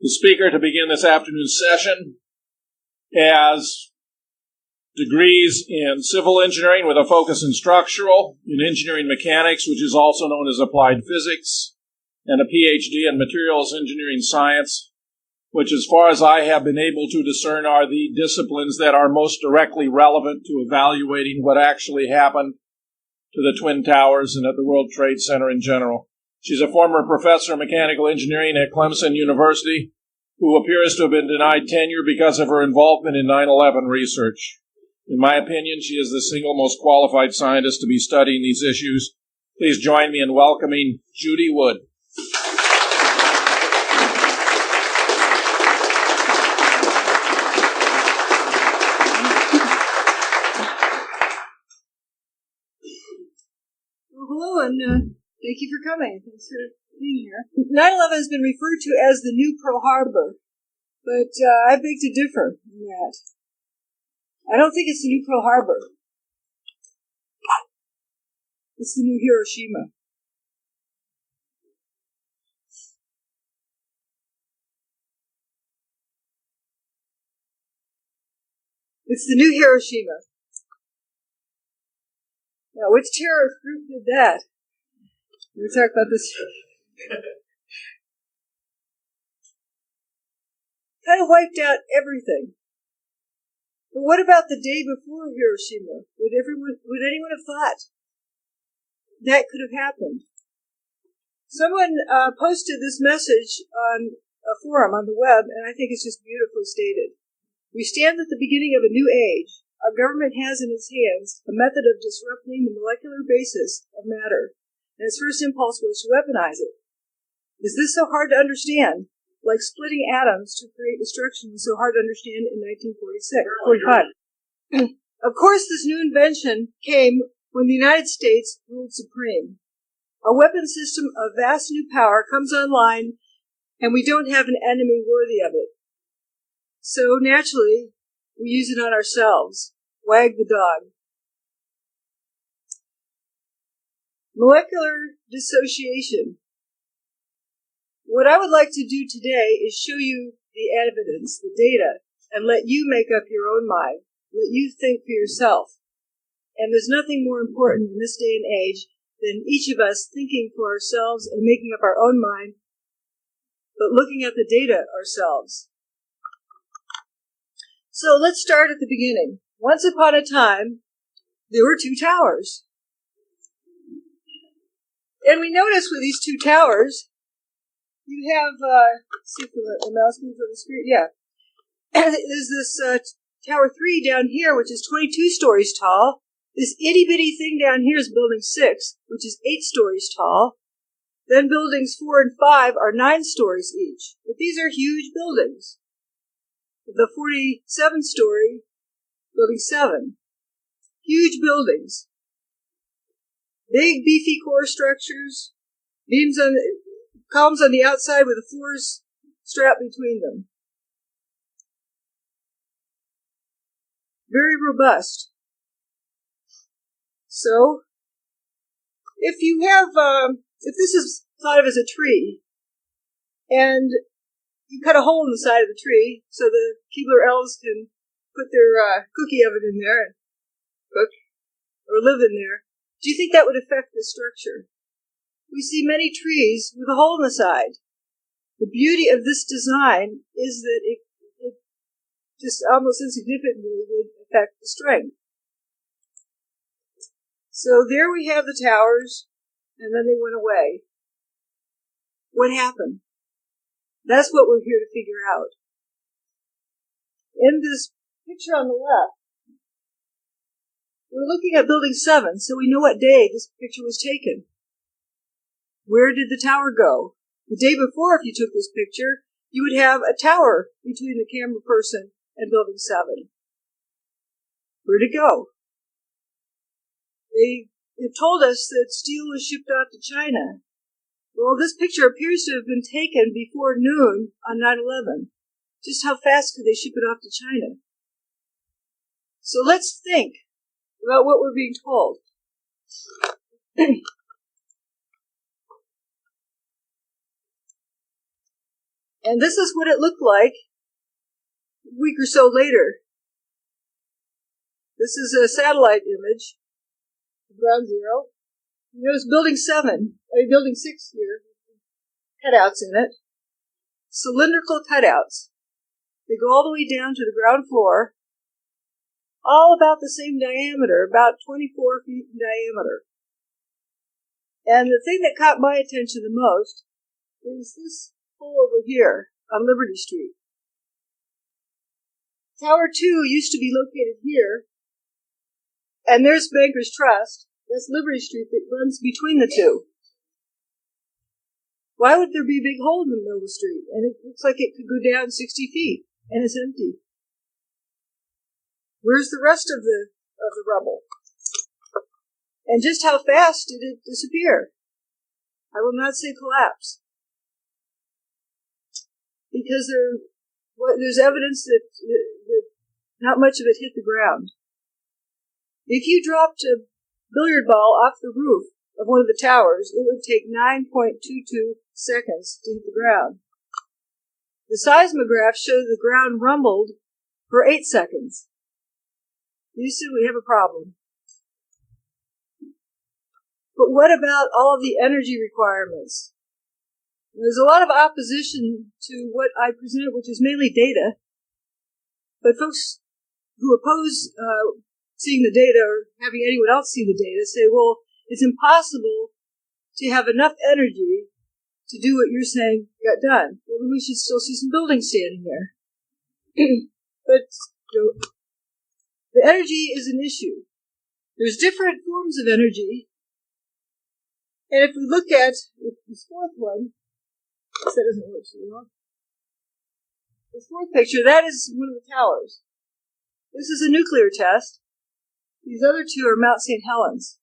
The speaker to begin this afternoon's session has degrees in civil engineering with a focus in structural, in engineering mechanics, which is also known as applied physics, and a PhD in materials engineering science, which, as far as I have been able to discern, are the disciplines that are most directly relevant to evaluating what actually happened to the Twin Towers and at the World Trade Center in general. She's a former professor of mechanical engineering at Clemson University who appears to have been denied tenure because of her involvement in 9/11 research. In my opinion, she is the single most qualified scientist to be studying these issues. Please join me in welcoming Judy Wood. Well, hello, and thank you for coming. Thanks for being here. 9/11 has been referred to as the new Pearl Harbor, but I beg to differ in that. I don't think it's the new Pearl Harbor. It's the new Hiroshima. It's the new Hiroshima. Now, which terrorist group did that? We'll talk about this. Kind of wiped out everything. But what about the day before Hiroshima? Would anyone have thought that could have happened? Someone posted this message on a forum on the web, and I think it's just beautifully stated. We stand at the beginning of a new age. Our government has in its hands a method of disrupting the molecular basis of matter, and its first impulse was to weaponize it. Is this so hard to understand? Like splitting atoms to create destruction was so hard to understand in 1945. Of course, this new invention came when the United States ruled supreme. A weapon system of vast new power comes online, and we don't have an enemy worthy of it. So, naturally, we use it on ourselves. Wag the dog. Molecular dissociation. What I would like to do today is show you the evidence, the data, and let you make up your own mind. Let you think for yourself. And there's nothing more important in this day and age than each of us thinking for ourselves and making up our own mind, but looking at the data ourselves. So let's start at the beginning. Once upon a time, there were two towers. And we notice with these two towers, you have, let's see if the mouse moves on the screen, yeah. And there's this Tower 3 down here, which is 22 stories tall. This itty-bitty thing down here is Building 6, which is 8 stories tall. Then Buildings 4 and 5 are 9 stories each. But these are huge buildings. The 47-story Building 7. Huge buildings. Big, beefy core structures. Columns on the outside with the floors strapped between them. Very robust. So, if this is thought of as a tree, and you cut a hole in the side of the tree so the Keebler elves can put their cookie oven in there and cook or live in there, do you think that would affect the structure? We see many trees with a hole in the side. The beauty of this design is that it just almost insignificantly would affect the strength. So there we have the towers, and then they went away. What happened? That's what we're here to figure out. In this picture on the left, we're looking at Building 7, so we know what day this picture was taken. Where did the tower go? The day before, if you took this picture, you would have a tower between the camera person and Building 7. Where'd it go? They have told us that steel was shipped off to China. Well, this picture appears to have been taken before noon on 9/11. Just how fast could they ship it off to China? So let's think about what we're being told. And this is what it looked like a week or so later. This is a satellite image of ground zero. There's building 6 here, cutouts in it. Cylindrical cutouts. They go all the way down to the ground floor, all about the same diameter, about 24 feet in diameter. And the thing that caught my attention the most is this hole over here on Liberty Street. Tower 2 used to be located here, and there's Banker's Trust. That's Liberty Street that runs between the two. Why would there be a big hole in the middle of the street? And it looks like it could go down 60 feet, and it's empty. Where's the rest of the rubble? And just how fast did it disappear? I will not say collapse. Because there's evidence that not much of it hit the ground. If you dropped a billiard ball off the roof of one of the towers, it would take 9.22 seconds to hit the ground. The seismograph showed the ground rumbled for 8 seconds. You see, we have a problem. But what about all of the energy requirements? There's a lot of opposition to what I present, which is mainly data. But folks who oppose seeing the data or having anyone else see the data say, well, it's impossible to have enough energy to do what you're saying got done. Well, then we should still see some buildings standing there. But the energy is an issue. There's different forms of energy. And if we look at this fourth one, that doesn't work so well. This fourth picture, that is one of the towers. This is a nuclear test. These other two are Mount St. Helens.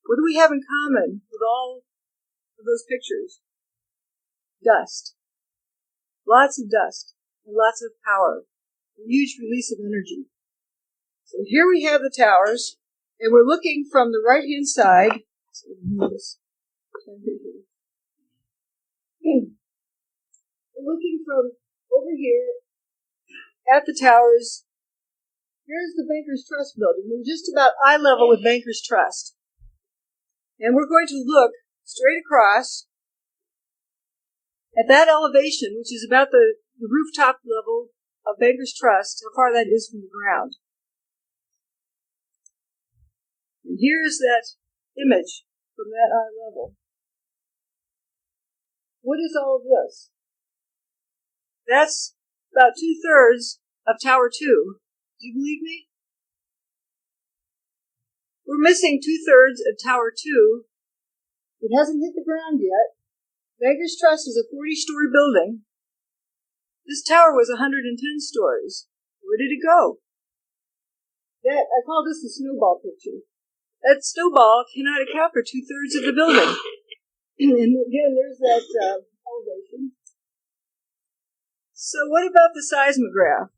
What do we have in common with all of those pictures? Dust. Lots of dust and lots of power. A huge release of energy. So here we have the towers, and we're looking from the right-hand side. We're looking from over here at the towers. Here's the Banker's Trust building. We're just about eye level with Banker's Trust. And we're going to look straight across at that elevation, which is about the rooftop level of Banker's Trust, how far that is from the ground. And here's that image from that eye level. What is all of this? That's about 2/3 of Tower 2. Do you believe me? We're missing 2/3 of Tower 2. It hasn't hit the ground yet. Banker's Trust is a 40-story building. This tower was 110 stories. Where did it go? I call this the snowball picture. That snowball cannot account for 2/3 of the building. And again, there's that elevation. So what about the seismograph?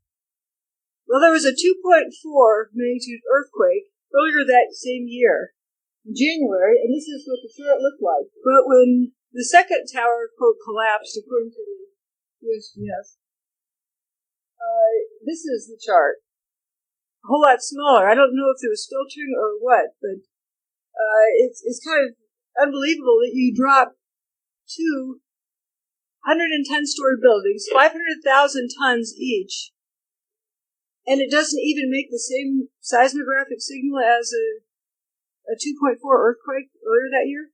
Well, there was a 2.4 magnitude earthquake earlier that same year, in January, and this is what the chart looked like. But when the second tower, quote, collapsed, according to the USGS, this is the chart. A whole lot smaller. I don't know if there was filtering or what, but it's kind of unbelievable that you drop two 110-story buildings, 500,000 tons each, and it doesn't even make the same seismographic signal as a 2.4 earthquake earlier that year.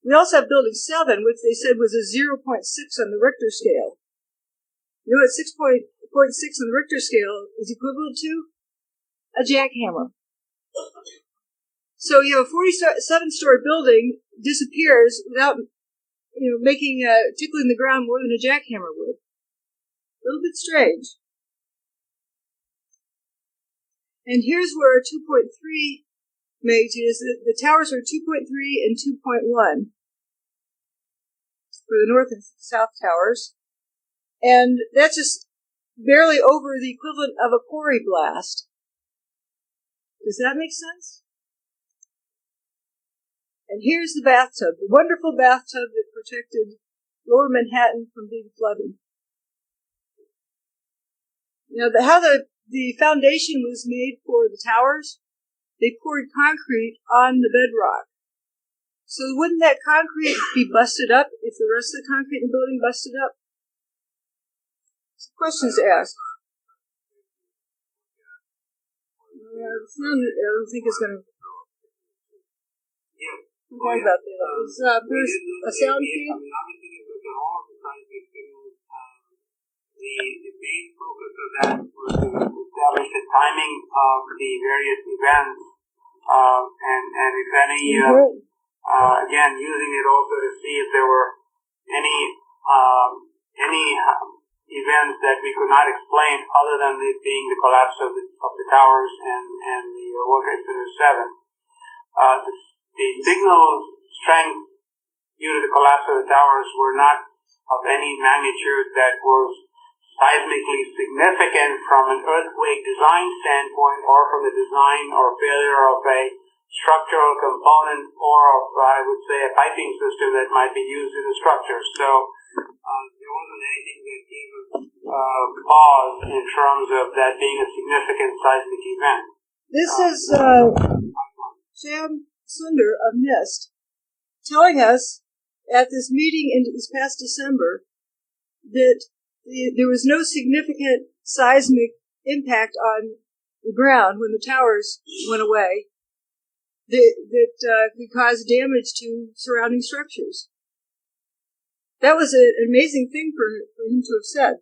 We also have Building 7, which they said was a 0.6 on the Richter scale. You know what 6.6 on the Richter scale is equivalent to? A jackhammer. So you have a 47-story building disappears without, tickling the ground more than a jackhammer would. A little bit strange. And here's where 2.3 magnitude is. The towers are 2.3 and 2.1 for the north and south towers. And that's just barely over the equivalent of a quarry blast. Does that make sense? And here's the bathtub, the wonderful bathtub that protected lower Manhattan from being flooded. How the foundation was made for the towers, they poured concrete on the bedrock. So wouldn't that concrete be busted up if the rest of the concrete in the building busted up? Some questions to ask. I don't think it's going to... What about that? Is Bruce a sound feed? The main focus of that was to establish the timing of the various events, and if any, again, using it also to see if there were any events that we could not explain other than it being the collapse of the towers and the World Trade Center 7. The signal strength due to the collapse of the towers were not of any magnitude that was seismically significant from an earthquake design standpoint, or from the design or failure of a structural component, or of, I would say, a piping system that might be used in the structure. So there wasn't anything that gave us pause in terms of that being a significant seismic event. This is Sam Sunder of NIST telling us at this meeting in this past December that there was no significant seismic impact on the ground when the towers went away that could cause damage to surrounding structures. That was an amazing thing for him to have said.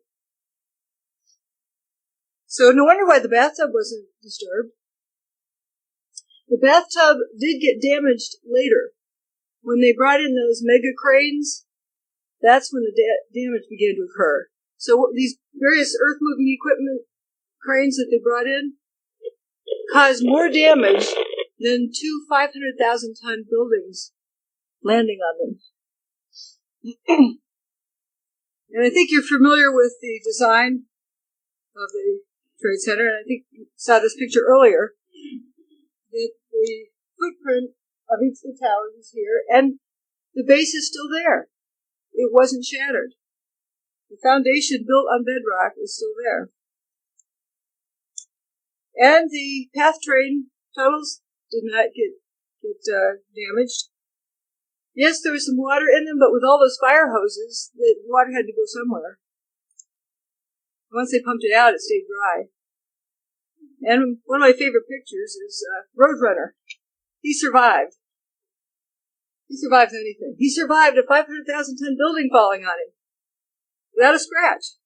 So no wonder why the bathtub wasn't disturbed. The bathtub did get damaged later. When they brought in those mega cranes, that's when the damage began to occur. So these various earth-moving equipment cranes that they brought in caused more damage than 2 500,000-ton buildings landing on them. And I think you're familiar with the design of the Trade Center, and I think you saw this picture earlier. The footprint of each of the towers is here, and the base is still there. It wasn't shattered. The foundation built on bedrock is still there. And the path train tunnels did not get damaged. Yes, there was some water in them, but with all those fire hoses, the water had to go somewhere. Once they pumped it out, it stayed dry. And one of my favorite pictures is Roadrunner. He survived. He survived anything. He survived a 500,000-ton building falling on him without a scratch.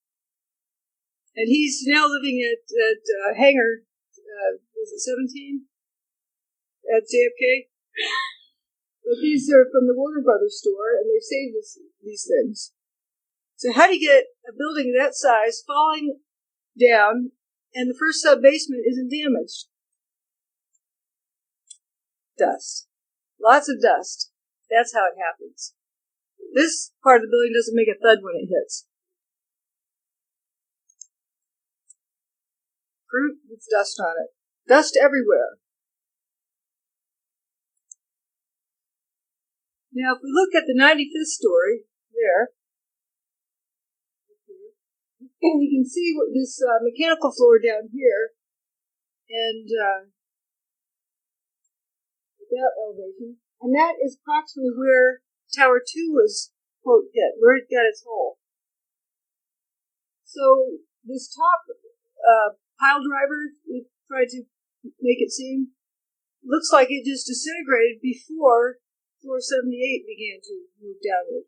And he's now living at Hangar, was it 17? At JFK. But these are from the Warner Brothers store, and they've saved these things. So how do you get a building that size falling down, and the first sub-basement isn't damaged? Dust. Lots of dust. That's how it happens. This part of the building doesn't make a thud when it hits. Fruit with dust on it. Dust everywhere. Now, if we look at the 95th story there, you can see what this mechanical floor down here, and that elevation, and that is approximately where Tower 2 was, quote, hit, where it got its hole. So this top pile driver, we tried to make it seem, looks like it just disintegrated before floor 78 began to move downward.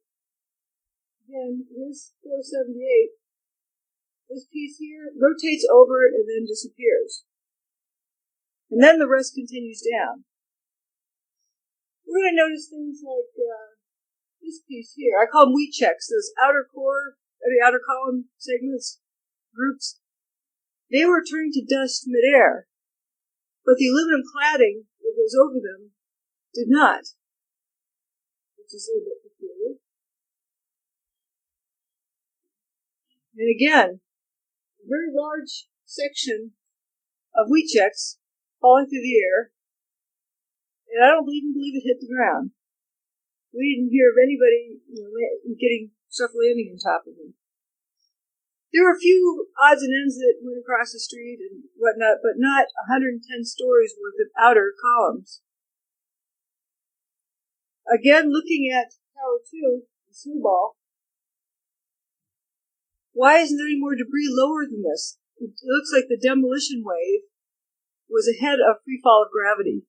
Again, here's floor 78. This piece here rotates over it and then disappears. And then the rest continues down. We're going to notice things like this piece here. I call them wheat checks, those outer column segments, groups. They were turning to dust midair, but the aluminum cladding that goes over them did not, which is a little bit peculiar. And again, a very large section of wheat checks falling through the air, and I don't even believe it hit the ground. We didn't hear of anybody getting stuff landing on top of them. There were a few odds and ends that went across the street and whatnot, but not 110 stories worth of outer columns. Again, looking at Tower 2, the snowball, why isn't there any more debris lower than this? It looks like the demolition wave was ahead of free fall of gravity.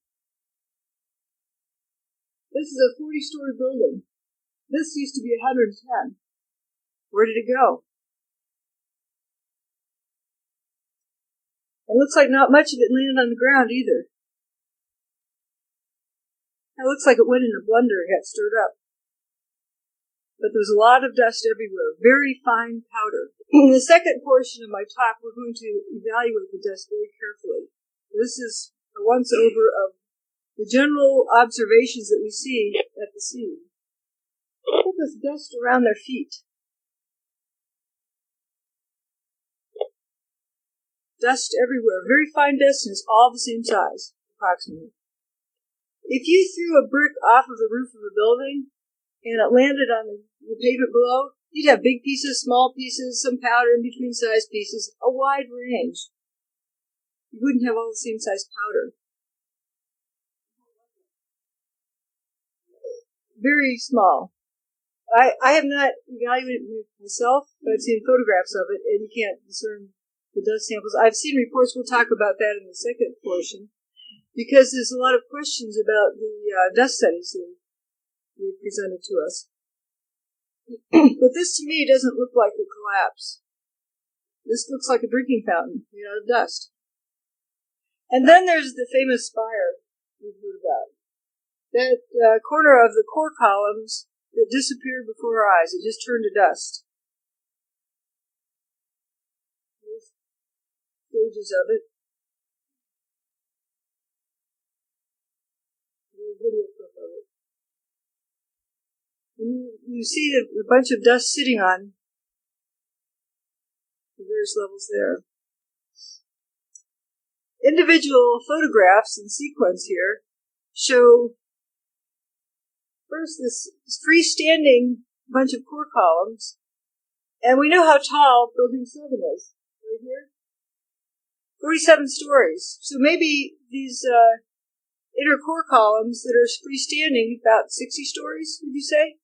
This is a 40-story building. This used to be 110. Where did it go? It looks like not much of it landed on the ground either. It looks like it went in a blender and got stirred up. But there was a lot of dust everywhere, very fine powder. In the second portion of my talk, we're going to evaluate the dust very carefully. This is a once-over of the general observations that we see at the scene. Look at this dust around their feet. Dust everywhere, very fine dust, and it's all the same size, approximately. If you threw a brick off of the roof of a building and it landed on the pavement below, you'd have big pieces, small pieces, some powder in between size pieces, a wide range. You wouldn't have all the same size powder. Very small. I have not evaluated it myself, but I've seen photographs of it, and you can't discern the dust samples. I've seen reports, we'll talk about that in the second portion, because there's a lot of questions about the dust studies that they presented to us. But this, to me, doesn't look like a collapse. This looks like a drinking fountain made out of dust. And then there's the famous Spire we've heard about. That corner of the core columns that disappeared before our eyes. It just turned to dust. There's stages of it. There's a video clip of it. And you see a bunch of dust sitting on the various levels there. Individual photographs in sequence here show first this freestanding bunch of core columns, and we know how tall Building 7 is, right here. 47 stories. So maybe these inner core columns that are freestanding, about 60 stories, would you say?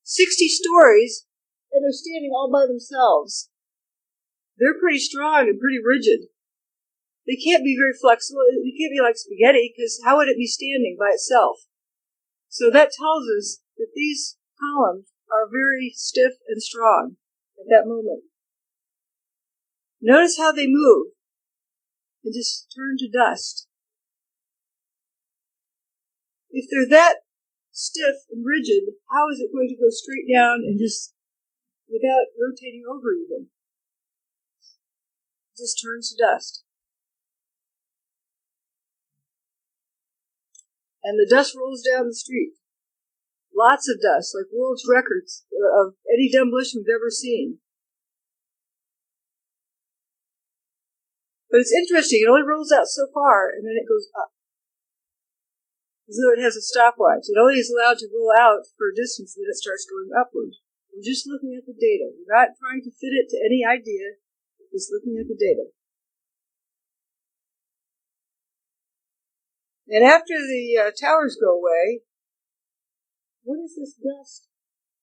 60 stories, and they're standing all by themselves. They're pretty strong and pretty rigid. They can't be very flexible. It can't be like spaghetti, because how would it be standing by itself? So that tells us that these columns are very stiff and strong at that moment. Notice how they move and just turn to dust. If they're that stiff and rigid, how is it going to go straight down and just, without rotating over even? It just turns to dust. And the dust rolls down the street. Lots of dust, like world's records of any demolition we've ever seen. But it's interesting, it only rolls out so far, and then it goes up. As though it has a stopwatch. It only is allowed to roll out for a distance, and then it starts going upward. We're just looking at the data. We're not trying to fit it to any idea, just looking at the data. And after the towers go away, what is this dust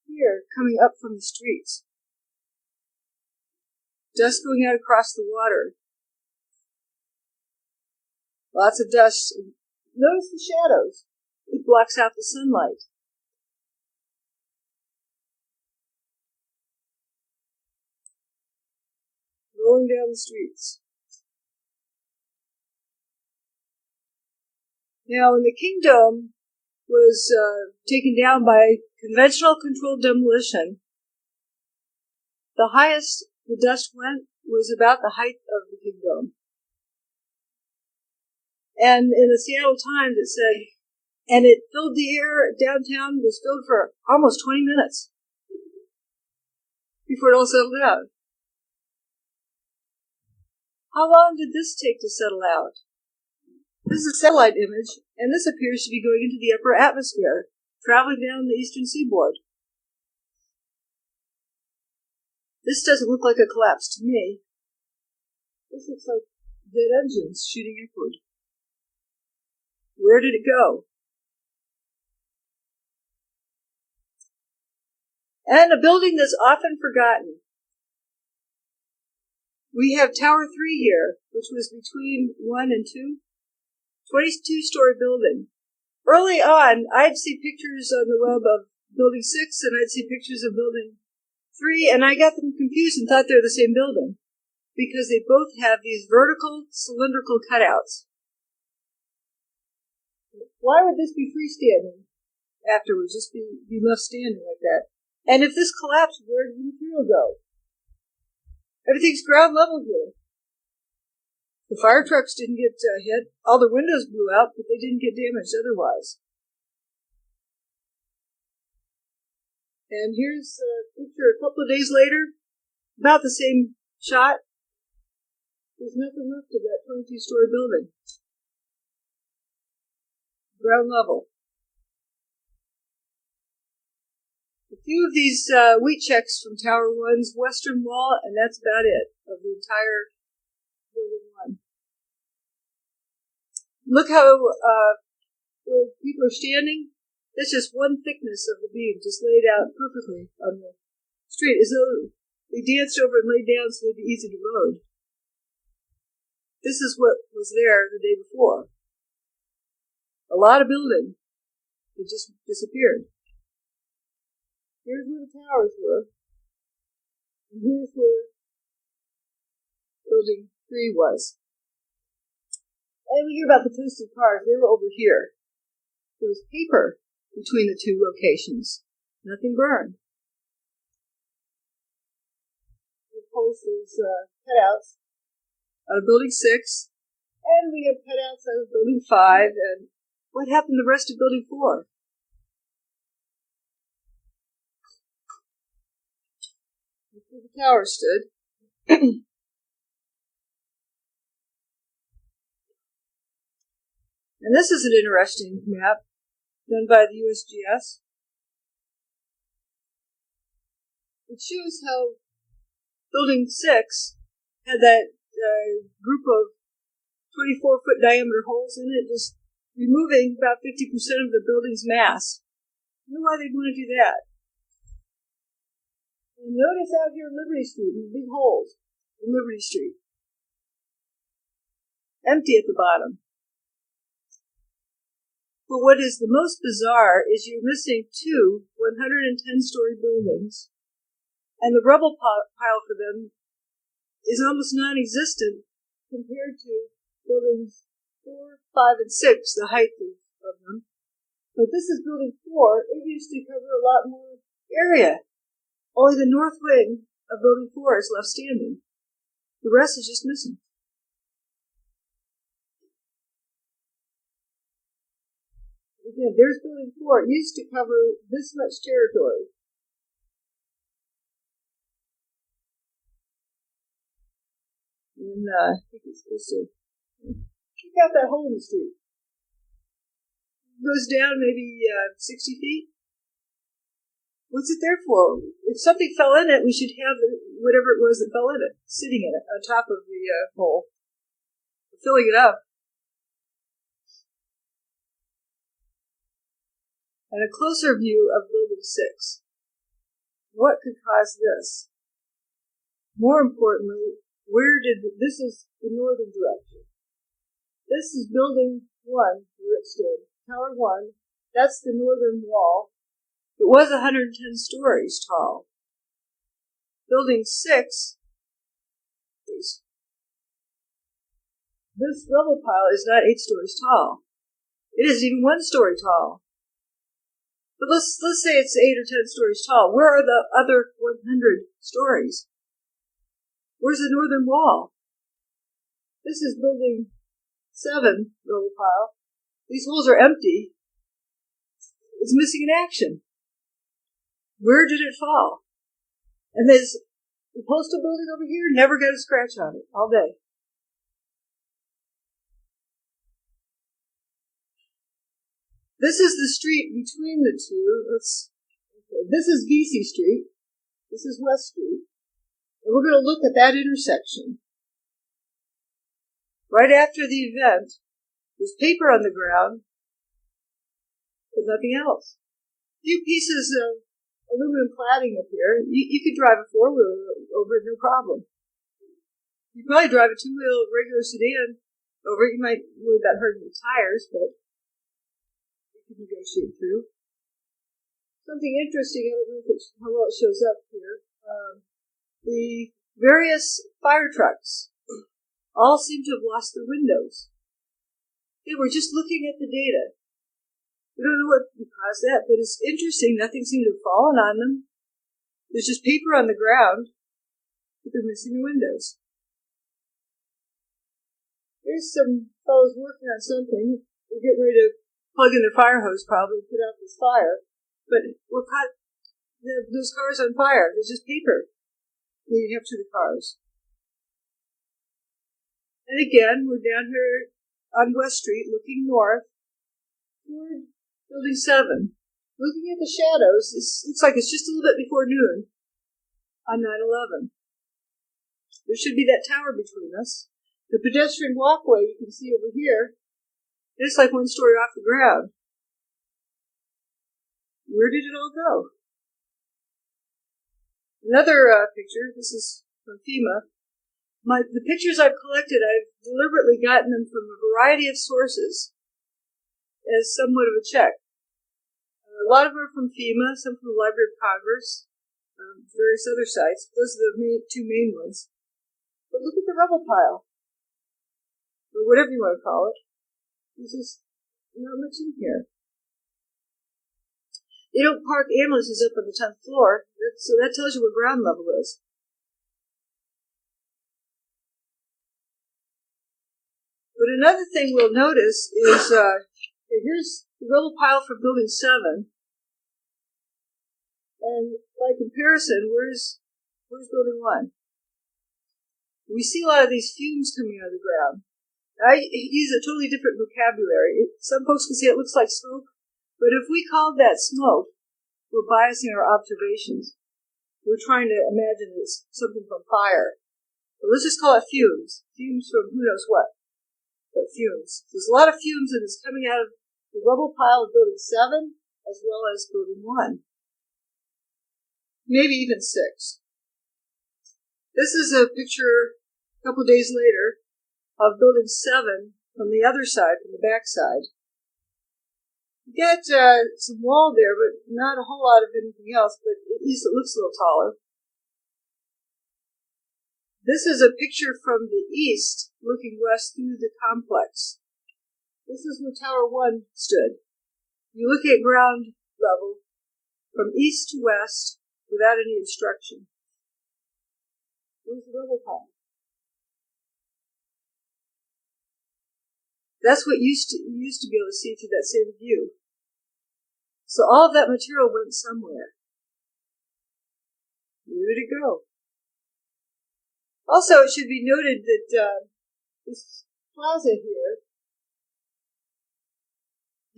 here coming up from the streets? Dust going out across the water. Lots of dust. Notice the shadows. It blocks out the sunlight. Rolling down the streets. Now, when the Kingdom was taken down by conventional controlled demolition, the highest the dust went was about the height of the Kingdom. And in the Seattle Times it said, and it filled the air downtown, was filled for almost 20 minutes before it all settled out. How long did this take to settle out? This is a satellite image, and this appears to be going into the upper atmosphere. traveling down the eastern seaboard. This doesn't look like a collapse to me. This looks like dead engines shooting upward. Where did it go? And a building that's often forgotten. We have Tower 3 here, which was between 1 and 2. 22-story building. Early on, I'd see pictures on the web of Building 6, and I'd see pictures of Building 3, and I got them confused and thought they were the same building, because they both have these vertical, cylindrical cutouts. Why would this be freestanding afterwards, just be left standing like that? And if this collapsed, where did the material go? Everything's ground level here. The fire trucks didn't get hit. All the windows blew out, but they didn't get damaged otherwise. And here's a picture a couple of days later. About the same shot. There's nothing left of that 22-story building. Ground level. A few of these wheat checks from Tower 1's western wall, and that's about it of the entire building 1. Look how where people are standing. That's just one thickness of the beam, just laid out perfectly on the street, as though they danced over and laid down so they'd be easy to load. This is what was there the day before. A lot of building. It just disappeared. Here's where the towers were. And here's where Building 3 was. And we hear about the twisted cars. They were over here. There was paper between the two locations. Nothing burned. Of course, there's cutouts out of Building 6. And we have cutouts out of Building 5. And what happened to the rest of Building 4? That's where the tower stood. And this is an interesting map done by the USGS. It shows how Building 6 had that group of 24-foot diameter holes in it, just removing about 50% of the building's mass. I don't know why they'd want to do that. And notice out here in Liberty Street, these big holes in Liberty Street. Empty at the bottom. But what is the most bizarre is you're missing two 110-story buildings, and the rubble pile for them is almost non-existent compared to Buildings 4, 5, and 6, the height of them. But this is Building 4. It used to cover a lot more area. Only the north wing of Building 4 is left standing. The rest is just missing. Again, there's Building 4. It used to cover this much territory. And I think it's supposed to check out that hole in the street. It goes down maybe 60 feet. What's it there for? If something fell in it, we should have whatever it was that fell in it, sitting in it, on top of the hole, filling it up. And a closer view of Building 6. What could cause this? More importantly, this is the northern direction. This is Building 1, where it stood. Tower 1, that's the northern wall. It was 110 stories tall. Building 6, this rubble pile is not 8 stories tall. It isn't even 1 story tall. But let's say it's 8 or 10 stories tall. Where are the other 100 stories? Where's the northern wall? This is Building 7 rubble pile. These holes are empty. It's missing in action. Where did it fall? And there's the postal building over here, never got a scratch on it all day. This is the street between the two. This is VC Street. This is West Street. And we're going to look at that intersection. Right after the event, there's paper on the ground, but nothing else. A few pieces of aluminum cladding up here. You could drive a four-wheeler over it, no problem. You could probably drive a two-wheel regular sedan over it. You might worry about hurting the tires, but you can negotiate through. Something interesting, I don't know how well it shows up here. The various fire trucks all seem to have lost their windows. Okay, we're just looking at the data. We don't know what caused that, but it's interesting. Nothing seemed to have fallen on them. There's just paper on the ground, but they're missing the windows. There's some fellows working on something. They're getting ready to plug in their fire hose probably and put out this fire. But we're caught, those cars on fire. There's just paper leading up to the cars. And again, we're down here on West Street looking north toward Building 7. Looking at the shadows, it looks like it's just a little bit before noon on 9/11. There should be that tower between us. The pedestrian walkway you can see over here, it's like one story off the ground. Where did it all go? Another picture, this is from FEMA. The pictures I've collected, I've deliberately gotten them from a variety of sources as somewhat of a check. A lot of them are from FEMA, some from the Library of Congress, various other sites. Those are the two main ones. But look at the rubble pile, or whatever you want to call it. There's just not much in here. They don't park ambulances up on the 10th floor, so that tells you what ground level is. But another thing we'll notice is, here's the rubble pile for Building 7. And by comparison, where's Building 1? We see a lot of these fumes coming out of the ground. I use a totally different vocabulary. Some folks can say it looks like smoke, but if we called that smoke, we're biasing our observations. We're trying to imagine it's something from fire. But let's just call it fumes. Fumes from who knows what. But fumes. There's a lot of fumes that is coming out of the rubble pile of Building 7 as well as Building 1. Maybe even 6. This is a picture a couple days later of Building 7 from the other side, from the back side. You get some wall there, but not a whole lot of anything else, but at least it looks a little taller. This is a picture from the east, looking west through the complex. This is where Tower 1 stood. You look at ground level from east to west without any obstruction. Where's the rubble pile? That's what you used to be able to see through that same view. So all of that material went somewhere. Where did it go? Also, it should be noted that this plaza here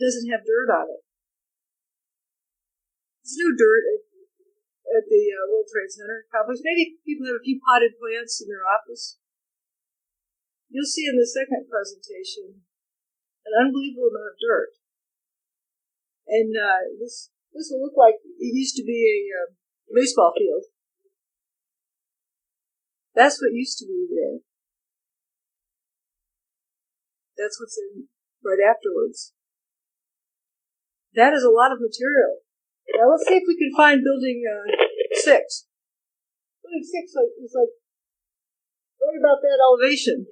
doesn't have dirt on it. There's no dirt at the World Trade Center complex. Maybe people have a few potted plants in their office. You'll see in the second presentation an unbelievable amount of dirt. And this will look like it used to be a baseball field. That's what used to be there. That's what's in right afterwards. That is a lot of material. Now let's see if we can find Building 6. Building 6 is like right about that elevation.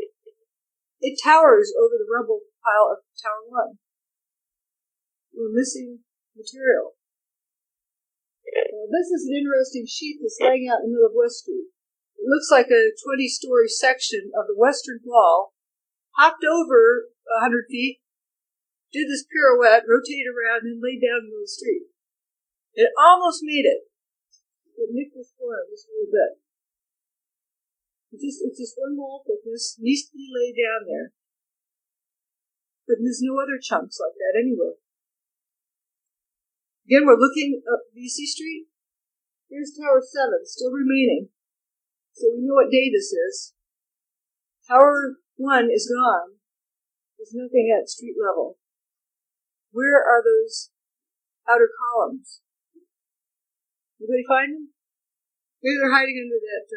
It towers over the rubble pile of Tower 1. We're missing material. Now, this is an interesting sheet that's laying out in the middle of West Street. It looks like a 20-story section of the western wall, hopped over 100 feet, did this pirouette, rotated around, and laid down in the middle of the street. It almost made it. It nicked this corner just a little bit. It's just one wall thickness, needs to be laid down there. But there's no other chunks like that anywhere. Again, we're looking up VC Street. Here's Tower 7, still remaining. So we know what day this is. Tower 1 is gone. There's nothing at street level. Where are those outer columns? Anybody find them? Maybe they're hiding under that,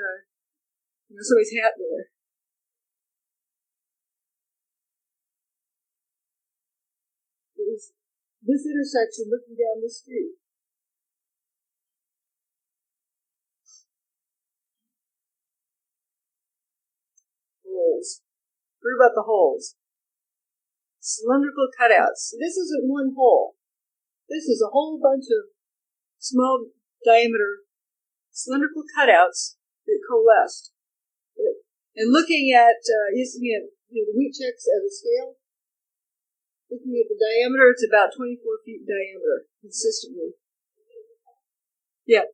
somebody's hat there. There's this intersection looking down the street. Holes. What about the holes? Cylindrical cutouts. This isn't one hole. This is a whole bunch of small diameter cylindrical cutouts that coalesced. And looking at, using the wheat checks as a scale, looking at the diameter, it's about 24 feet diameter, consistently. Yeah.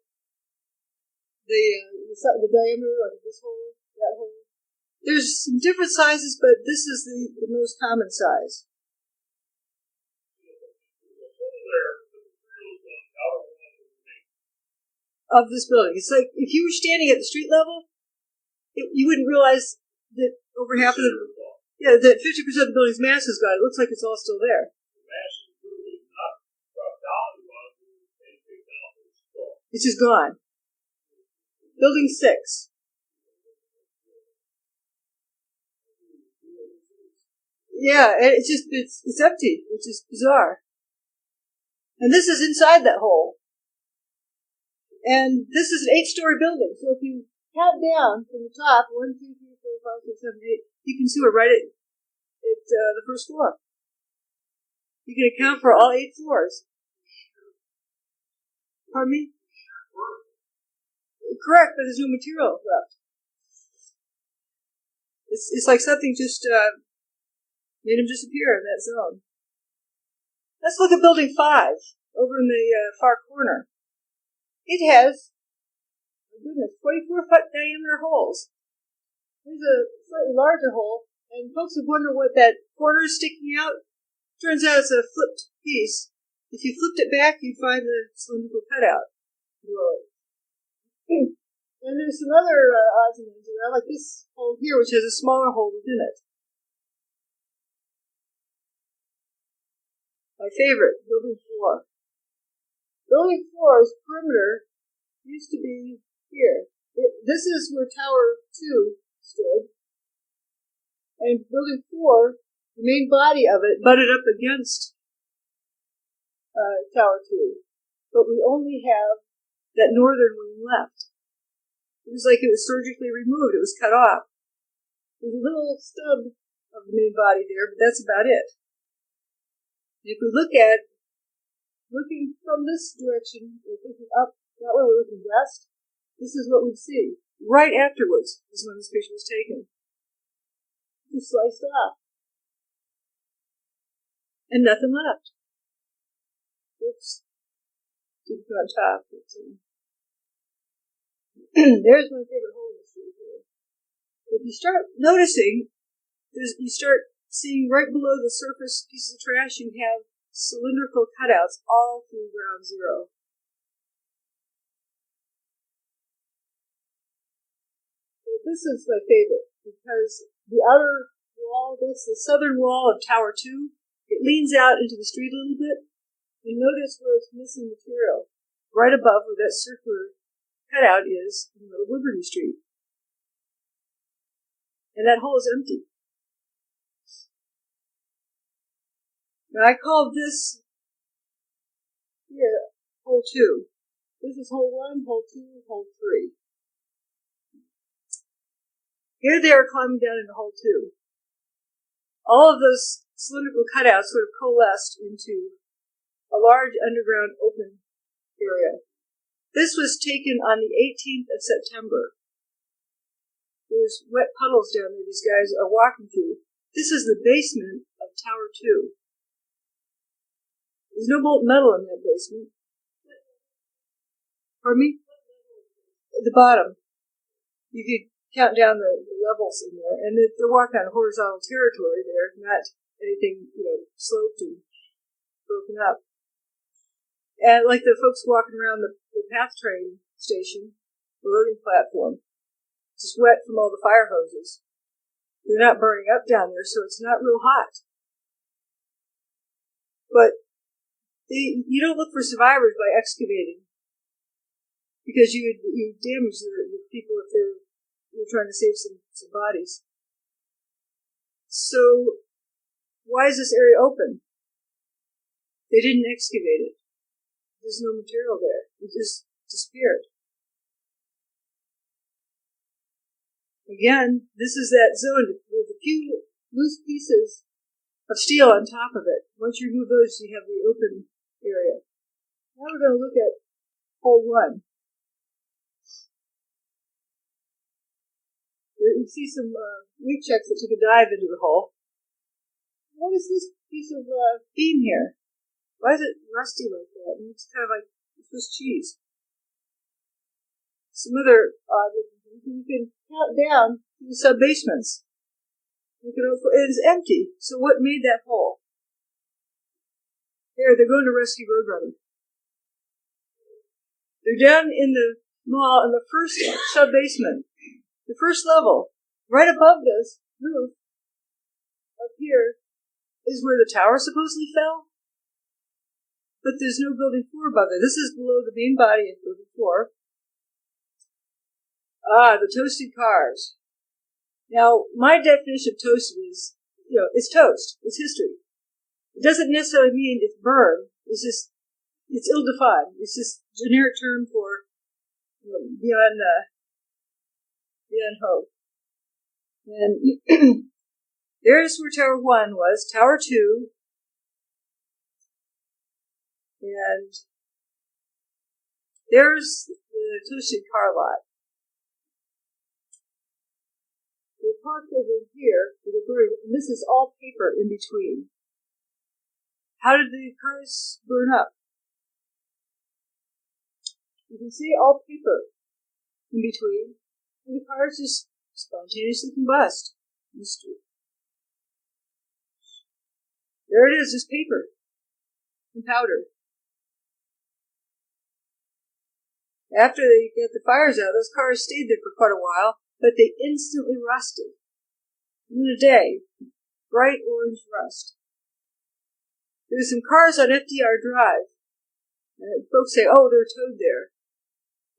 The diameter, like this hole, that hole. There's some different sizes, but this is the most common size. Of this building. It's like if you were standing at the street level, you wouldn't realize that over half of that 50% of the building's mass is gone. It looks like it's all still there. It's just gone. Building 6. Yeah, and it's empty, which is bizarre. And this is inside that hole. And this is an 8-story building, so if you count down from the top, 1, 2, 3, 4, 5, 6, 7, 8, you can see we're right at the first floor. You can account for all 8 floors. Pardon me? Correct, but there's no material left. It's like something just made them disappear in that zone. Let's look at Building 5, over in the far corner. It has, 24-foot diameter holes. There's a slightly larger hole, and folks would wonder what that corner is sticking out. Turns out it's a flipped piece. If you flipped it back, you'd find the cylindrical cutout below it. And there's some other odds and ends around, like this hole here, which has a smaller hole within it. My favorite, Building 4. Building 4's perimeter used to be here. This is where Tower 2 stood. And Building 4, the main body of it, butted up against Tower 2. But we only have that northern wing left. It was like it was surgically removed. It was cut off. There's a little stub of the main body there, but that's about it. And if we looking from this direction, we're looking up, that way we're looking west, this is what we see. Right afterwards is when this picture was taken. Just sliced off. And nothing left. Oops. Didn't put on top. There's my favorite hole in the street here. If you start noticing, you start seeing right below the surface pieces of trash, you have cylindrical cutouts all through ground zero. So this is my favorite because the outer wall, that's the southern wall of Tower 2, it leans out into the street a little bit. And notice where it's missing material. Right above where that circular cutout is in the middle of Liberty Street. And that hole is empty. Now I call this here hole 2. This is hole 1, hole 2, hole 3. Here they are climbing down into hole 2. All of those cylindrical cutouts sort of coalesced into a large underground open area. This was taken on the 18th of September. There's wet puddles down there these guys are walking through. This is the basement of Tower 2. There's no molten metal in that basement. Pardon me? At the bottom. You could count down the levels in there, and they're walking on horizontal territory there, not anything, sloped and broken up. And like the folks walking around the PATH train station, the loading platform, just wet from all the fire hoses. They're not burning up down there, so it's not real hot. But you don't look for survivors by excavating, because you damage the people if you're trying to save some bodies. So why is this area open? They didn't excavate it. There's no material there. It just disappeared. Again, this is that zone with a few loose pieces of steel on top of it. Once you remove those, you have the open area. Now we're going to look at hole 1. You see some weak checks that took a dive into the hole. What is this piece of beam here? Why is it rusty like that? It looks kind of like Swiss cheese. Some other odd looking things. You can count down to the sub-basements. It's empty. So what made that hole? There, they're going to rescue Roadrunner. They're down in the mall in the first sub-basement. The first level, right above this roof, up here, is where the tower supposedly fell. But there's no building 4 above it. This is below the main body of building 4. The toasted cars. Now, my definition of toasted is, it's toast. It's history. It doesn't necessarily mean it's burned. It's just, it's ill-defined. It's just a generic term for, beyond hope. And there's where Tower 1 was. Tower 2. And there's the toasted car lot. We're parked over here, and this is all paper in between. How did the cars burn up? You can see all paper in between, and the cars just spontaneously combust in the street. There it is, just paper and powder. After they get the fires out, those cars stayed there for quite a while, but they instantly rusted. In a day, bright orange rust. There's some cars on FDR Drive, and folks say, oh, they're towed there.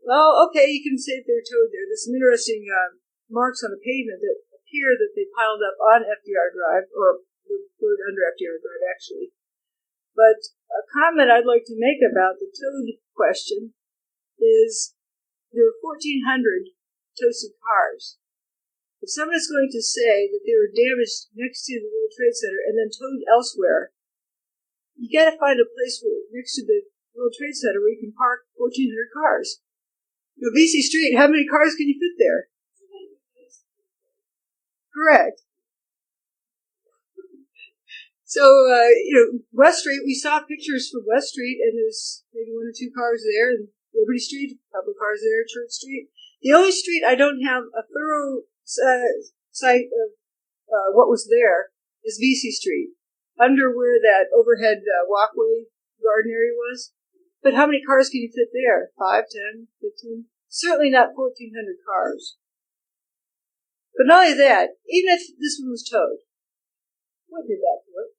Well, okay, you can say they're towed there. There's some interesting marks on the pavement that appear that they piled up on FDR Drive, or under FDR Drive, actually. But a comment I'd like to make about the towed question is there were 1,400 toasted cars. If someone is going to say that they were damaged next to the World Trade Center and then towed elsewhere, you got to find a place next to the World Trade Center where you can park 1,400 cars. VC Street, how many cars can you fit there? Correct. So, West Street, we saw pictures from West Street, and there's maybe 1 or 2 cars there, and Liberty Street, a couple of cars there, Church Street. The only street I don't have a thorough sight of what was there is VC Street, under where that overhead walkway garden area was. But how many cars can you fit there? 5, 10, 15? Certainly not 1,400 cars. But not only that, even if this one was towed, what did that to it?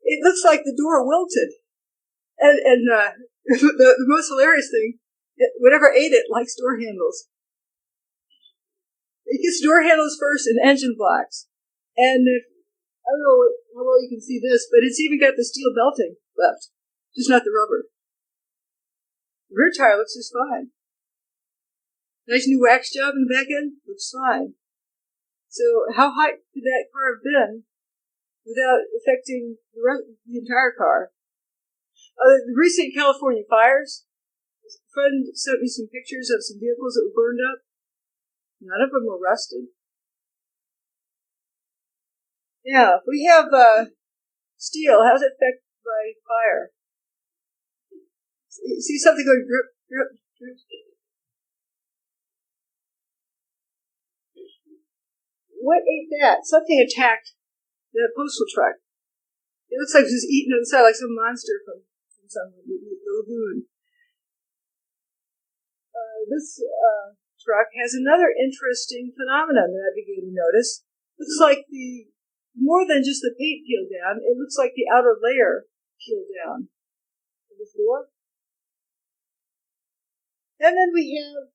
It looks like the door wilted. And the most hilarious thing, whatever ate it likes door handles. It gets door handles first and engine blocks. And I don't know how well you can see this, but it's even got the steel belting left, just not the rubber. The rear tire looks just fine. Nice new wax job in the back end, looks fine. So how high could that car have been without affecting the entire car? The recent California fires, a friend sent me some pictures of some vehicles that were burned up. None of them were rusted. Yeah, we have steel. How's it affected by fire? See something going drip, drip, drip? What ate that? Something attacked the postal truck. It looks like it's eaten on the side, like some monster from somewhere, the lagoon. This truck has another interesting phenomenon that I began to notice. Looks like more than just the paint peeled down, it looks like the outer layer peeled down. This door. And then we have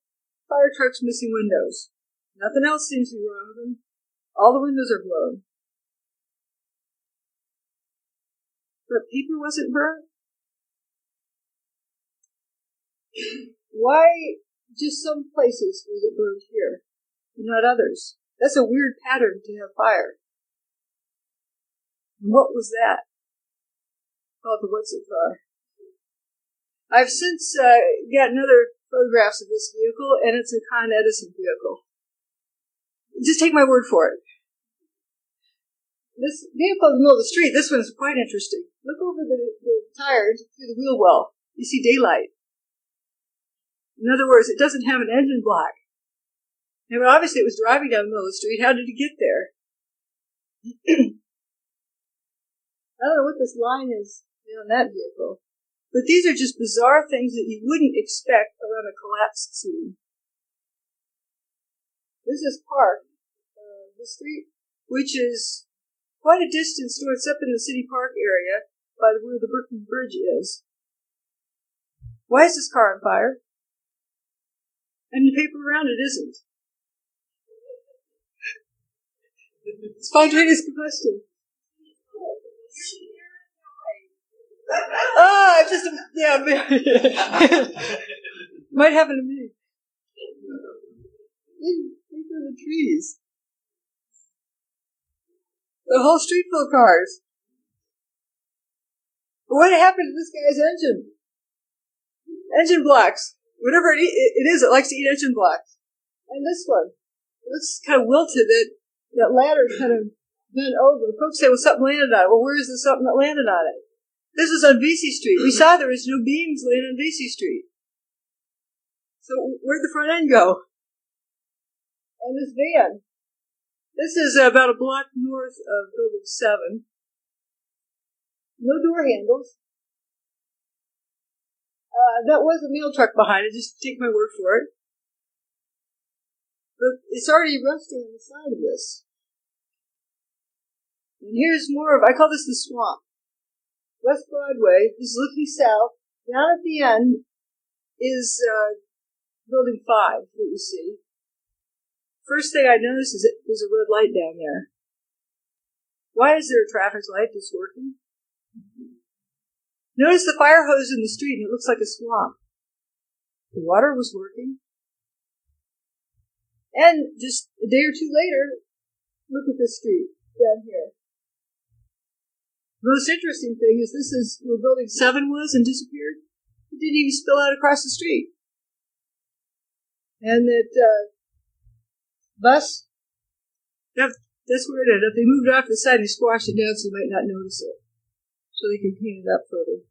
fire trucks missing windows. Nothing else seems to be wrong with them. All the windows are blown. But paper wasn't burned? Why just some places was it burned here, and not others? That's a weird pattern to have fire. And what was that? Called the what's it car. I've since gotten other photographs of this vehicle, and it's a Con Edison vehicle. Just take my word for it. This vehicle in the middle of the street, this one's quite interesting. Look over the tires through the wheel well. You see daylight. In other words, it doesn't have an engine block. And obviously it was driving down the middle of the street. How did it get there? I don't know what this line is on that vehicle. But these are just bizarre things that you wouldn't expect around a collapse scene. This is Park, the street, which is quite a distance north. It's up in the City Park area by where the Brooklyn Bridge is. Why is this car on fire? And the paper around it isn't. Spontaneous combustion. Might happen to me. Paper in the trees. The whole street full of cars. But what happened to this guy's engine? Engine blocks. Whatever it is, it likes to eat engine blocks. And this one. It looks kind of wilted. That ladder kind of bent over. Folks say, well, something landed on it. Well, where is the something that landed on it? This was on Vesey Street. We saw there was no beams laying on Vesey Street. So where'd the front end go? And this van. This is about a block north of Building 7. No door handles. That was a mail truck behind it, just take my word for it. But it's already rusting on the side of this. And here's more of, I call this the swamp. West Broadway, this is looking south. Down at the end is Building 5 that you see. First thing I noticed is that there's a red light down there. Why is there a traffic light that's working? Notice the fire hose in the street, and it looks like a swamp. The water was working. And just a day or two later, look at this street down here. The most interesting thing is this is where Building 7 was and disappeared. It didn't even spill out across the street. And that bus, that's where it ended up. They moved it off to the side and they squashed it down so you might not notice it. So they can clean it up further.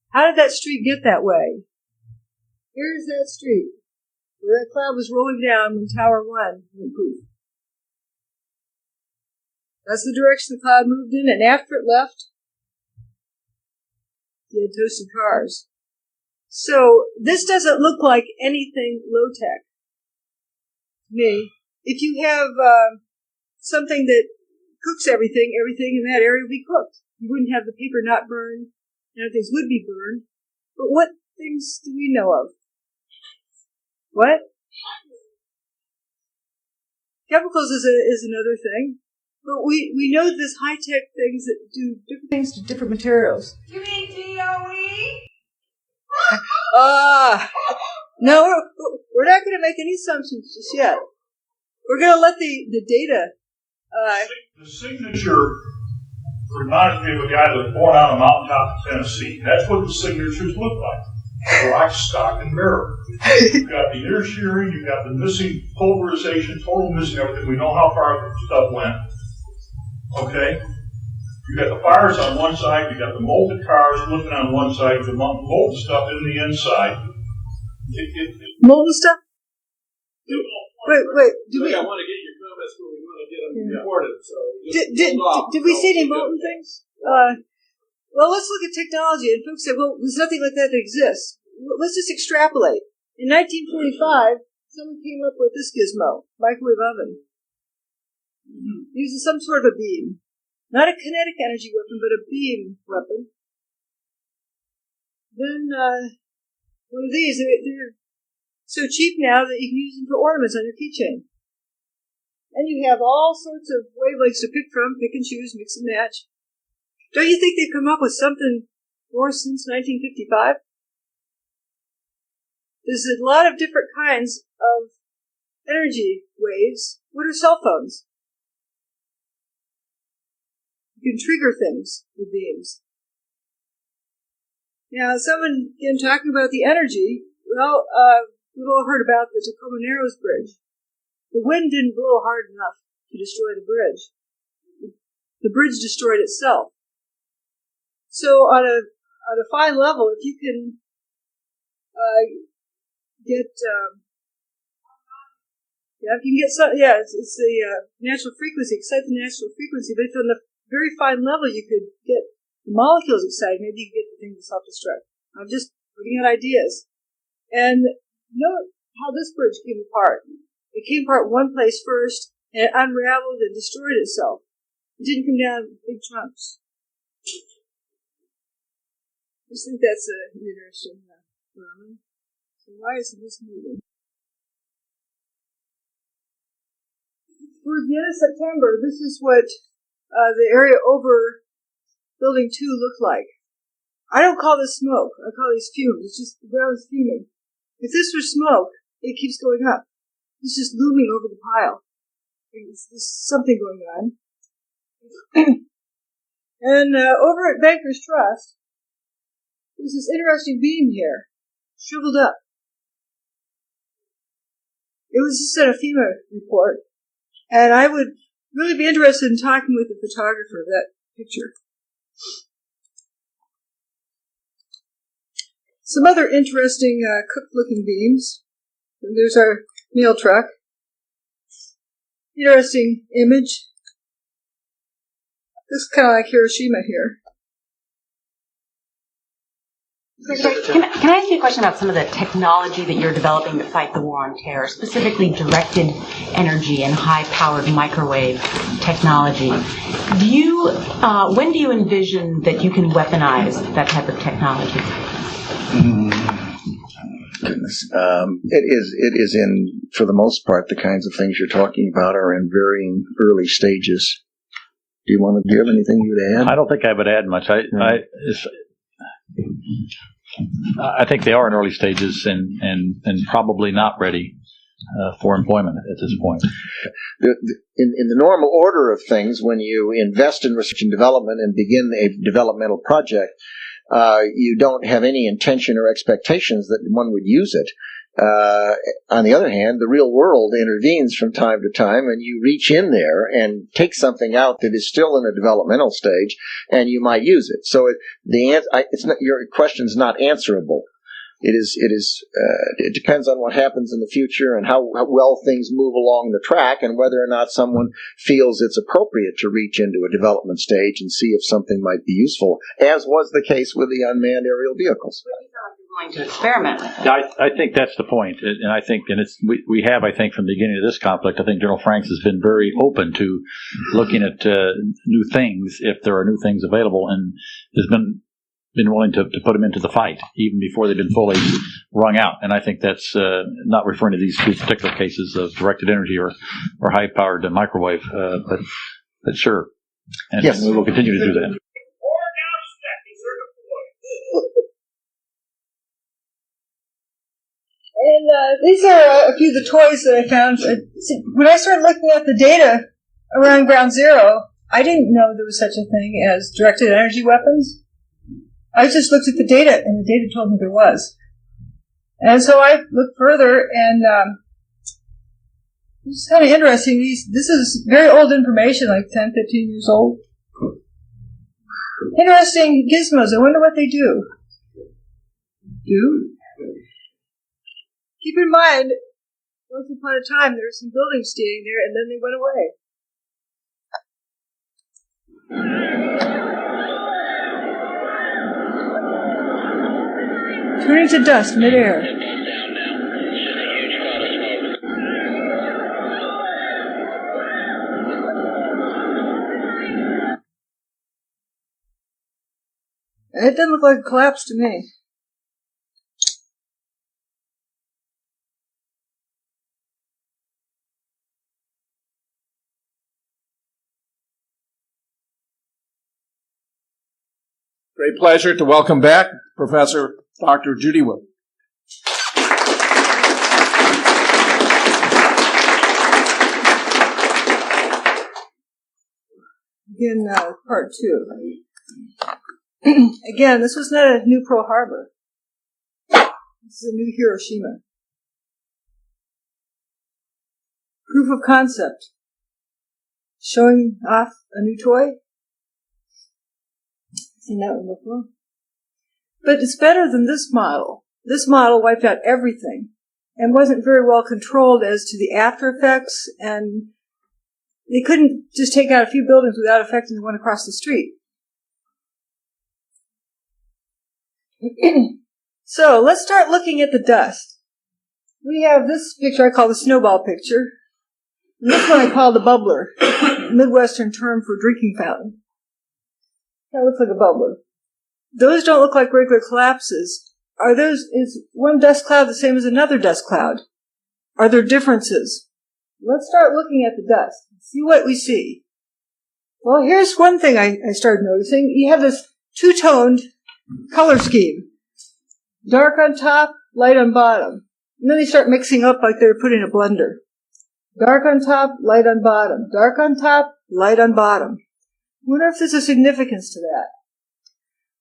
How did that street get that way? Here's that street, where that cloud was rolling down when Tower 1 went poof. That's the direction the cloud moved in, and after it left, you had toasted cars. So this doesn't look like anything low-tech to me. If you have something that cooks everything in that area would be cooked. You wouldn't have the paper not burned, and other things would be burned. But what things do we know of? What? Chemicals is another thing. But we know there's high-tech things that do different things to different materials. You mean DOE? No, we're not going to make any assumptions just yet. We're going to let the data. The signature reminds me of a guy that was born on a mountaintop in Tennessee. That's what the signatures look like. They're like stock and mirror. You've got the inner shearing, you've got the missing pulverization, total missing everything. We know how far the stuff went. Okay? You've got the fires on one side, you've got the molted cars looking on one side, the molten stuff in the inside. Molten stuff? Wait. I want to get your comments list, but we want to get them reported. So did we see any molten things? Well, let's look at technology. And folks said, well, there's nothing like that exists. Let's just extrapolate. In 1945, someone came up with this gizmo, microwave oven. Uses some sort of a beam. Not a kinetic energy weapon, but a beam weapon. Then, one of these, they're so cheap now that you can use them for ornaments on your keychain. And you have all sorts of wavelengths to pick from, pick and choose, mix and match. Don't you think they've come up with something more since 1955? There's a lot of different kinds of energy waves. What are cell phones? You can trigger things with beams. Now, someone, again, talking about the energy, well, we've all heard about the Tacoma Narrows bridge. The wind didn't blow hard enough to destroy the bridge. The bridge destroyed itself. So on a fine level, if you can it's the natural frequency, excite the natural frequency, but if on a very fine level you could get the molecules excited, maybe you could get the thing to self-destruct. I'm just putting out ideas. And note how this bridge came apart. It came apart one place first, and it unraveled and destroyed itself. It didn't come down in big chunks. I just think that's an interesting phenomenon. So why isn't this moving? Towards the end of September, this is what the area over Building 2 looked like. I don't call this smoke. I call these fumes. It's just the ground is fuming. If this were smoke, it keeps going up. It's just looming over the pile. There's something going on. And over at Bankers Trust, there's this interesting beam here, shriveled up. It was just a FEMA report, and I would really be interested in talking with the photographer of that picture. Some other interesting cooked-looking beams. There's our mail truck. Interesting image. This is kind of like Hiroshima here. Can I ask you a question about some of the technology that you're developing to fight the war on terror, specifically directed energy and high-powered microwave technology? When do you envision that you can weaponize that type of technology? Goodness. It is in, for the most part, the kinds of things you're talking about are in varying early stages. Do you want to give anything you'd add? I don't think I would add much. I think they are in early stages and probably not ready for employment at this point. In the normal order of things, when you invest in research and development and begin a developmental project, you don't have any intention or expectations that one would use it. On the other hand, the real world intervenes from time to time, and you reach in there and take something out that is still in a developmental stage, and you might use it. So your question's not answerable. It depends on what happens in the future and how well things move along the track, and whether or not someone feels it's appropriate to reach into a development stage and see if something might be useful, as was the case with the unmanned aerial vehicles. Going to experiment with it. I think that's the point, and I think, and we have, I think, from the beginning of this conflict, I think General Franks has been very open to looking at new things if there are new things available, and has been willing to put them into the fight even before they've been fully wrung out. And I think that's not referring to these two particular cases of directed energy or high-powered microwave, but sure, and yes, we will continue to do that. And these are a few of the toys that I found. When I started looking at the data around Ground Zero, I didn't know there was such a thing as directed energy weapons. I just looked at the data, and the data told me there was. And so I looked further, and it's kind of interesting. This is very old information, like 10, 15 years old. Interesting gizmos. I wonder what they do. Keep in mind, Once upon a time, there were some buildings standing there, and then they went away. Turning to dust midair. It doesn't look like a collapse to me. Great pleasure to welcome back Professor Dr. Judy Wood. Again, part 2. Again, this was not a new Pearl Harbor. This is a new Hiroshima. Proof of concept. Showing off a new toy. Seen that one before. But it's better than this model. This model wiped out everything and wasn't very well controlled as to the after effects, and they couldn't just take out a few buildings without affecting the one across the street. So let's start looking at the dust. We have this picture I call the snowball picture. And this one I call the bubbler, Midwestern term for drinking fountain. That looks like a bubbler. Those don't look like regular collapses. Is one dust cloud the same as another dust cloud? Are there differences? Let's start looking at the dust and see what we see. Well, here's one thing I started noticing. You have this two-toned color scheme. Dark on top, light on bottom. And then they start mixing up like they're put in a blender. Dark on top, light on bottom. Dark on top, light on bottom. I wonder if there's a significance to that.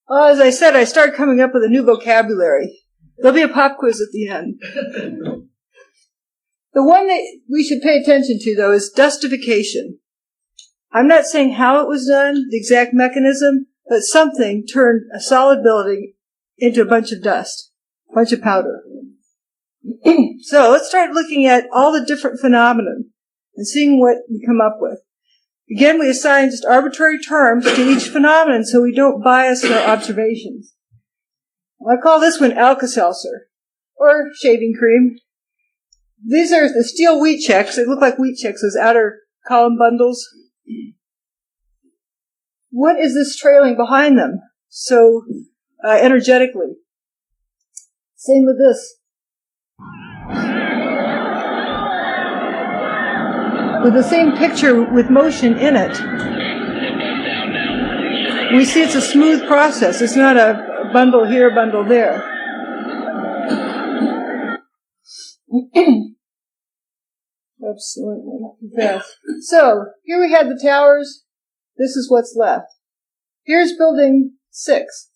Well, as I said, I started coming up with a new vocabulary. There'll be a pop quiz at the end. The one that we should pay attention to, though, is dustification. I'm not saying how it was done, the exact mechanism, but something turned a solid building into a bunch of dust, a bunch of powder. So let's start looking at all the different phenomena and seeing what we come up with. Again, we assign just arbitrary terms to each phenomenon so we don't bias our observations. I call this one Alka-Seltzer, or shaving cream. These are the steel wheat checks. They look like wheat checks, those outer column bundles. What is this trailing behind them so energetically? Same with this. With the same picture with motion in it. We see it's a smooth process. It's not a bundle here, bundle there. Oops, went too fast. So, here we had the towers. This is what's left. Here's building 6.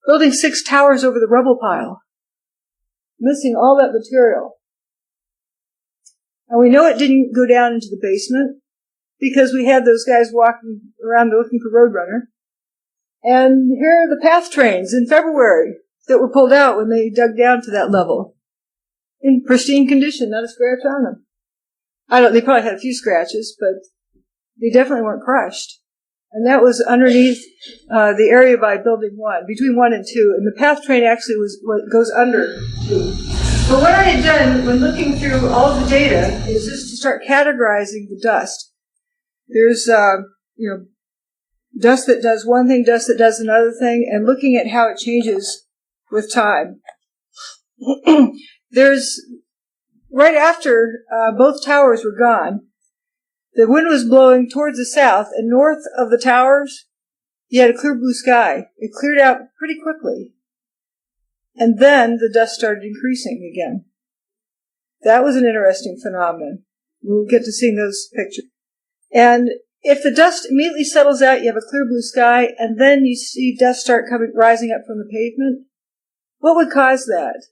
Building 6 towers over the rubble pile. Missing all that material. And we know it didn't go down into the basement because we had those guys walking around looking for Roadrunner. And here are the path trains in February that were pulled out when they dug down to that level. In pristine condition, not a scratch on them. They probably had a few scratches, but they definitely weren't crushed. And that was underneath the area by building 1, between 1 and 2. And the path train actually was what goes under 2. But what I had done when looking through all of the data is just to start categorizing the dust. There's, dust that does one thing, dust that does another thing, and looking at how it changes with time. There's, right after both towers were gone, the wind was blowing towards the south, and north of the towers, you had a clear blue sky. It cleared out pretty quickly. And then the dust started increasing again. That was an interesting phenomenon. We'll get to seeing those pictures. And if the dust immediately settles out, you have a clear blue sky, and then you see dust start rising up from the pavement, what would cause that?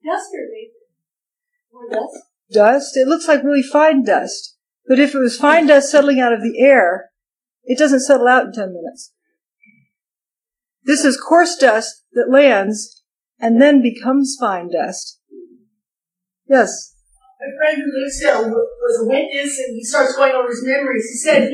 Dust or vapor? More dust? Dust? It looks like really fine dust. But if it was fine dust settling out of the air, it doesn't settle out in 10 minutes. This is coarse dust that lands and then becomes fine dust. Yes? My friend who lives there was a witness, and he starts going over his memories. He said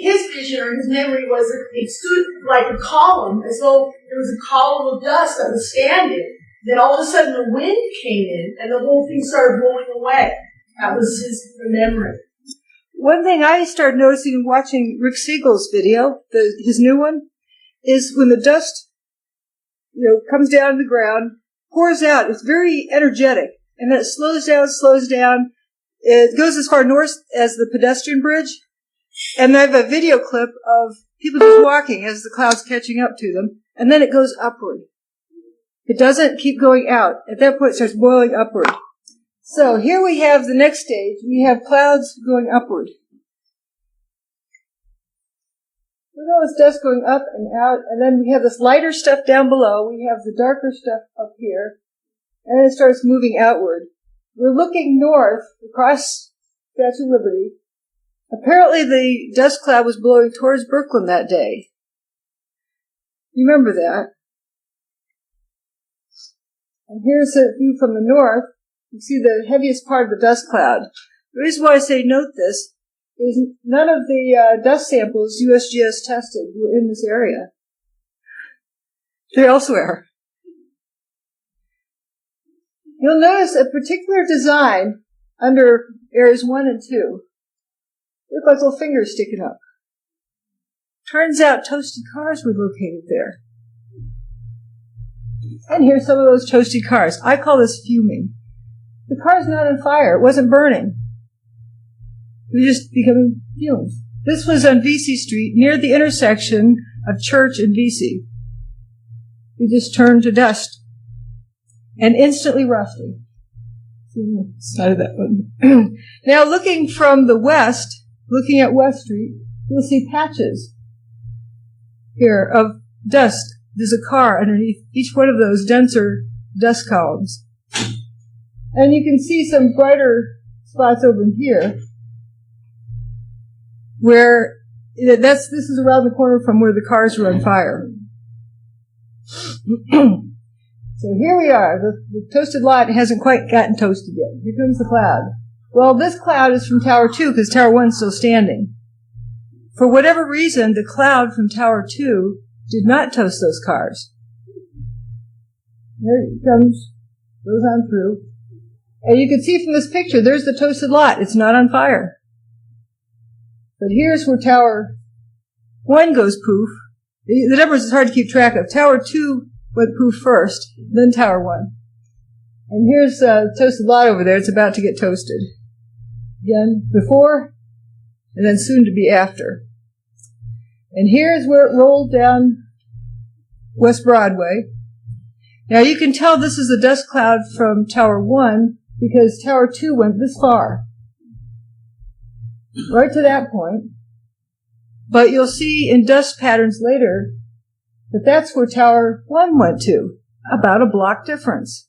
his vision or his memory was that it stood like a column, as though there was a column of dust that was standing. Then all of a sudden the wind came in, and the whole thing started blowing away. That was his memory. One thing I started noticing watching Rick Siegel's video, his new one, is when the dust, comes down to the ground, pours out. It's very energetic, and then it slows down. It goes as far north as the pedestrian bridge, and I have a video clip of people just walking as the cloud's catching up to them, and then it goes upward. It doesn't keep going out. At that point, it starts boiling upward. So here we have the next stage. We have clouds going upward. Look at all this dust going up and out, and then we have this lighter stuff down below. We have the darker stuff up here, and then it starts moving outward. We're looking north across Statue of Liberty. Apparently the dust cloud was blowing towards Brooklyn that day. You remember that? And here's a view from the north. You see the heaviest part of the dust cloud. The reason why I say note this is none of the dust samples USGS tested were in this area. They're elsewhere. You'll notice a particular design under areas 1 and 2. They look like little fingers sticking up. Turns out toasted cars were located there. And here's some of those toasted cars. I call this fuming. The car's not on fire. It wasn't burning. It was just becoming fumes. This was on VC Street, near the intersection of Church and VC. It just turned to dust. And instantly rusty. Side of that one. Now, looking from the west, looking at West Street, you'll see patches here of dust. There's a car underneath each one of those denser dust columns. And you can see some brighter spots over here where this is around the corner from where the cars were on fire. So here we are. The toasted lot hasn't quite gotten toasted yet. Here comes the cloud. Well, this cloud is from Tower 2 because Tower 1 is still standing. For whatever reason, the cloud from Tower 2 did not toast those cars. There it comes, goes on through. And you can see from this picture, there's the toasted lot. It's not on fire. But here's where Tower 1 goes poof. The numbers is hard to keep track of. Tower 2 went poof first, then Tower 1. And here's the toasted lot over there. It's about to get toasted. Again, before, and then soon to be after. And here's where it rolled down West Broadway. Now you can tell this is a dust cloud from Tower 1 because Tower 2 went this far. Right to that point. But you'll see in dust patterns later that that's where Tower 1 went to. About a block difference.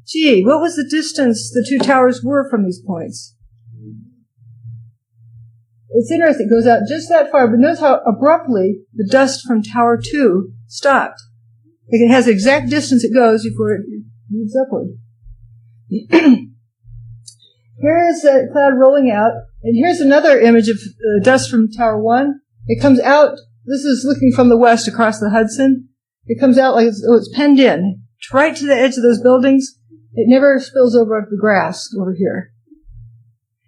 Gee, what was the distance the two towers were from these points? It's interesting. It goes out just that far, but notice how abruptly the dust from Tower 2 stopped. Like it has the exact distance it goes before it moves upward. Here is a cloud rolling out, and here's another image of dust from Tower 1. It comes out, this is looking from the west across the Hudson. It comes out like it's penned in, right to the edge of those buildings. It never spills over onto the grass over here.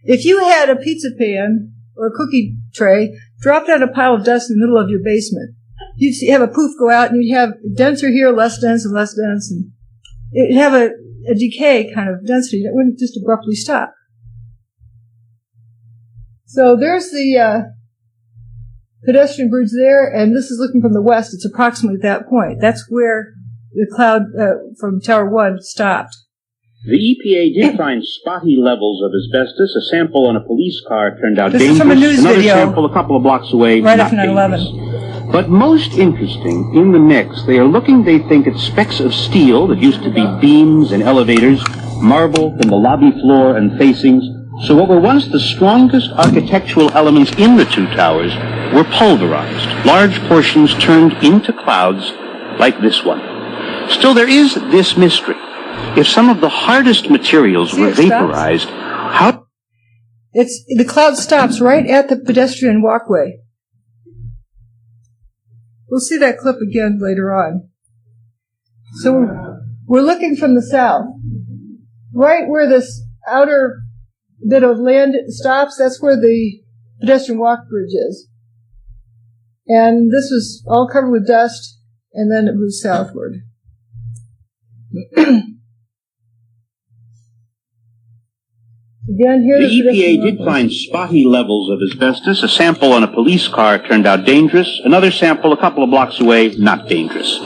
If you had a pizza pan or a cookie tray, dropped out a pile of dust in the middle of your basement, you'd have a poof go out, and you'd have denser here, less dense, and less dense, and it'd have a decay kind of density that wouldn't just abruptly stop. So there's the pedestrian bridge there, and this is looking from the west. It's approximately at that point. That's where the cloud from Tower 1 stopped. The EPA did find spotty levels of asbestos. A sample on a police car turned out this dangerous. Is from a news Another video sample a couple of blocks away, right not after 9/11. dangerous. But most interesting, in the mix, they are looking, they think, at specks of steel that used to be beams and elevators, marble from the lobby floor and facings. So what were once the strongest architectural elements in the two towers were pulverized, large portions turned into clouds like this one. Still, there is this mystery. If some of the hardest materials were vaporized, how... The cloud stops right at the pedestrian walkway. We'll see that clip again later on. So we're looking from the south. Right where this outer bit of land stops, that's where the pedestrian walk bridge is. And this was all covered with dust, and then it moves southward. Again, here the EPA did find spotty levels of asbestos. A sample on a police car turned out dangerous. Another sample a couple of blocks away, not dangerous.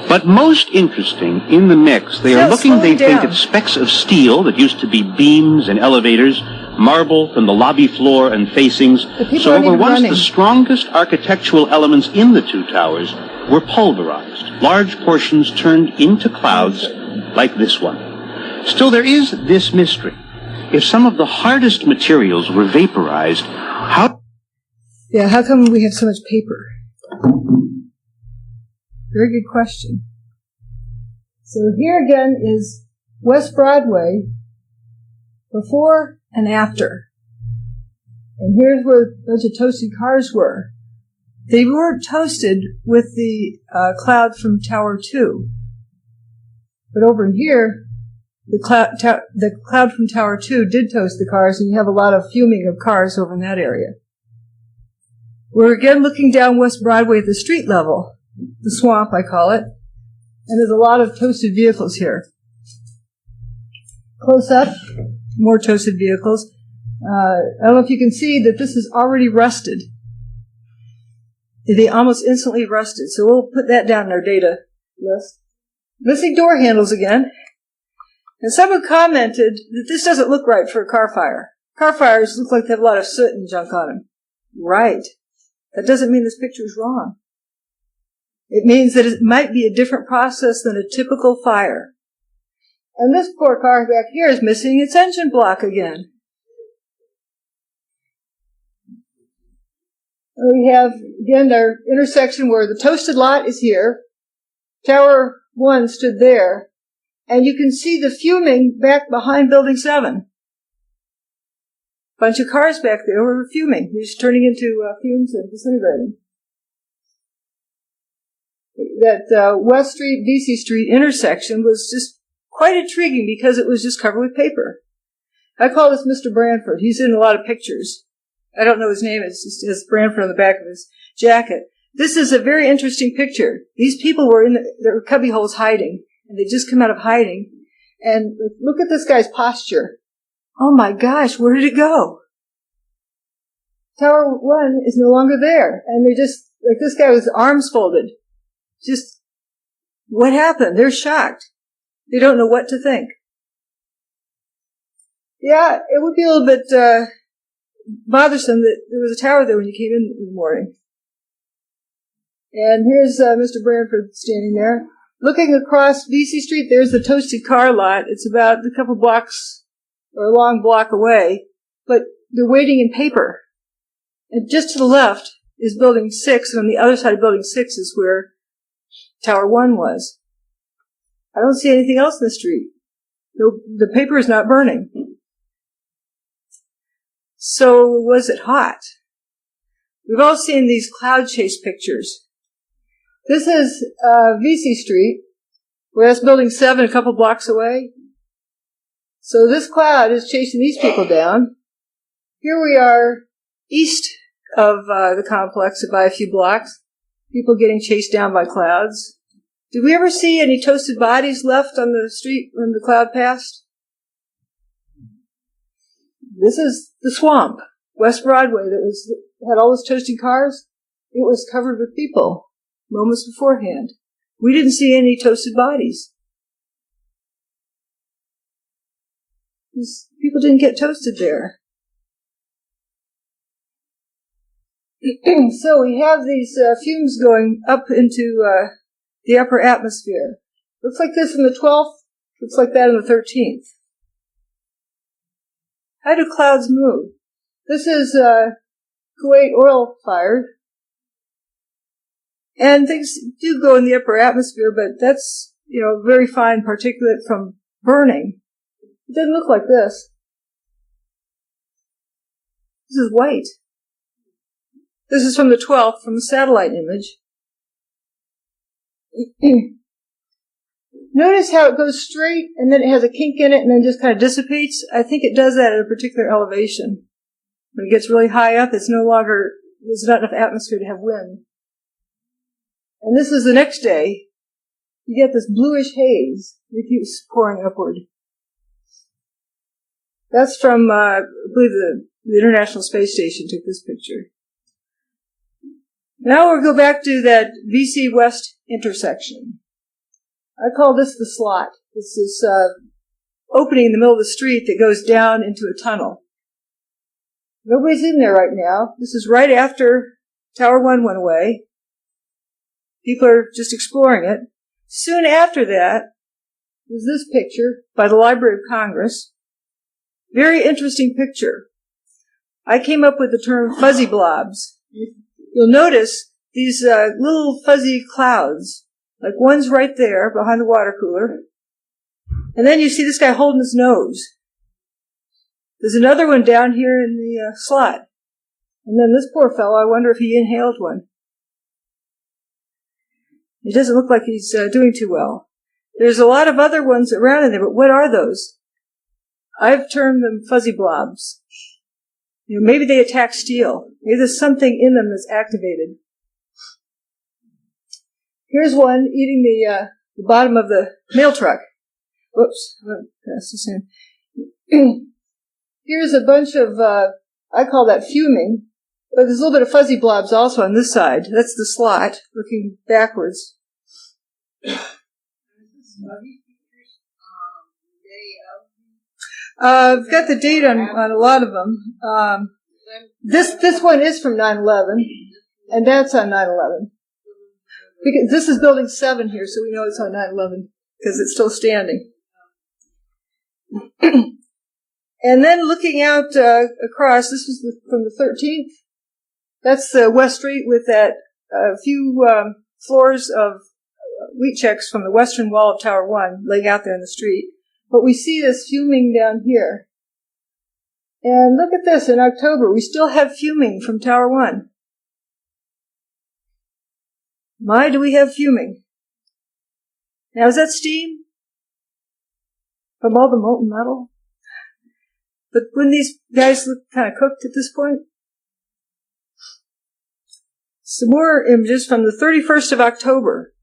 But most interesting in the mix, they are looking, they think, at specks of steel that used to be beams and elevators, marble from the lobby floor and facings. So what were once the strongest architectural elements in the two towers were pulverized. Large portions turned into clouds like this one. Still, there is this mystery. If some of the hardest materials were vaporized, how... Yeah, how come we have so much paper? Very good question. So here again is West Broadway before and after. And here's where a bunch of toasted cars were. They weren't toasted with the cloud from Tower 2. But over in here, the cloud from Tower 2 did toast the cars, and you have a lot of fuming of cars over in that area. We're again looking down West Broadway at the street level, the swamp, I call it, and there's a lot of toasted vehicles here. Close up, more toasted vehicles. I don't know if you can see that this is already rusted. They almost instantly rusted, so we'll put that down in our data list. Missing door handles again. And someone commented that this doesn't look right for a car fire. Car fires look like they have a lot of soot and junk on them. Right. That doesn't mean this picture is wrong. It means that it might be a different process than a typical fire. And this poor car back here is missing its engine block again. We have, again, our intersection where the toasted lot is here. Tower 1 stood there. And you can see the fuming back behind Building 7. Bunch of cars back there were fuming. They're just turning into fumes and disintegrating. That West Street, VC Street intersection was just quite intriguing because it was just covered with paper. I call this Mr. Branford. He's in a lot of pictures. I don't know his name. It just has Branford on the back of his jacket. This is a very interesting picture. These people were in their cubby holes hiding. And they just come out of hiding. And look at this guy's posture. Oh my gosh, where did it go? Tower 1 is no longer there. And they're just, like this guy with his arms folded. Just, what happened? They're shocked. They don't know what to think. Yeah, it would be a little bit bothersome that there was a tower there when you came in the morning. And here's Mr. Branford standing there. Looking across VC Street, there's the toasted car lot. It's about a couple blocks or a long block away, but they're waiting in paper. And just to the left is Building 6, and on the other side of Building 6 is where Tower 1 was. I don't see anything else in the street. The paper is not burning. So was it hot? We've all seen these cloud chase pictures. This is VC Street, where that's Building 7 a couple blocks away. So this cloud is chasing these people down. Here we are east of the complex by a few blocks. People getting chased down by clouds. Did we ever see any toasted bodies left on the street when the cloud passed? This is the swamp, West Broadway, that had all those toasted cars. It was covered with people. Moments beforehand. We didn't see any toasted bodies. These people didn't get toasted there. So we have these fumes going up into the upper atmosphere. Looks like this on the 12th. Looks like that on the 13th. How do clouds move? This is Kuwait oil fired. And things do go in the upper atmosphere, but that's very fine particulate from burning. It doesn't look like this. This is white. This is from the 12th, from the satellite image. Notice how it goes straight, and then it has a kink in it, and then just kind of dissipates. I think it does that at a particular elevation. When it gets really high up, there's not enough atmosphere to have wind. And this is the next day. You get this bluish haze. It keeps pouring upward. That's from, I believe, the International Space Station took this picture. Now we'll go back to that VC West intersection. I call this the slot. It's this opening in the middle of the street that goes down into a tunnel. Nobody's in there right now. This is right after Tower 1 went away. People are just exploring it. Soon after that, there's this picture by the Library of Congress. Very interesting picture. I came up with the term fuzzy blobs. You'll notice these little fuzzy clouds, like one's right there behind the water cooler. And then you see this guy holding his nose. There's another one down here in the slot. And then this poor fellow, I wonder if he inhaled one. It doesn't look like he's doing too well. There's a lot of other ones around in there, but what are those? I've termed them fuzzy blobs. Maybe they attack steel. Maybe there's something in them that's activated. Here's one eating the bottom of the mail truck. Whoops, I'm going to pass this in. Here's a bunch of, I call that fuming, but there's a little bit of fuzzy blobs also on this side. That's the slot, looking backwards. I've got the date on a lot of them. This one is from 9/11, and that's on 9/11. Because this is building 7 here, so we know it's on 9/11 because it's still standing. And then looking out across, this was from the 13th. That's the West Street with that few floors of wheat checks from the western wall of Tower 1 laying out there in the street. But we see this fuming down here. And look at this, in October, we still have fuming from Tower 1. My, do we have fuming. Now, is that steam? From all the molten metal? But wouldn't these guys look kind of cooked at this point? Some more images from the 31st of October.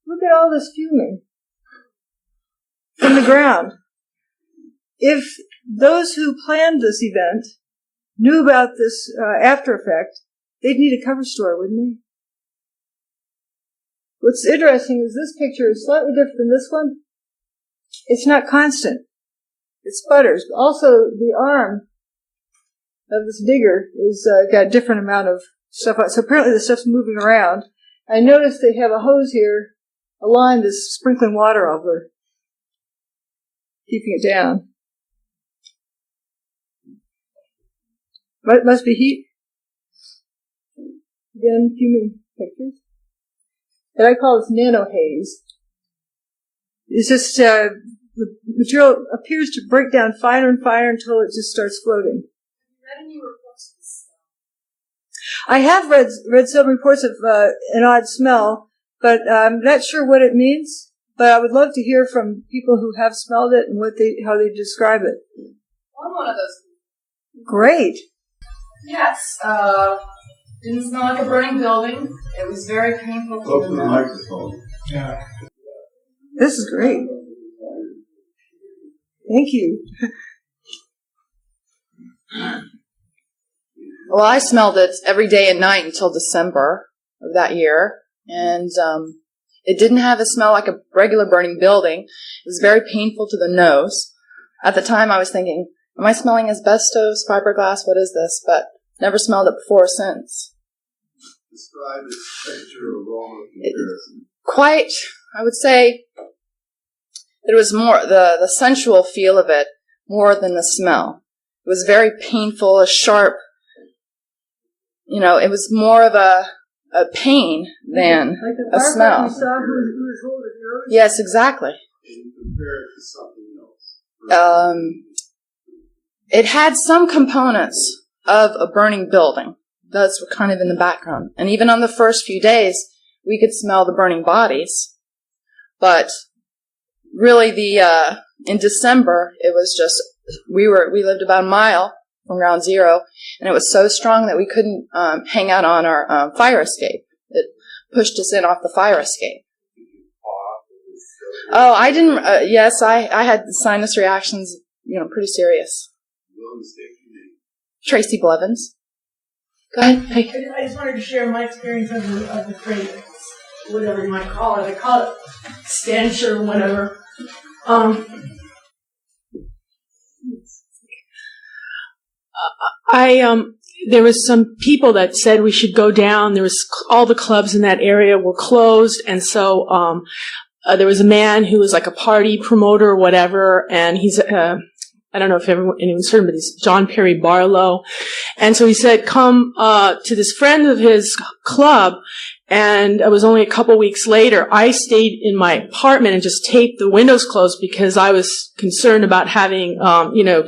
Look at all this fuming from the ground. If those who planned this event knew about this after effect, they'd need a cover story, wouldn't they? What's interesting is this picture is slightly different than this one. It's not constant. It sputters. Also, the arm of this digger is got a different amount of stuff on it. So apparently the stuff's moving around. I noticed they have a hose here, a line that's sprinkling water over, keeping it down. But it must be heat. Again, fuming pictures. And I call this nano haze. It's just the material appears to break down finer and finer until it just starts floating. Have you read any reports of this? I have read some reports of an odd smell, but I'm not sure what it means. But I would love to hear from people who have smelled it and how they describe it. I'm one of those. Great. Yes. Didn't smell like a burning building. It was very painful to Open the microphone. Yeah. This is great. Thank you. Well, I smelled it every day and night until December of that year, and it didn't have a smell like a regular burning building. It was very painful to the nose. At the time, I was thinking, am I smelling asbestos, fiberglass, what is this? But never smelled it before or since. Describe its texture or aroma comparison. Quite, I would say, it was more the sensual feel of it more than the smell. It was very painful, a sharp, it was more of a a pain than like the a smell. You saw who was holding yours? Yes, exactly. And you compare it to something else. It had some components of a burning building. Those were kind of in the background. And even on the first few days, we could smell the burning bodies. But really, in December, it was just, we lived about a mile from ground zero, and it was so strong that we couldn't hang out on our fire escape. It pushed us in off the fire escape. Oh, I didn't. Yes, I had sinus reactions, pretty serious. Tracy Blevins. Go ahead. Hey. I just wanted to share my experience of the crater, whatever you might call it. I call it stench or whatever. There was some people that said we should go down. There was all the clubs in that area were closed, and so there was a man who was like a party promoter or whatever, and he's I don't know if anyone's heard of him, but he's John Perry Barlow. And so he said, come to this friend of his club. And it was only a couple weeks later, I stayed in my apartment and just taped the windows closed because I was concerned about having,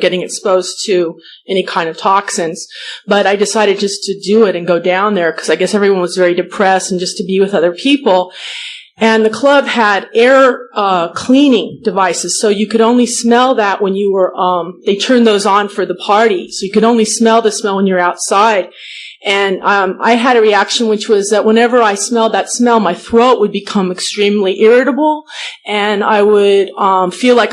getting exposed to any kind of toxins. But I decided just to do it and go down there because I guess everyone was very depressed and just to be with other people. And the club had air cleaning devices, so you could only smell that when you were, they turned those on for the party. So you could only smell the smell when you're outside. And I had a reaction which was that whenever I smelled that smell, my throat would become extremely irritable, and I would feel like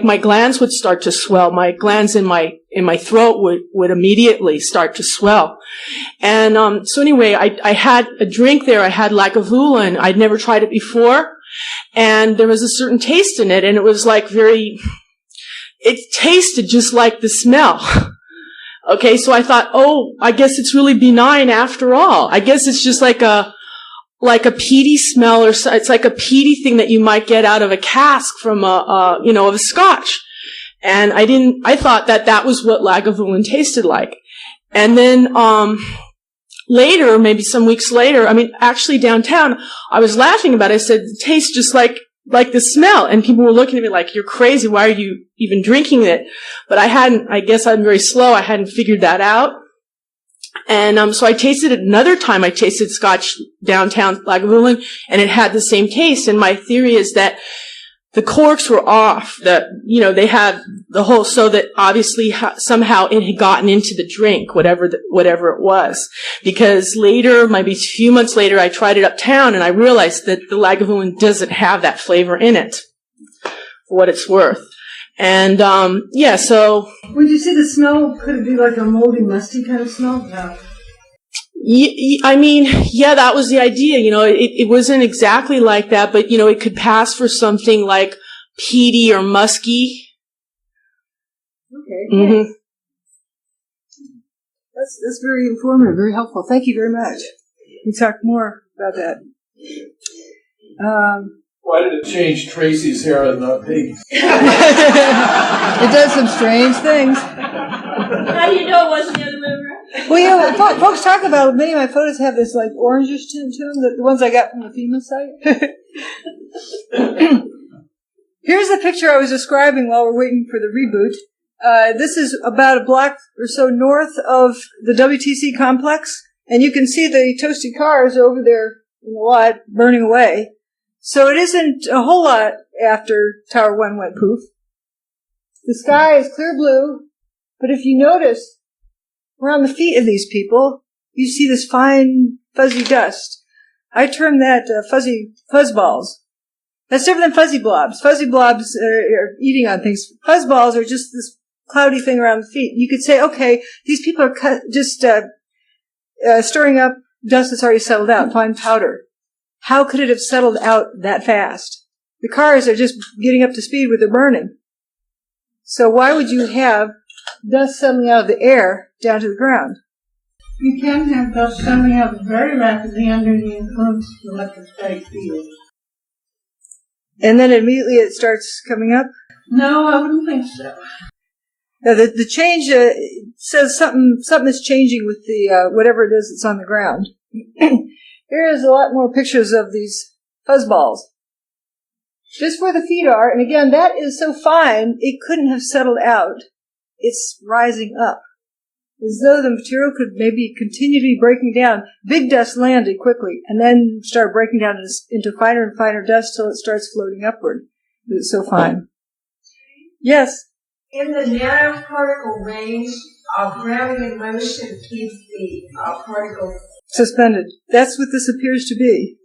my glands would start to swell. My glands in my throat would immediately start to swell. And so anyway, I had a drink there. I had Lagavulin. I'd never tried it before, and there was a certain taste in it, and it was like it tasted just like the smell. Okay, so I thought, I guess it's really benign after all. I guess it's just like a peaty smell, or it's like a peaty thing that you might get out of a cask from of a scotch. And I thought that was what Lagavulin tasted like. And then, later, maybe some weeks later, actually downtown, I was laughing about it. I said, it tastes just like the smell. And people were looking at me like, you're crazy. Why are you even drinking it? But I guess I'm very slow. I hadn't figured that out. And, so I tasted it another time. I tasted scotch downtown Lagavulin, and it had the same taste. And my theory is that the corks were off. They had the whole, so that obviously somehow it had gotten into the drink, whatever it was. Because later, maybe a few months later, I tried it uptown and I realized that the Lagavulin doesn't have that flavor in it, for what it's worth. And, so. Would you say the smell could be like a moldy, musty kind of smell? No. That was the idea. It wasn't exactly like that, but, it could pass for something like peaty or musky. Okay. Mm-hmm. That's very informative, very helpful. Thank you very much. We talk more about that. Why did it change Tracy's hair and not Piggy's? It does some strange things. How do you know it wasn't the other way around? Well, folks talk about, many of my photos have this like orangish tint to them, the ones I got from the FEMA site. Here's the picture I was describing while we're waiting for the reboot. This is about a block or so north of the WTC complex, and you can see the toasty cars over there in the lot burning away. So it isn't a whole lot after Tower 1 went poof. The sky is clear blue, but if you notice, around the feet of these people, you see this fine, fuzzy dust. I term that fuzzy fuzzballs. That's different than fuzzy blobs. Fuzzy blobs are eating on things. Fuzzballs are just this cloudy thing around the feet. You could say, okay, these people are just stirring up dust that's already settled out, fine powder. How could it have settled out that fast? The cars are just getting up to speed with the burning. So why would you have dust settling out of the air down to the ground? You can have dust settling out very rapidly under the influence of the electrostatic field. And then immediately it starts coming up? No, I wouldn't think so. Now the change says something is changing with the whatever it is that's on the ground. Here's a lot more pictures of these fuzzballs. Just where the feet are, and again, that is so fine, it couldn't have settled out. It's rising up. As though the material could maybe continue to be breaking down. Big dust landed quickly, and then start breaking down into finer and finer dust till it starts floating upward. It's so fine. Yes? In the nanoparticle range, gravity and motion keeps the particle suspended. That's what this appears to be.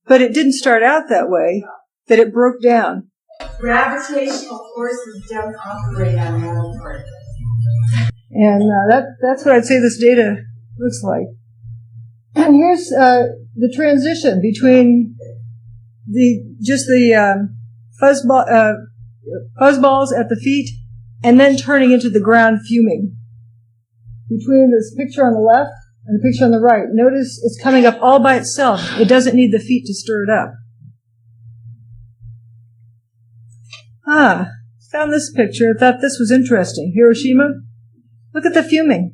But it didn't start out that way, that it broke down. Gravitational forces don't operate on nanoparticles. And that's what I'd say this data looks like. And here's the transition between the fuzzballs at the feet and then turning into the ground fuming. Between this picture on the left and the picture on the right, notice it's coming up all by itself. It doesn't need the feet to stir it up. Found this picture. I thought this was interesting. Hiroshima. Look at the fuming.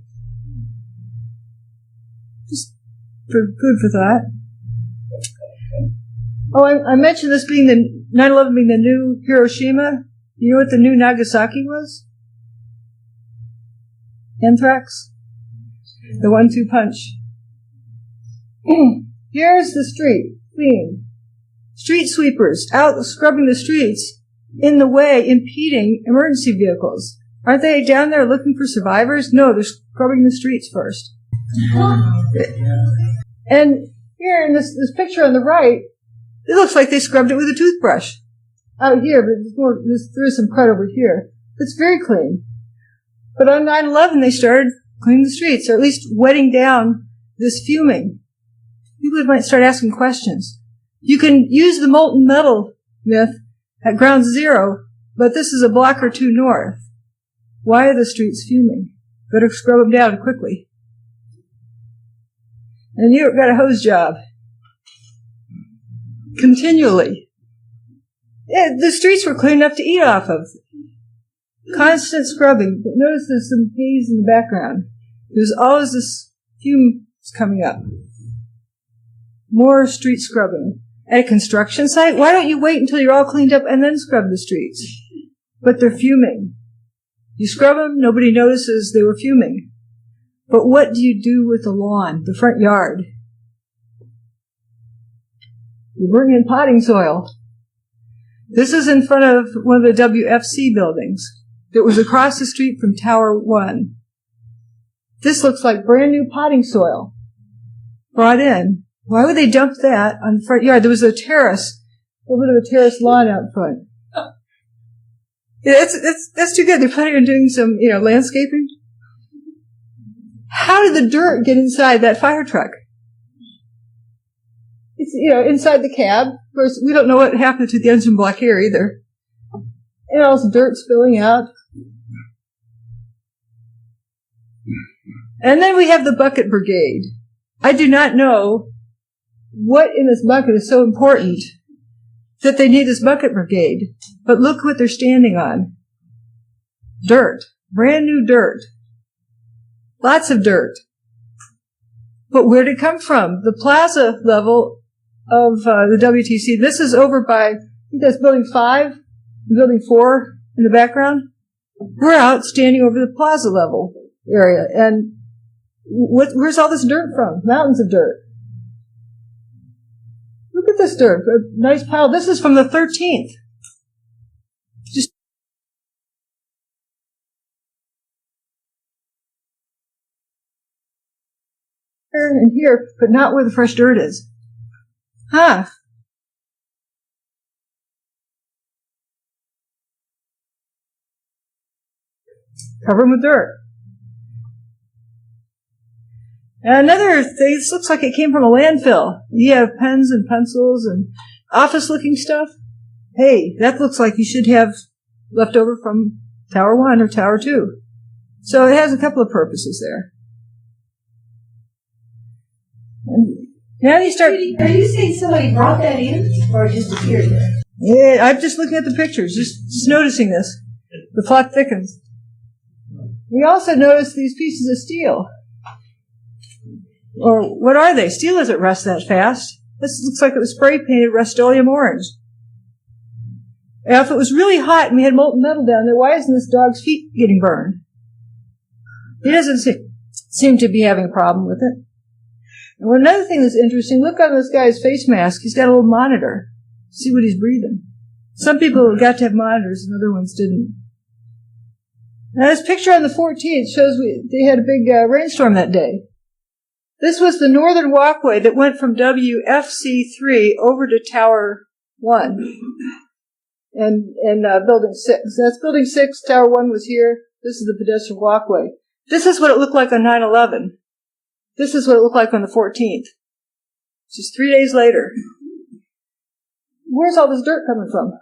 Just for food for thought. Oh, I mentioned this being 9/11 being the new Hiroshima. You know what the new Nagasaki was? Anthrax. The 1-2 punch. Here's the street, clean. Street sweepers out scrubbing the streets in the way, impeding emergency vehicles. Aren't they down there looking for survivors? No, they're scrubbing the streets first. And here in this picture on the right, it looks like they scrubbed it with a toothbrush. Out here, but there is some crud over here. It's very clean. But on 9/11, they started cleaning the streets, or at least wetting down this fuming. People might start asking questions. You can use the molten metal myth at ground zero, but this is a block or two north. Why are the streets fuming? Better scrub them down quickly. And you've got a hose job. Continually. Yeah, the streets were clean enough to eat off of. Constant scrubbing. But notice there's some haze in the background. There's always this fume coming up. More street scrubbing. At a construction site, why don't you wait until you're all cleaned up and then scrub the streets? But they're fuming. You scrub them, nobody notices they were fuming. But what do you do with the lawn, the front yard? You bring in potting soil. This is in front of one of the WFC buildings that was across the street from Tower 1. This looks like brand new potting soil brought in. Why would they dump that on the front yard? There was a terrace, a little bit of a terrace lawn out front. Yeah, that's too good. They're planning on doing some, landscaping. How did the dirt get inside that fire truck? It's, inside the cab. Of course, we don't know what happened to the engine block here either. And all this dirt spilling out. And then we have the bucket brigade. I do not know what in this bucket is so important that they need this bucket brigade. But look what they're standing on. Dirt. Brand new dirt. Lots of dirt. But where did it come from? The plaza level of the WTC. This is over by, I think that's building 5, building 4 in the background. We're out standing over the plaza level area. And where's all this dirt from? Mountains of dirt. Look at this dirt. A nice pile. This is from the 13th. Just here and here, but not where the fresh dirt is. Huh. Cover them with dirt. And another thing, this looks like it came from a landfill. You have pens and pencils and office-looking stuff. Hey, that looks like you should have left over from Tower 1 or Tower 2. So it has a couple of purposes there. And now you start... Are you saying somebody brought that in or it just appeared there? Yeah, I'm just looking at the pictures, just noticing this. The plot thickens. We also notice these pieces of steel. Or what are they? Steel doesn't rust that fast. This looks like it was spray painted Rust-Oleum orange. Now, if it was really hot and we had molten metal down there, why isn't this dog's feet getting burned? He doesn't seem to be having a problem with it. And another thing that's interesting, look on this guy's face mask. He's got a little monitor. See what he's breathing. Some people got to have monitors and other ones didn't. Now, this picture on the 14th shows they had a big rainstorm that day. This was the northern walkway that went from WFC3 over to Tower 1 and Building 6. That's Building 6, Tower 1 was here. This is the pedestrian walkway. This is what it looked like on 9/11. This is what it looked like on the 14th. Just 3 days later. Where's all this dirt coming from?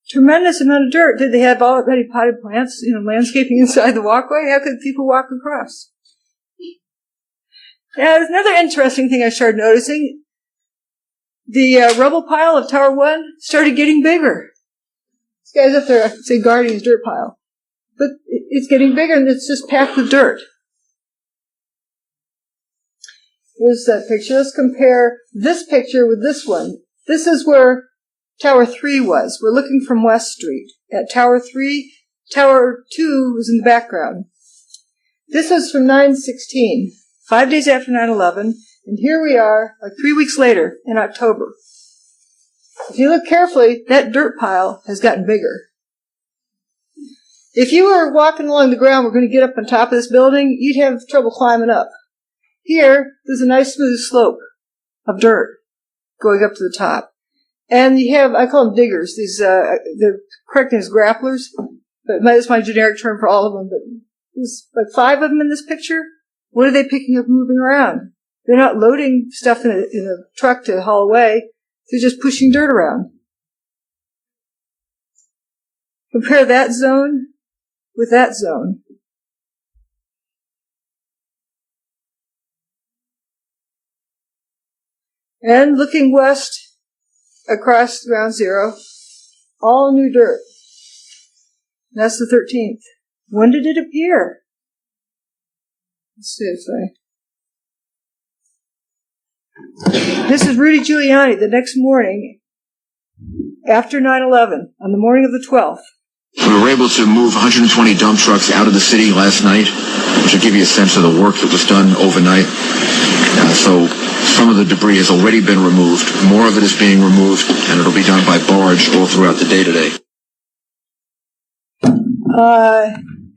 Tremendous amount of dirt. Did they have already potted plants, landscaping inside the walkway? How could people walk across? Now, there's another interesting thing I started noticing. The rubble pile of Tower 1 started getting bigger. This guy's up there, I could say, guarding his dirt pile. But it's getting bigger, and it's just packed with dirt. Here's that picture. Let's compare this picture with this one. This is where Tower 3 was. We're looking from West Street. At Tower 3, Tower 2 was in the background. This was from 9/16, 5 days after 9/11, and here we are, like 3 weeks later, in October. If you look carefully, that dirt pile has gotten bigger. If you were walking along the ground, we're going to get up on top of this building, you'd have trouble climbing up. Here, there's a nice smooth slope of dirt going up to the top. And you have, I call them diggers. These, they're correct as grapplers, but that's my generic term for all of them. But there's like 5 of them in this picture. What are they picking up and moving around? They're not loading stuff in a truck to haul away. They're just pushing dirt around. Compare that zone with that zone. And looking west, across ground zero, all new dirt. That's the 13th. When did it appear? Let's see if This is Rudy Giuliani the next morning after 9/11, on the morning of the 12th. We were able to move 120 dump trucks out of the city last night, which will give you a sense of the work that was done overnight. So some of the debris has already been removed. More of it is being removed, and it'll be done by barge all throughout the day today.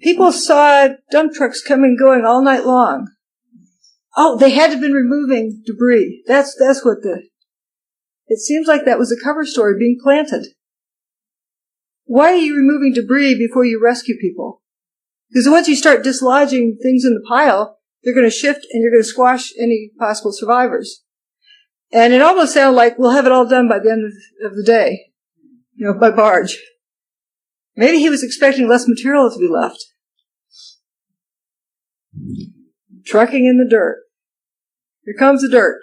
People saw dump trucks coming and going all night long. Oh, they had to have been removing debris. That's what it seems like that was a cover story being planted. Why are you removing debris before you rescue people? Because once you start dislodging things in the pile, they're going to shift and you're going to squash any possible survivors. And it almost sounded like we'll have it all done by the end of the day, by barge. Maybe he was expecting less material to be left. Trucking in the dirt. Here comes the dirt.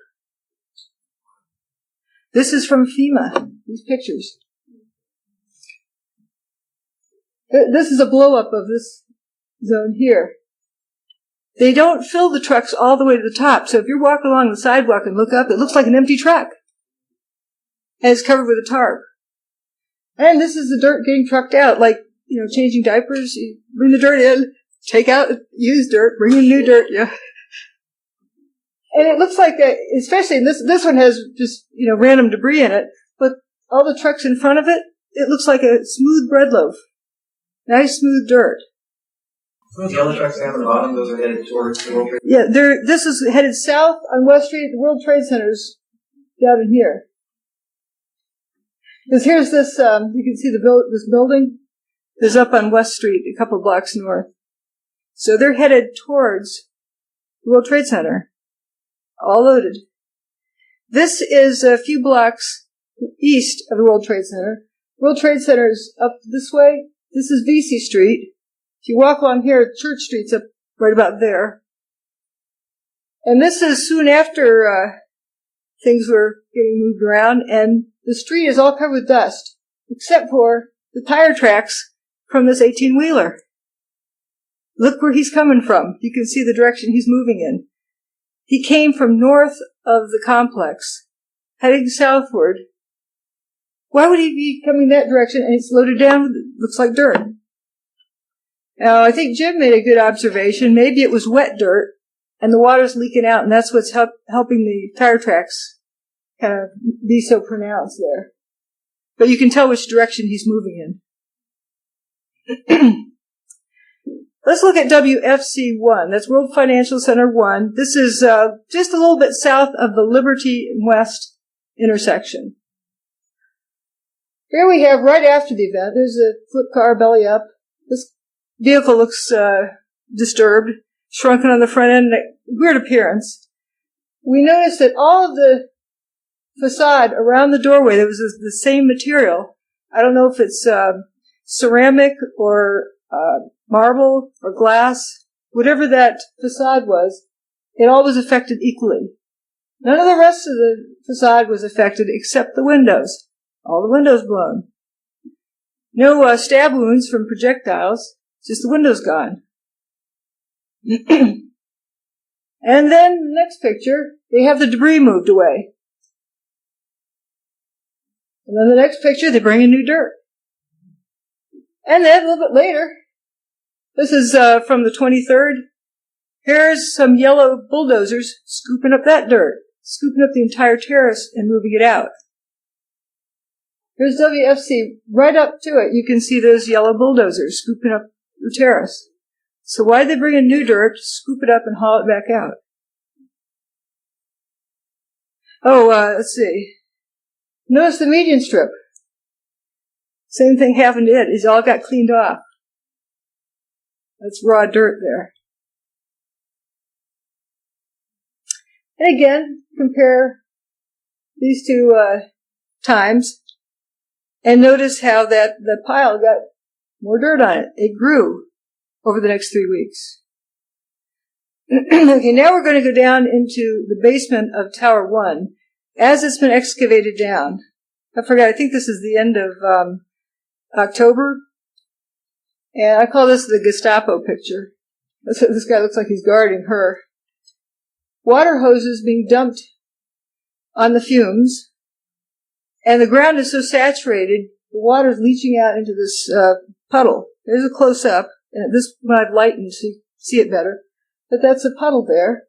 This is from FEMA, these pictures. This is a blow-up of this zone here. They don't fill the trucks all the way to the top, so if you're walking along the sidewalk and look up, it looks like an empty truck. And it's covered with a tarp. And this is the dirt getting trucked out, like, changing diapers. You bring the dirt in, take out used dirt, bring in new dirt, yeah. And it looks like, especially this one has just, random debris in it, but all the trucks in front of it, it looks like a smooth bread loaf. Nice smooth dirt. The other trucks down at the bottom, those are headed towards the World Trade Center? Yeah, this is headed south on West Street. The World Trade Center's down in here. Because here's this, you can see this building is up on West Street, a couple of blocks north. So they're headed towards the World Trade Center, all loaded. This is a few blocks east of the World Trade Center. World Trade Center's up this way. This is VC Street. If you walk along here, Church Street's up right about there. And this is soon after things were getting moved around, and the street is all covered with dust, except for the tire tracks from this 18-wheeler. Look where he's coming from. You can see the direction he's moving in. He came from north of the complex, heading southward. Why would he be coming that direction? And it's loaded down with, looks like dirt. Now, I think Jim made a good observation. Maybe it was wet dirt, and the water's leaking out, and that's what's helping the tire tracks kind of be so pronounced there. But you can tell which direction he's moving in. Let's look at WFC1. That's World Financial Center 1. This is just a little bit south of the Liberty and West intersection. Here we have, right after the event, there's a flip car belly up. This vehicle looks disturbed, shrunken on the front end, weird appearance. We noticed that all of the facade around the doorway, there was the same material. I don't know if it's ceramic or marble or glass, whatever that facade was, it all was affected equally. None of the rest of the facade was affected except the windows. All the windows blown. No stab wounds from projectiles, just the windows gone. And then the next picture, they have the debris moved away. And then the next picture, they bring in new dirt. And then a little bit later, this is from the 23rd. Here's some yellow bulldozers scooping up that dirt, scooping up the entire terrace and moving it out. Here's WFC. Right up to it, you can see those yellow bulldozers scooping up the terrace. So why did they bring in new dirt, scoop it up, and haul it back out? Oh, let's see. Notice the median strip. Same thing happened to it. It all got cleaned off. That's raw dirt there. And again, compare these two times. And notice how that the pile got more dirt on it. It grew over the next 3 weeks. Okay, now we're going to go down into the basement of Tower 1 as it's been excavated down. I forgot, I think this is the end of October. And I call this the Gestapo picture. This guy looks like he's guarding her. Water hoses being dumped on the fumes. And the ground is so saturated, the water is leaching out into this puddle. There's a close-up, and this one I've lightened so you see it better. But that's a puddle there.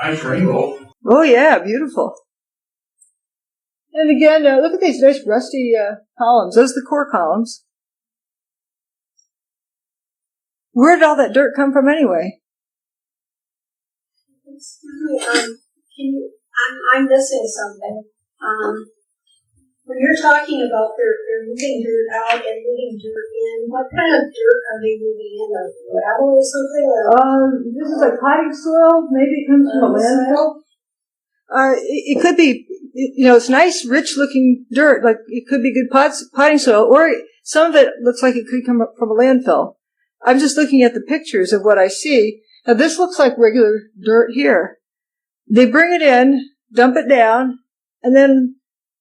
Nice rainbow. Oh, yeah, beautiful. And again, look at these nice rusty columns. Those are the core columns. Where did all that dirt come from anyway? Excuse me, I'm missing something. When you're talking about they're moving dirt out and moving dirt in, what kind of dirt are they moving in? Like gravel or something? Or? This is like potting soil. Maybe it comes from a landfill. It could be, it's nice, rich-looking dirt. Like it could be good potting soil, or some of it looks like it could come from a landfill. I'm just looking at the pictures of what I see. Now this looks like regular dirt here. They bring it in, dump it down, and then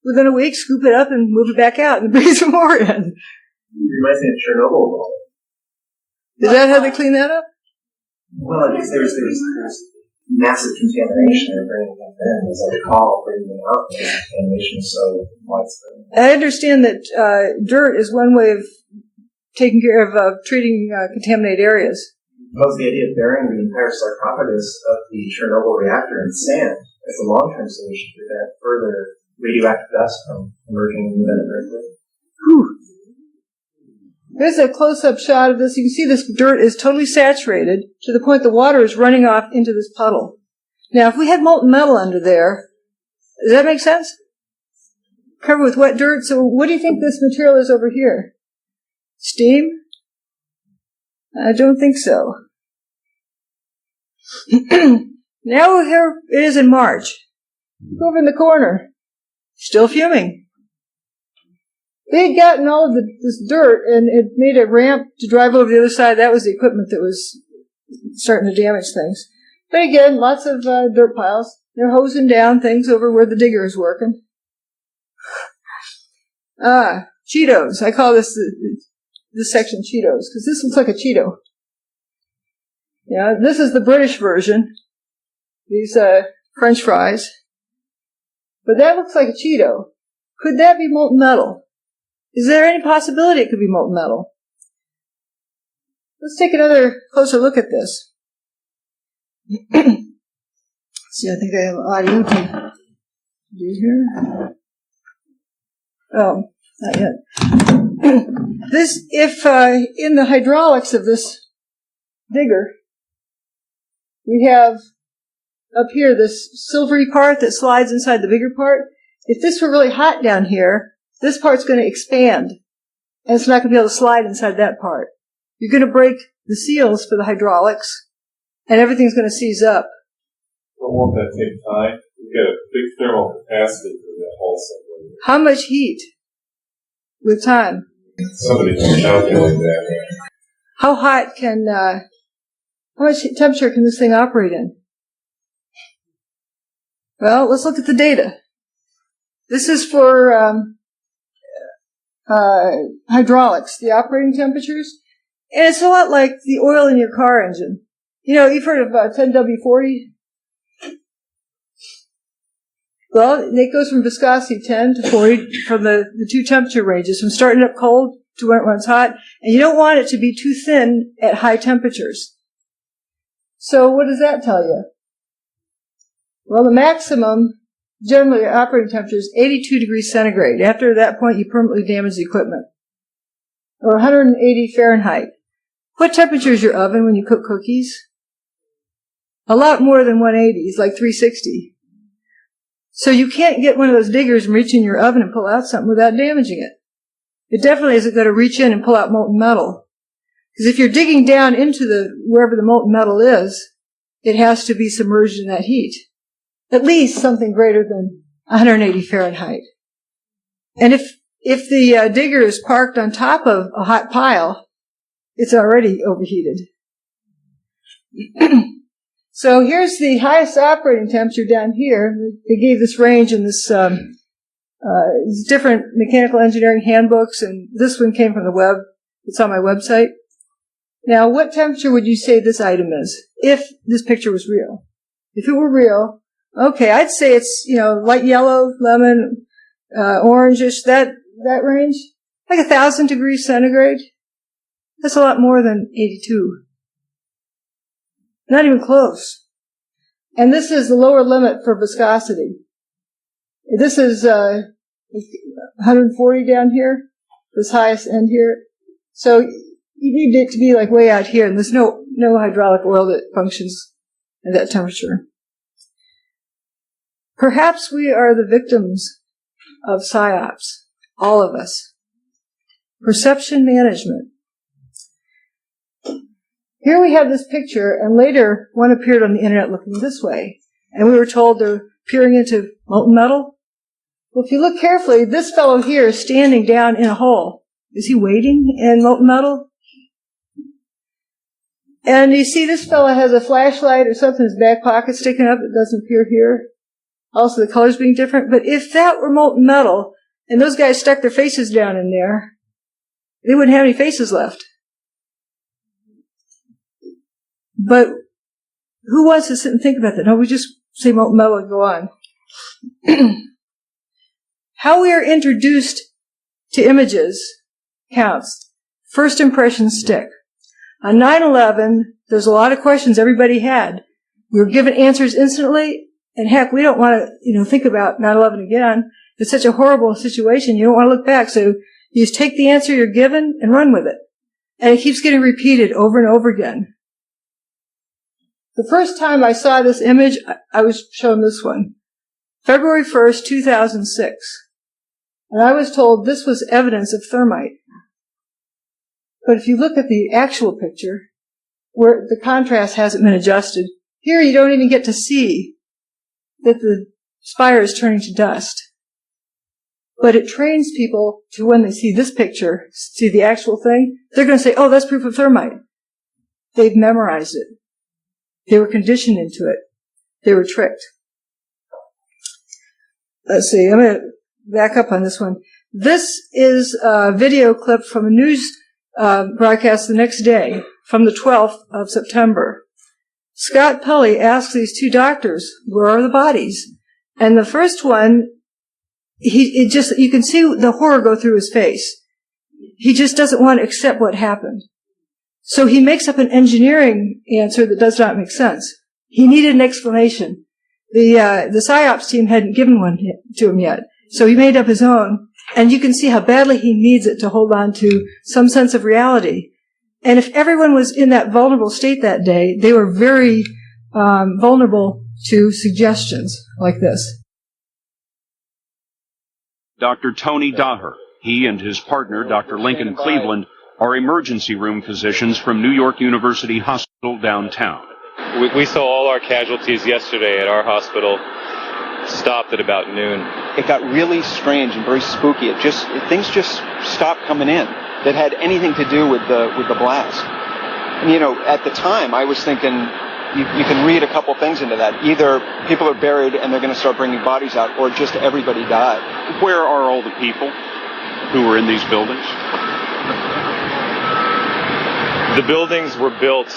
within a week scoop it up and move it back out and bring some more in. Reminds me of Chernobyl. Is that how they clean that up? Well, I guess there's massive contamination and bringing them in. As I recall, bringing them out, the contamination is so widespread. I understand that dirt is one way of taking care of treating contaminated areas. What was the idea of burying the entire sarcophagus of the Chernobyl reactor in sand as a long-term solution to prevent further radioactive dust from emerging in the earthquake? There's a close-up shot of this. You can see this dirt is totally saturated to the point the water is running off into this puddle. Now, if we had molten metal under there, does that make sense? Covered with wet dirt. So what do you think this material is over here? Steam? I don't think so. Now here it is in March. Look over in the corner. Still fuming. They had gotten all of this dirt and it made a ramp to drive over the other side. That was the equipment that was starting to damage things. But again, lots of dirt piles. They're hosing down things over where the digger is working. Cheetos. I call this this section Cheetos, because this looks like a Cheeto. Yeah, this is the British version. These French fries. But that looks like a Cheeto. Could that be molten metal? Is there any possibility it could be molten metal? Let's take another closer look at this. See, I think I have audio to do here. Oh, not yet. This, if in the hydraulics of this digger, we have up here this silvery part that slides inside the bigger part. If this were really hot down here, this part's going to expand, and it's not going to be able to slide inside that part. You're going to break the seals for the hydraulics, and everything's going to seize up. But won't that take time? You get a big thermal capacity for that whole assembly. How much heat with time? Somebody can calculate that. How hot can, how much temperature can this thing operate in? Well, let's look at the data. This is for hydraulics, the operating temperatures. And it's a lot like the oil in your car engine. You know, you've heard of 10W40? Well, it goes from viscosity 10 to 40 from the two temperature ranges, from starting up cold to when it runs hot. And you don't want it to be too thin at high temperatures. So what does that tell you? Well, the maximum generally operating temperature is 82 degrees centigrade. After that point, you permanently damage the equipment. Or 180 Fahrenheit. What temperature is your oven when you cook cookies? A lot more than 180. It's like 360. So you can't get one of those diggers and reach in your oven and pull out something without damaging it. It definitely isn't going to reach in and pull out molten metal. Because if you're digging down into wherever the molten metal is, it has to be submerged in that heat. At least something greater than 180 Fahrenheit. And if the digger is parked on top of a hot pile, it's already overheated. So here's the highest operating temperature down here. They gave this range in this different mechanical engineering handbooks, and this one came from the web. It's on my website. Now, what temperature would you say this item is if this picture was real? If it were real, okay, I'd say it's, light yellow, lemon, orangish, that range. Like 1,000 degrees centigrade. That's a lot more than 82. Not even close. And this is the lower limit for viscosity. This is 140 down here, this highest end here. So you need it to be like way out here, and there's no hydraulic oil that functions at that temperature. Perhaps we are the victims of PSYOPs, all of us. Perception management. Here we have this picture, and later one appeared on the internet looking this way, and we were told they're peering into molten metal. Well, if you look carefully, this fellow here is standing down in a hole. Is he waiting in molten metal? And you see this fellow has a flashlight or something in his back pocket sticking up. It doesn't appear here. Also, the colors being different. But if that were molten metal, and those guys stuck their faces down in there, they wouldn't have any faces left. But who wants to sit and think about that? No, we just say molten metal and go on. How we are introduced to images counts. First impressions stick. On 9/11, there's a lot of questions everybody had. We were given answers instantly, and heck, we don't want to, think about 9/11 again. It's such a horrible situation. You don't want to look back, so you just take the answer you're given and run with it. And it keeps getting repeated over and over again. The first time I saw this image, I was shown this one. February 1st, 2006. And I was told this was evidence of thermite. But if you look at the actual picture, where the contrast hasn't been adjusted, here you don't even get to see that the spire is turning to dust. But it trains people to, when they see this picture, see the actual thing, they're going to say, oh, that's proof of thermite. They've memorized it. They were conditioned into it. They were tricked. Let's see, I'm going to back up on this one. This is a video clip from a news broadcast the next day from the 12th of September. Scott Pelley asks these two doctors, where are the bodies? And the first one, you can see the horror go through his face. He just doesn't want to accept what happened. So he makes up an engineering answer that does not make sense. He needed an explanation. The PSYOPs team hadn't given one to him yet. So he made up his own. And you can see how badly he needs it to hold on to some sense of reality. And if everyone was in that vulnerable state that day, they were very vulnerable to suggestions like this. Dr. Tony Daher, he and his partner, Dr. Lincoln Cleveland, are emergency room physicians from New York University Hospital downtown. We saw all our casualties yesterday at our hospital stopped at about noon. It got really strange and very spooky. Things just stopped coming in that had anything to do with the blast. And at the time I was thinking you can read a couple things into that. Either people are buried and they're going to start bringing bodies out, or just everybody died. Where are all the people who were in these buildings? The buildings were built.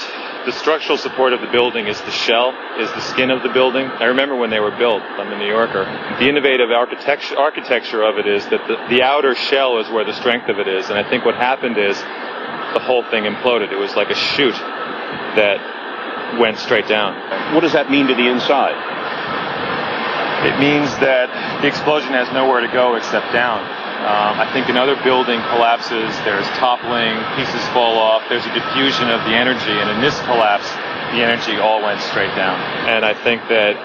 The structural support of the building is the shell, is the skin of the building. I remember when they were built. I'm a New Yorker. The innovative architecture of it is that the outer shell is where the strength of it is. And I think what happened is the whole thing imploded. It was like a chute that went straight down. What does that mean to the inside? It means that the explosion has nowhere to go except down. I think another building collapses, there's toppling, pieces fall off, there's a diffusion of the energy, and in this collapse, the energy all went straight down. And I think that,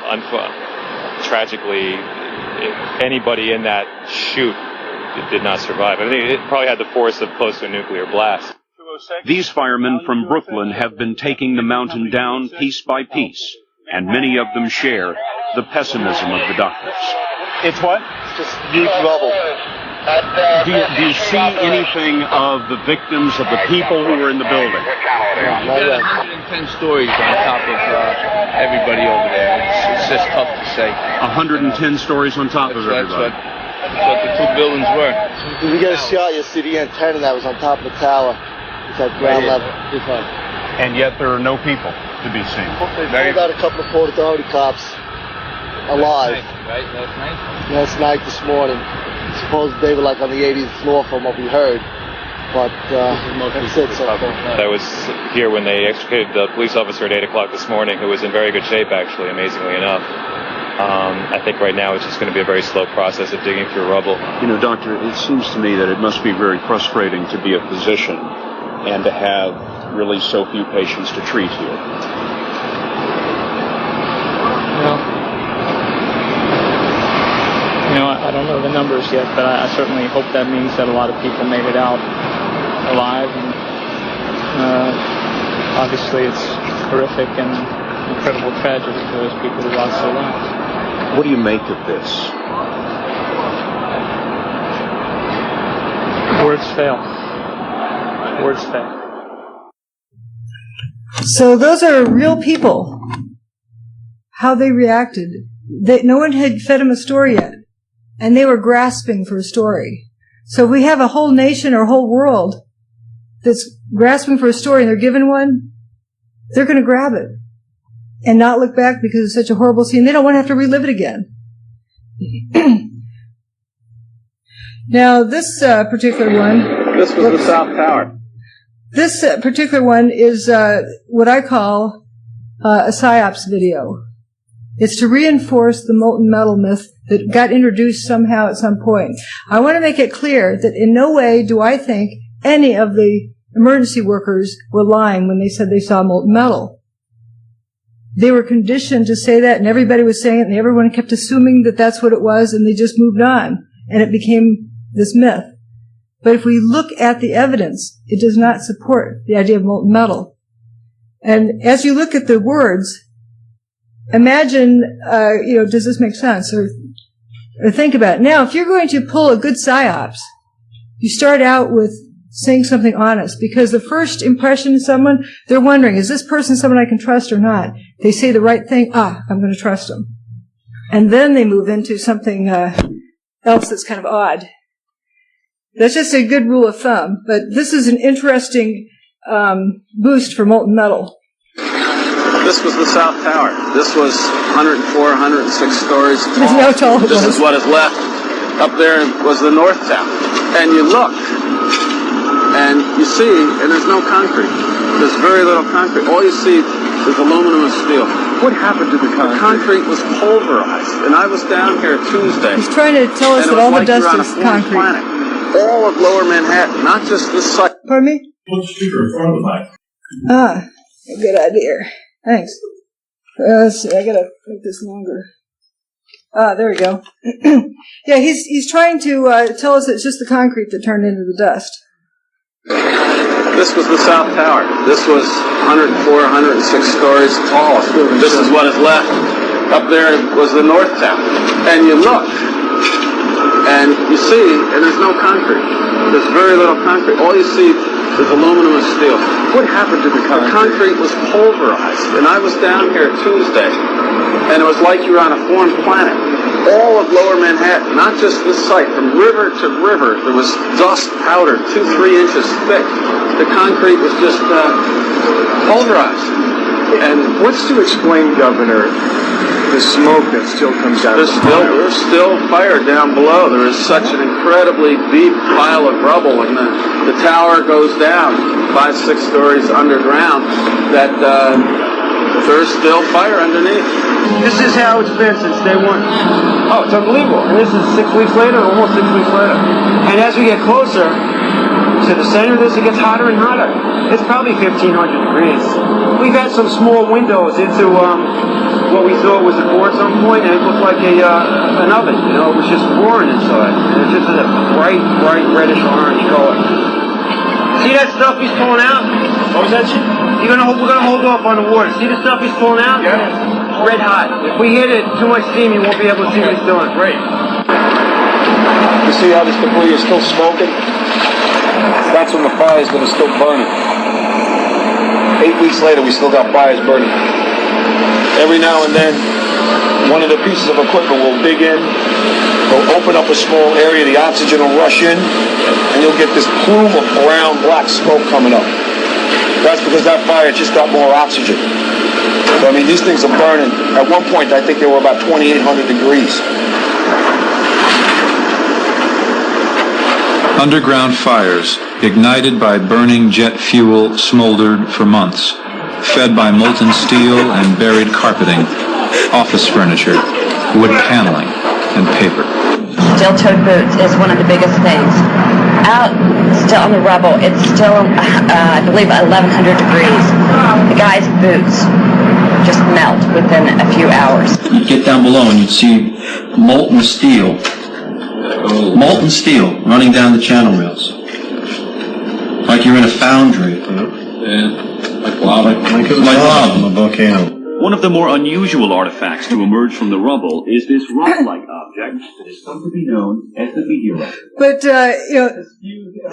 tragically, anybody in that chute did not survive. I think it probably had the force of close to a nuclear blast. These firemen from Brooklyn have been taking the mountain down piece by piece, and many of them share the pessimism of the doctors. It's what? It's just deep rubble. Do you see anything of the victims, of the people who were in the building? You've got 110 stories on top of everybody over there. It's just tough to say. 110 stories on top of everybody. That's what the two buildings were. If you get a shot, you'll see the antenna that was on top of the tower. It's at ground level. And yet there are no people to be seen. They got a couple of Port Authority cops alive. Right? Last night? Last night, this morning. Suppose they were like on the 80th floor from what we heard, but that's it so far. I was here when they extricated the police officer at 8 o'clock this morning, who was in very good shape, actually, amazingly enough. I think right now it's just going to be a very slow process of digging through rubble. Doctor, it seems to me that it must be very frustrating to be a physician and to have really so few patients to treat here. I don't know the numbers yet, but I certainly hope that means that a lot of people made it out alive. And obviously it's horrific and incredible tragedy for those people who lost their lives. What do you make of this? Words fail. Words fail. So those are real people. How they reacted. No one had fed them a story yet. And they were grasping for a story. So if we have a whole nation or a whole world that's grasping for a story and they're given one, they're going to grab it and not look back because it's such a horrible scene. They don't want to have to relive it again. Now, this particular one... This was the South Tower. This particular one is what I call a PSYOPs video. It's to reinforce the molten metal myth that got introduced somehow at some point. I want to make it clear that in no way do I think any of the emergency workers were lying when they said they saw molten metal. They were conditioned to say that, and everybody was saying it, and everyone kept assuming that that's what it was, and they just moved on, and it became this myth. But if we look at the evidence, it does not support the idea of molten metal. And as you look at the words, imagine, does this make sense? Or think about it. Now, if you're going to pull a good PSYOPs, you start out with saying something honest, because the first impression of someone, they're wondering, is this person someone I can trust or not? They say the right thing, I'm going to trust them. And then they move into something else that's kind of odd. That's just a good rule of thumb. But this is an interesting boost for molten metal. This was the South Tower. This was 104, 106 stories tall. There's no tall. This is what is left. Up there was the North Tower. And you look, and you see, and there's no concrete. There's very little concrete. All you see is aluminum and steel. What happened to the concrete? The concrete was pulverized. And I was down here Tuesday. He's trying to tell us that all the dust is concrete. Planet. All of Lower Manhattan, not just this site. Pardon me? Put the speaker in front of the mic. Ah, good idea. Thanks. Let's see, I gotta make this longer. Ah, there we go. Yeah, he's trying to tell us it's just the concrete that turned into the dust. This was the South Tower. This was 104, 106 stories tall. This is what is left. Up there was the North Tower. And you look, and you see, and there's no concrete. There's very little concrete. All you see is aluminum and steel. What happened to the concrete? The concrete was pulverized. And I was down here Tuesday, and it was like you were on a foreign planet. All of Lower Manhattan, not just this site, from river to river, there was dust powder 2-3 inches thick. The concrete was just pulverized. And what's to explain, Governor, the smoke that still comes out of the fire? There's still fire down below. There is such an incredibly deep pile of rubble, and the tower goes down 5-6 stories underground, that there's still fire underneath. This is how it's been since day one. Oh, it's unbelievable. And this is 6 weeks later, almost 6 weeks later. And as we get closer to the center of this, it gets hotter and hotter. It's probably 1,500 degrees. We've had some small windows into what we thought was a core at some point, and it looked like an oven. You know, it was just roaring inside. And it's just a bright reddish orange color. See that stuff he's pulling out? What was that shit? We're gonna hold off on the water. See the stuff he's pulling out? Yeah. Red hot. If we hit it too much steam, you won't be able to see what he's doing. Great. You see how this debris is still smoking? That's when the fire is going to still burning. 8 weeks later, we still got fires burning. Every now and then, one of the pieces of equipment will dig in, will open up a small area, the oxygen will rush in, and you'll get this plume of brown, black smoke coming up. That's because that fire just got more oxygen. So, I mean, these things are burning. At one point, I think they were about 2,800 degrees. Underground fires, ignited by burning jet fuel, smoldered for months, fed by molten steel and buried carpeting, office furniture, wood paneling, and paper. Steel-toed boots is one of the biggest things. Out, still on the rubble, it's still, I believe, 1,100 degrees. The guy's boots just melt within a few hours. You'd get down below and you'd see molten steel running down the channel rails. Like you're in a foundry. Like lava. Like lava. A volcano. One of the more unusual artifacts to emerge from the rubble is this rock-like object that has come to be known as the meteorite. But,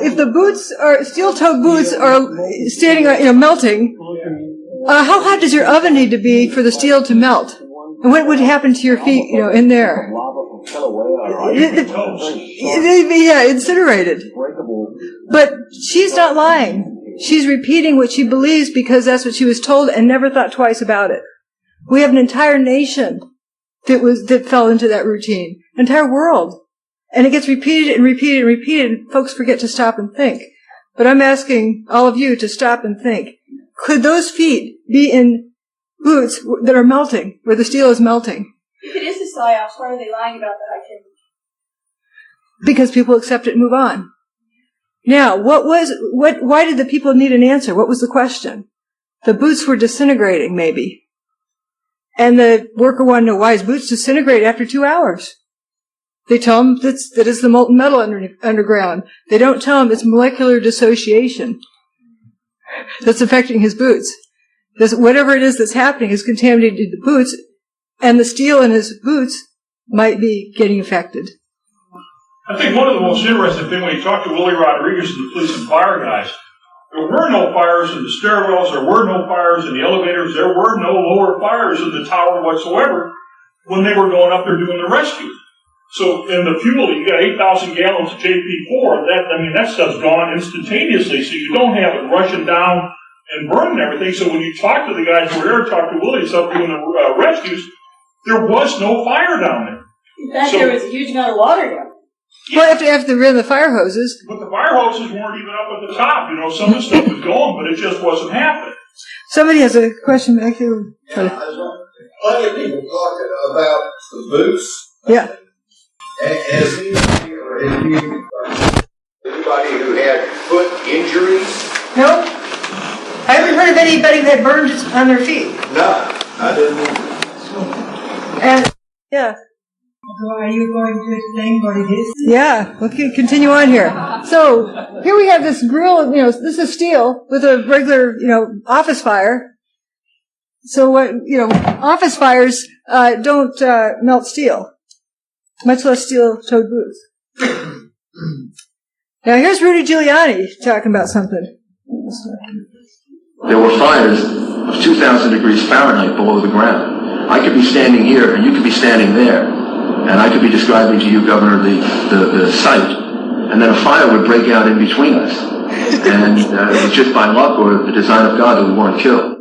if the boots are, steel-toed boots are standing, melting, how hot does your oven need to be for the steel to melt? And what would happen to your feet, in there? Yeah, incinerated. But she's not lying. She's repeating what she believes because that's what she was told and never thought twice about it. We have an entire nation that fell into that routine. Entire world. And it gets repeated and repeated and repeated, and folks forget to stop and think. But I'm asking all of you to stop and think. Could those feet be in boots that are melting, where the steel is melting? If it is a psyops, why are they lying about that? I can't. Because people accept it and move on. Now, why did the people need an answer? What was the question? The boots were disintegrating, maybe. And the worker wanted to know why his boots disintegrate after 2 hours. They tell him that is the molten metal underground. They don't tell him it's molecular dissociation that's affecting his boots. Whatever it is that's happening is contaminated the boots, and the steel in his boots might be getting affected. I think one of the most interesting things when you talk to Willie Rodriguez and the police and fire guys, there were no fires in the stairwells, there were no fires in the elevators, there were no lower fires in the tower whatsoever when they were going up there doing the rescue. So in the fuel, you got 8,000 gallons of JP4. That stuff's gone instantaneously. So you don't have it rushing down and burning everything. So when you talk to the guys who were there, talk to Willie, stuff doing the rescues, there was no fire down there. In fact, there was a huge amount of water down there. Well, after they ran the fire hoses. But the fire hoses weren't even up at the top. Some of the stuff was going, but it just wasn't happening. Somebody has a question back here. Plenty of people talking about the boots. Yeah. Has anybody who had foot injuries? No. I haven't heard of anybody who had burns on their feet. No, I didn't. And, yeah. Are you going to explain what it is? Yeah, we'll continue on here. So, here we have this grill, this is steel with a regular, office fire. So office fires, don't, melt steel. Much less steel-toed boots. Now here's Rudy Giuliani talking about something. There were fires of 2,000 degrees Fahrenheit below the ground. I could be standing here and you could be standing there. And I could be describing to you, Governor, the site. And then a fire would break out in between us. And it was just by luck or the design of God that we weren't killed.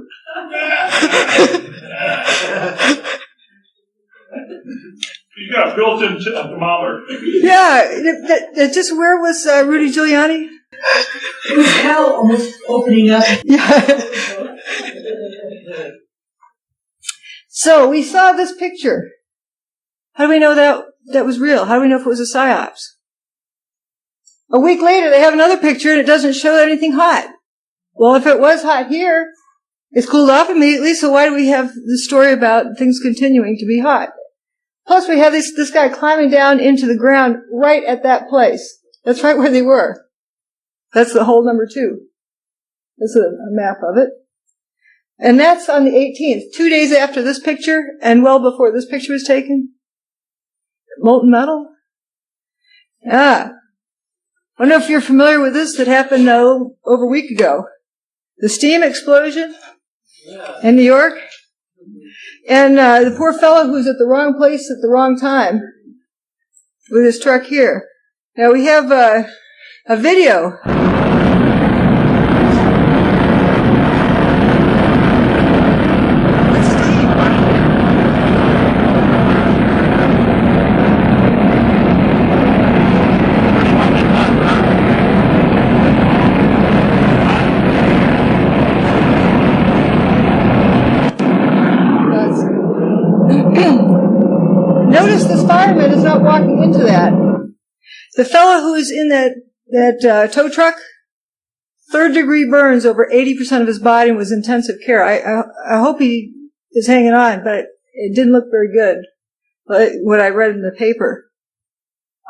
You got a built-in thermometer. Yeah, where was Rudy Giuliani? It was hell almost opening up. Yeah. So we saw this picture. How do we know that was real? How do we know if it was a psyops? A week later, they have another picture and it doesn't show anything hot. Well, if it was hot here, it's cooled off immediately, so why do we have the story about things continuing to be hot? Plus, we have this guy climbing down into the ground right at that place. That's right where they were. That's the hole number 2. That's a map of it. And that's on the 18th, 2 days after this picture, and well before this picture was taken. Molten metal? I don't know if you're familiar with this that happened over a week ago. The steam explosion in New York. And the poor fellow who was at the wrong place at the wrong time with his truck here. Now we have a video. Notice this fireman is not walking into that. The fellow who is in that tow truck, 3rd-degree burns over 80% of his body and was intensive care. I hope he is hanging on, but it didn't look very good, what I read in the paper.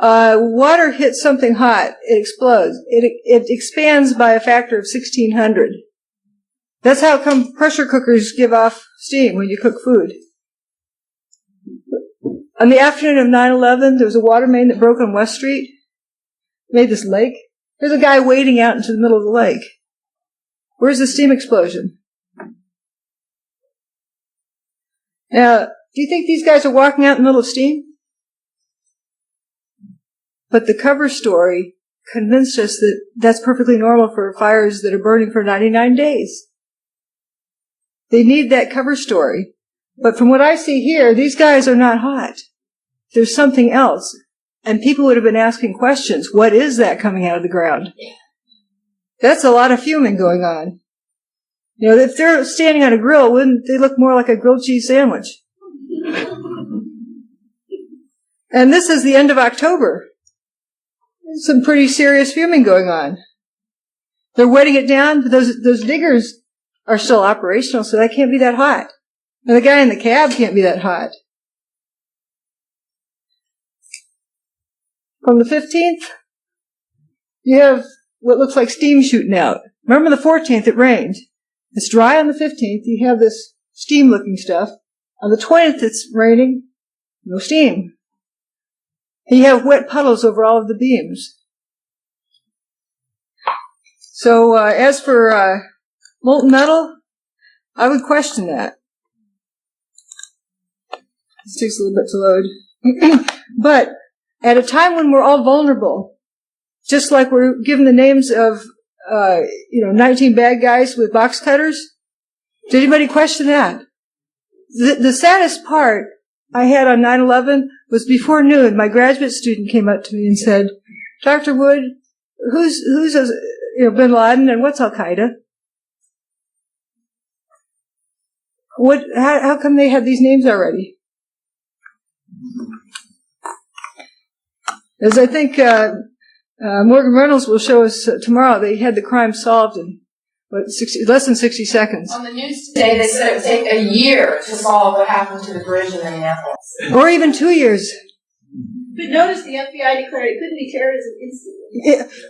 Water hits something hot, it explodes. It expands by a factor of 1,600. That's how come pressure cookers give off steam when you cook food. On the afternoon of 9/11, there was a water main that broke on West Street, made this lake. There's a guy wading out into the middle of the lake. Where's the steam explosion? Now, do you think these guys are walking out in the middle of steam? But the cover story convinced us that that's perfectly normal for fires that are burning for 99 days. They need that cover story. But from what I see here, these guys are not hot. There's something else. And people would have been asking questions. What is that coming out of the ground? That's a lot of fuming going on. If they're standing on a grill, wouldn't they look more like a grilled cheese sandwich? And this is the end of October. Some pretty serious fuming going on. They're wetting it down, but those diggers are still operational, so that can't be that hot. And the guy in the cab can't be that hot. From the 15th, you have what looks like steam shooting out. Remember the 14th, it rained. It's dry on the 15th. You have this steam-looking stuff. On the 20th, it's raining. No steam. And you have wet puddles over all of the beams. So as for molten metal, I would question that. This takes a little bit to load. But at a time when we're all vulnerable, just like we're given the names of 19 bad guys with box cutters. Did anybody question that? The saddest part I had on 9/11 was before noon, my graduate student came up to me and said, Dr. Wood, who's Bin Laden and what's Al-Qaeda? How come they had these names already? As I think Morgan Reynolds will show us tomorrow, they had the crime solved in less than 60 seconds. On the news today, they said it would take a year to solve what happened to the bridge in Minneapolis. Or even 2 years. But notice the FBI declared it couldn't be terrorism instantly.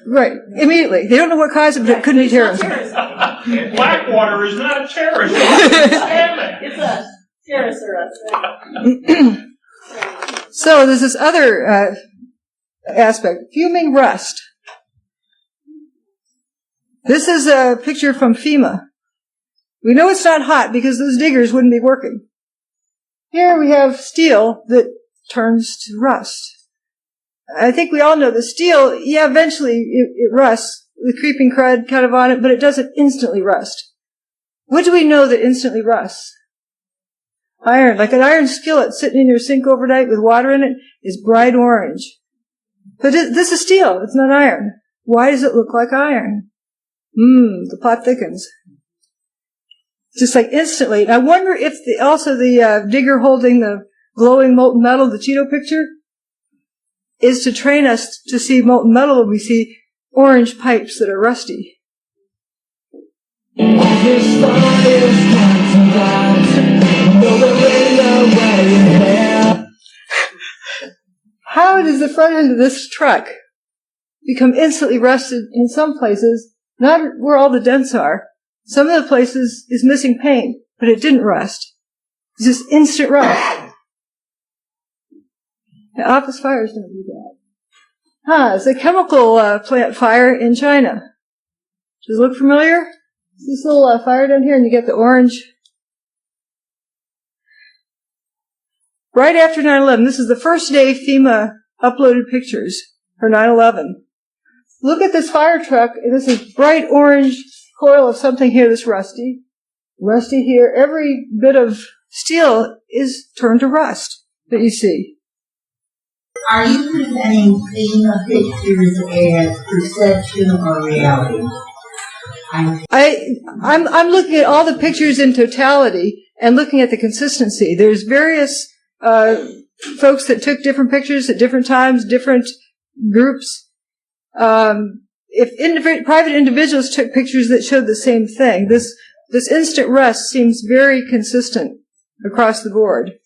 Right, immediately. They don't know what caused it, but it couldn't be terrorism. Blackwater is not a terrorist. It's us. Terrorists are us. So there's this other aspect, fuming rust. This is a picture from FEMA. We know it's not hot because those diggers wouldn't be working. Here we have steel that turns to rust. I think we all know the steel, eventually it rusts with creeping crud kind of on it, but it doesn't instantly rust. What do we know that instantly rusts? Iron, like an iron skillet sitting in your sink overnight with water in it, is bright orange. But this is steel, it's not iron. Why does it look like iron? The plot thickens. Just like instantly. And I wonder if the digger holding the glowing molten metal, the Cheeto picture, is to train us to see molten metal when we see orange pipes that are rusty. How does the front end of this truck become instantly rusted in some places, not where all the dents are? Some of the places is missing paint, but it didn't rust. It's just instant rust. The office fires don't do that. It's a chemical plant fire in China. Does it look familiar? This little fire down here, and you get the orange. Right after 9/11, this is the first day FEMA uploaded pictures for 9/11. Look at this fire truck, and this is bright orange coil of something here that's rusty. Rusty here. Every bit of steel is turned to rust that you see. Are you presenting FEMA pictures as perception or reality? I'm looking at all the pictures in totality and looking at the consistency. There's various folks that took different pictures at different times, different groups. If private individuals took pictures that showed the same thing, this instant rust seems very consistent across the board.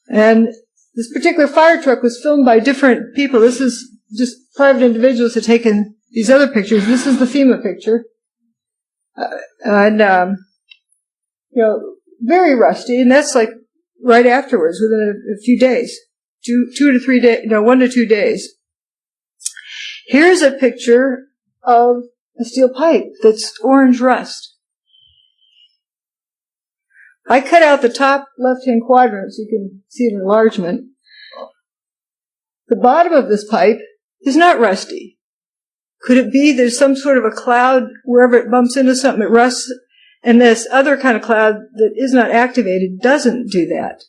And this particular fire truck was filmed by different people. This is just private individuals had taken these other pictures. This is the FEMA picture. Very rusty, and that's like right afterwards, within a few days. 1 to 2 days. Here's a picture of a steel pipe that's orange rust. I cut out the top left-hand quadrant so you can see an enlargement. The bottom of this pipe is not rusty. Could it be there's some sort of a cloud wherever it bumps into something it rusts, and this other kind of cloud that is not activated doesn't do that?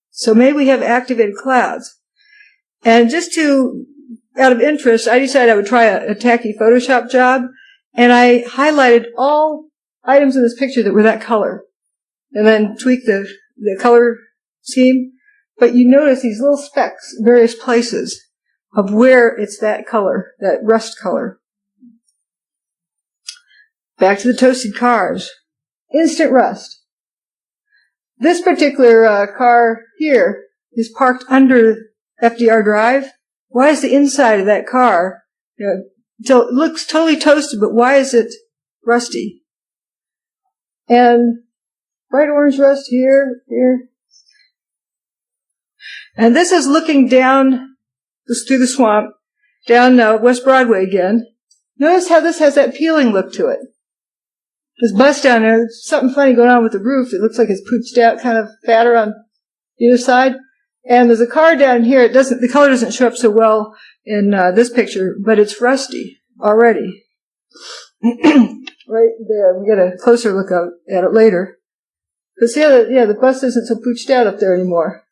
So maybe we have activated clouds. And just out of interest, I decided I would try a tacky Photoshop job, and I highlighted all items in this picture that were that color, and then tweaked the color scheme. But you notice these little specks in various places of where it's that color, that rust color. Back to the toasted cars. Instant rust. This particular car here is parked under FDR Drive. Why is the inside of that car, it looks totally toasted, but why is it rusty? And bright orange rust here. And this is looking down through the swamp, down West Broadway again. Notice how this has that peeling look to it. This bus down there, there's something funny going on with the roof. It looks like it's pooched out, kind of fatter on the other side. And there's a car down here. The color doesn't show up so well in this picture, but it's rusty already. Right there. We get a closer look at it later. But see how the bus isn't so pooched out up there anymore.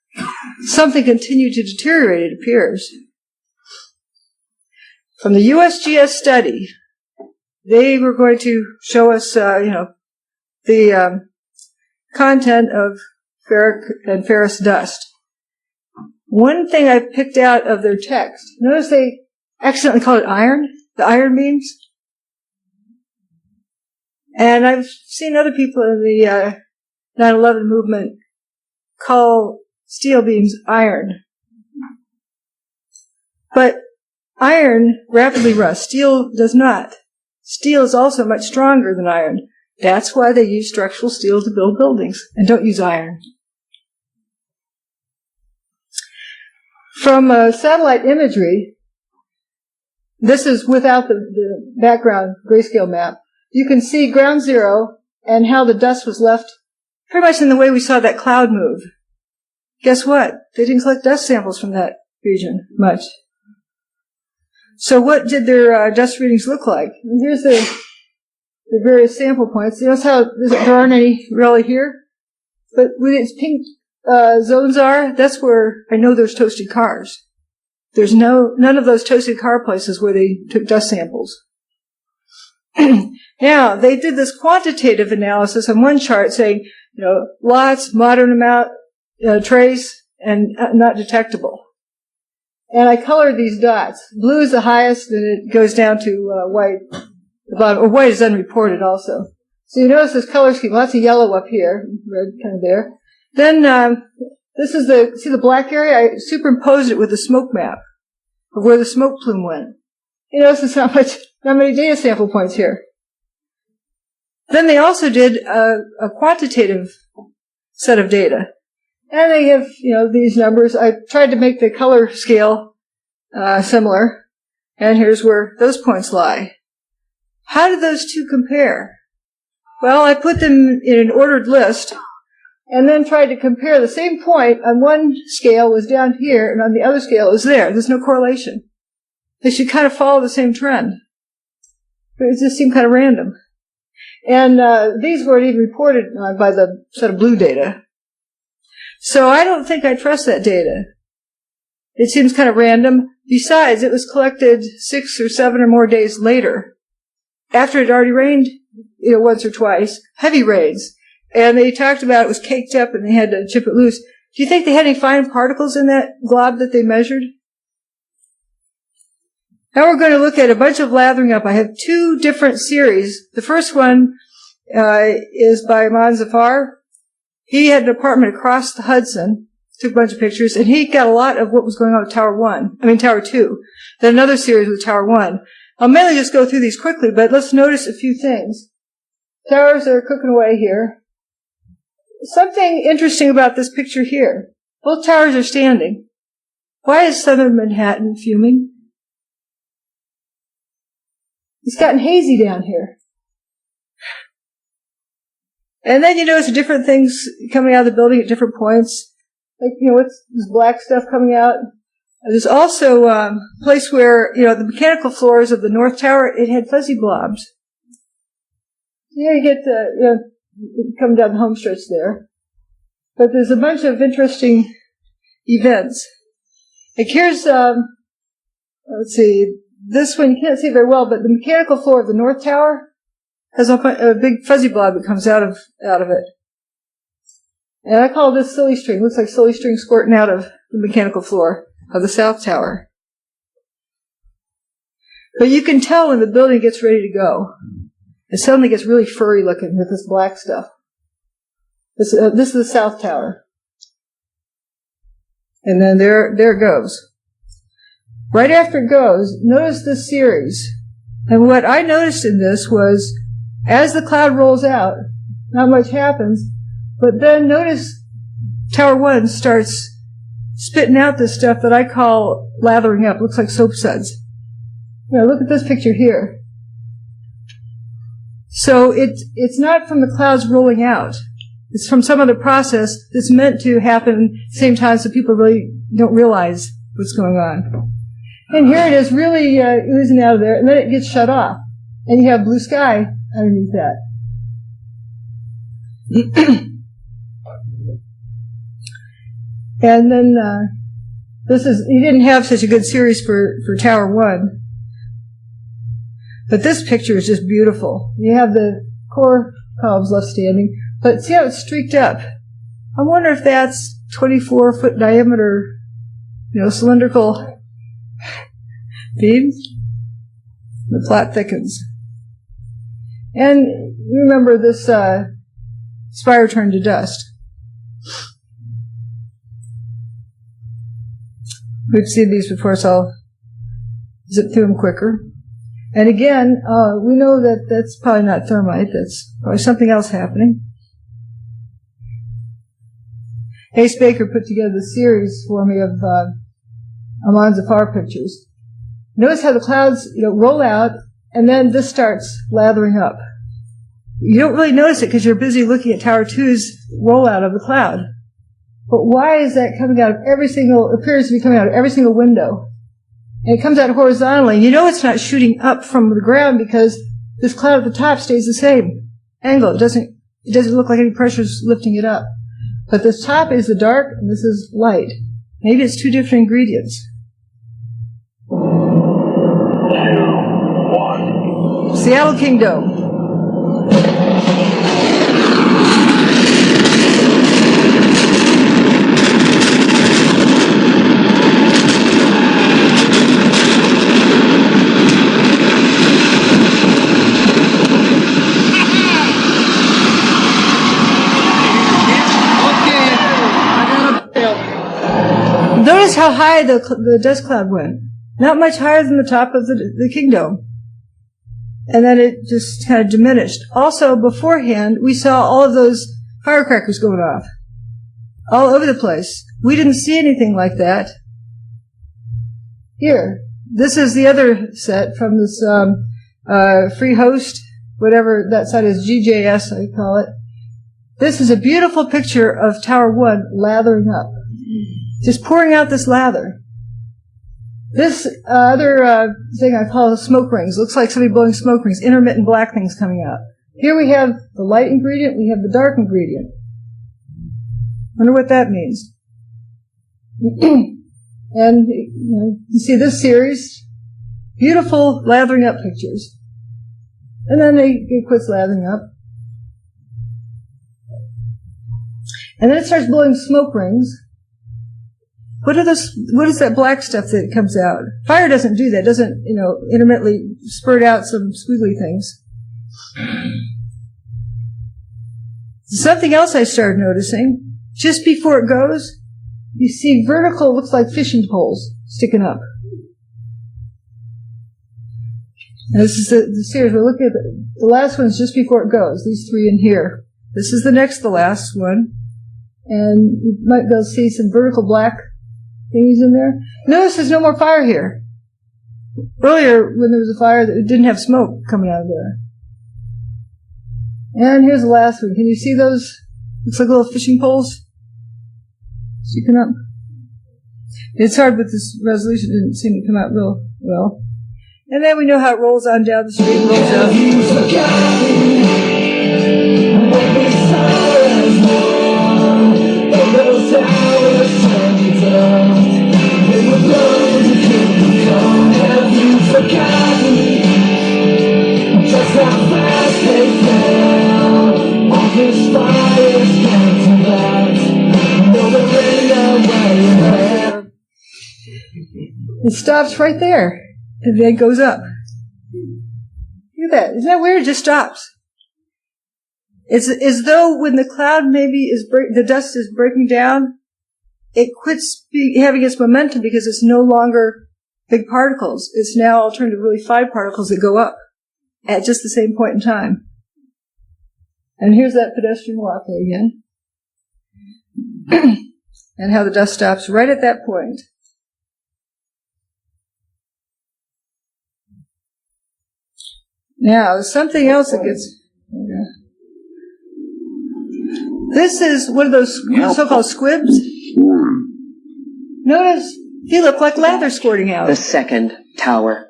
Something continued to deteriorate, it appears. From the USGS study, they were going to show us, the content of ferric and ferrous dust. One thing I picked out of their text, notice they accidentally called it iron, the iron beams. And I've seen other people in the 9/11 movement call steel beams iron. But iron rapidly rusts. Steel does not. Steel is also much stronger than iron. That's why they use structural steel to build buildings and don't use iron. From satellite imagery, this is without the background grayscale map, you can see ground zero and how the dust was left pretty much in the way we saw that cloud move. Guess what? They didn't collect dust samples from that region much. So what did their dust readings look like? And here's the various sample points. You notice how there aren't any really here? But where its pink zones are, that's where I know there's toasted cars. There's none of those toasted car places where they took dust samples. Now, they did this quantitative analysis on one chart saying, lots, moderate amount, trace, and not detectable. And I colored these dots. Blue is the highest, and it goes down to white. The bottom, or white is unreported also. So you notice this color scheme, lots of yellow up here, red kind of there. Then this is see the black area? I superimposed it with the smoke map of where the smoke plume went. You notice there's not many data sample points here. Then they also did a quantitative set of data. And they have, these numbers. I tried to make the color scale similar. And here's where those points lie. How did those two compare? Well, I put them in an ordered list and then tried to compare the same point on one scale was down here and on the other scale was there. There's no correlation. They should kind of follow the same trend. But it just seemed kind of random. And these weren't even reported by the set of blue data. So I don't think I trust that data. It seems kind of random. Besides, it was collected 6 or 7 or more days later, after it already rained, once or twice, heavy rains. And they talked about it was caked up and they had to chip it loose. Do you think they had any fine particles in that glob that they measured? Now we're going to look at a bunch of lathering up. I have 2 different series. The first one is by Manzafar. He had an apartment across the Hudson, took a bunch of pictures, and he got a lot of what was going on with Tower 2. Then another series with Tower 1. I'll mainly just go through these quickly, but let's notice a few things. Towers are cooking away here. Something interesting about this picture here. Both towers are standing. Why is southern Manhattan fuming? It's gotten hazy down here. And then you notice different things coming out of the building at different points. Like, what's this black stuff coming out? There's also a place where, the mechanical floors of the North Tower, it had fuzzy blobs. Yeah, you get come down the home stretch there. But there's a bunch of interesting events. Like here's, let's see, this one you can't see very well, but the mechanical floor of the North Tower has a big fuzzy blob that comes out of it. And I call this silly string. Looks like silly string squirting out of the mechanical floor of the South Tower. But you can tell when the building gets ready to go. It suddenly gets really furry looking with this black stuff. This is the South Tower. And then there it goes. Right after it goes, notice this series. And what I noticed in this was, as the cloud rolls out, not much happens, but then notice Tower 1 starts spitting out this stuff that I call lathering up. Looks like soap suds. Look at this picture here. So it's not from the clouds rolling out. It's from some other process that's meant to happen at the same time so people really don't realize what's going on. And here it is really oozing out of there, and then it gets shut off. And you have blue sky underneath that. And then you didn't have such a good series for Tower 1. But this picture is just beautiful. You have the core columns left standing, but see how it's streaked up? I wonder if that's 24-foot diameter, cylindrical beams. The plot thickens. And remember this spire turned to dust. We've seen these before, so I'll zip through them quicker. And again, we know that that's probably not thermite. That's probably something else happening. Ace Baker put together the series for me of Aman's Afar pictures. Notice how the clouds, roll out, and then this starts lathering up. You don't really notice it because you're busy looking at Tower 2's rollout of the cloud. But why is that coming out of appears to be coming out of every single window? And it comes out horizontally. It's not shooting up from the ground because this cloud at the top stays the same angle. It doesn't look like any pressure is lifting it up. But this top is the dark and this is light. Maybe it's two different ingredients. 2, 1. Seattle King Dome. Notice how high the dust cloud went. Not much higher than the top of the King Dome. And then it just kind of diminished. Also, beforehand, we saw all of those firecrackers going off. All over the place. We didn't see anything like that. Here. This is the other set from this free host, whatever that site is, GJS I call it. This is a beautiful picture of Tower 1 lathering up. Just pouring out this lather. This other thing I call smoke rings. Looks like somebody blowing smoke rings. Intermittent black things coming out. Here we have the light ingredient. We have the dark ingredient. Wonder what that means. And you see this series. Beautiful lathering up pictures. And then it quits lathering up. And then it starts blowing smoke rings. What is that black stuff that comes out? Fire doesn't do that. It doesn't, intermittently spurt out some squiggly things. Something else I started noticing, just before it goes, you see vertical, looks like fishing poles sticking up. And this is the series. We're looking at the last one's just before it goes, these three in here. This is the last one. And you might be able to see some vertical black thingies in there. Notice there's no more fire here. Earlier, when there was a fire, it didn't have smoke coming out of there. And here's the last one. Can you see those? Looks like little fishing poles sticking up. It's hard with this resolution. It didn't seem to come out real well. And then we know how it rolls on down the street. Rolls down. It stops right there, and then goes up. Look at that. Isn't that weird? It just stops. It's as though when the cloud maybe the dust is breaking down, it quits having its momentum because it's no longer big particles. It's now all turned to really fine particles that go up at just the same point in time. And here's that pedestrian walkway again. And how the dust stops right at that point. Now, something else that gets... This is one of those so-called squibs. Notice they look like lather squirting out. The second tower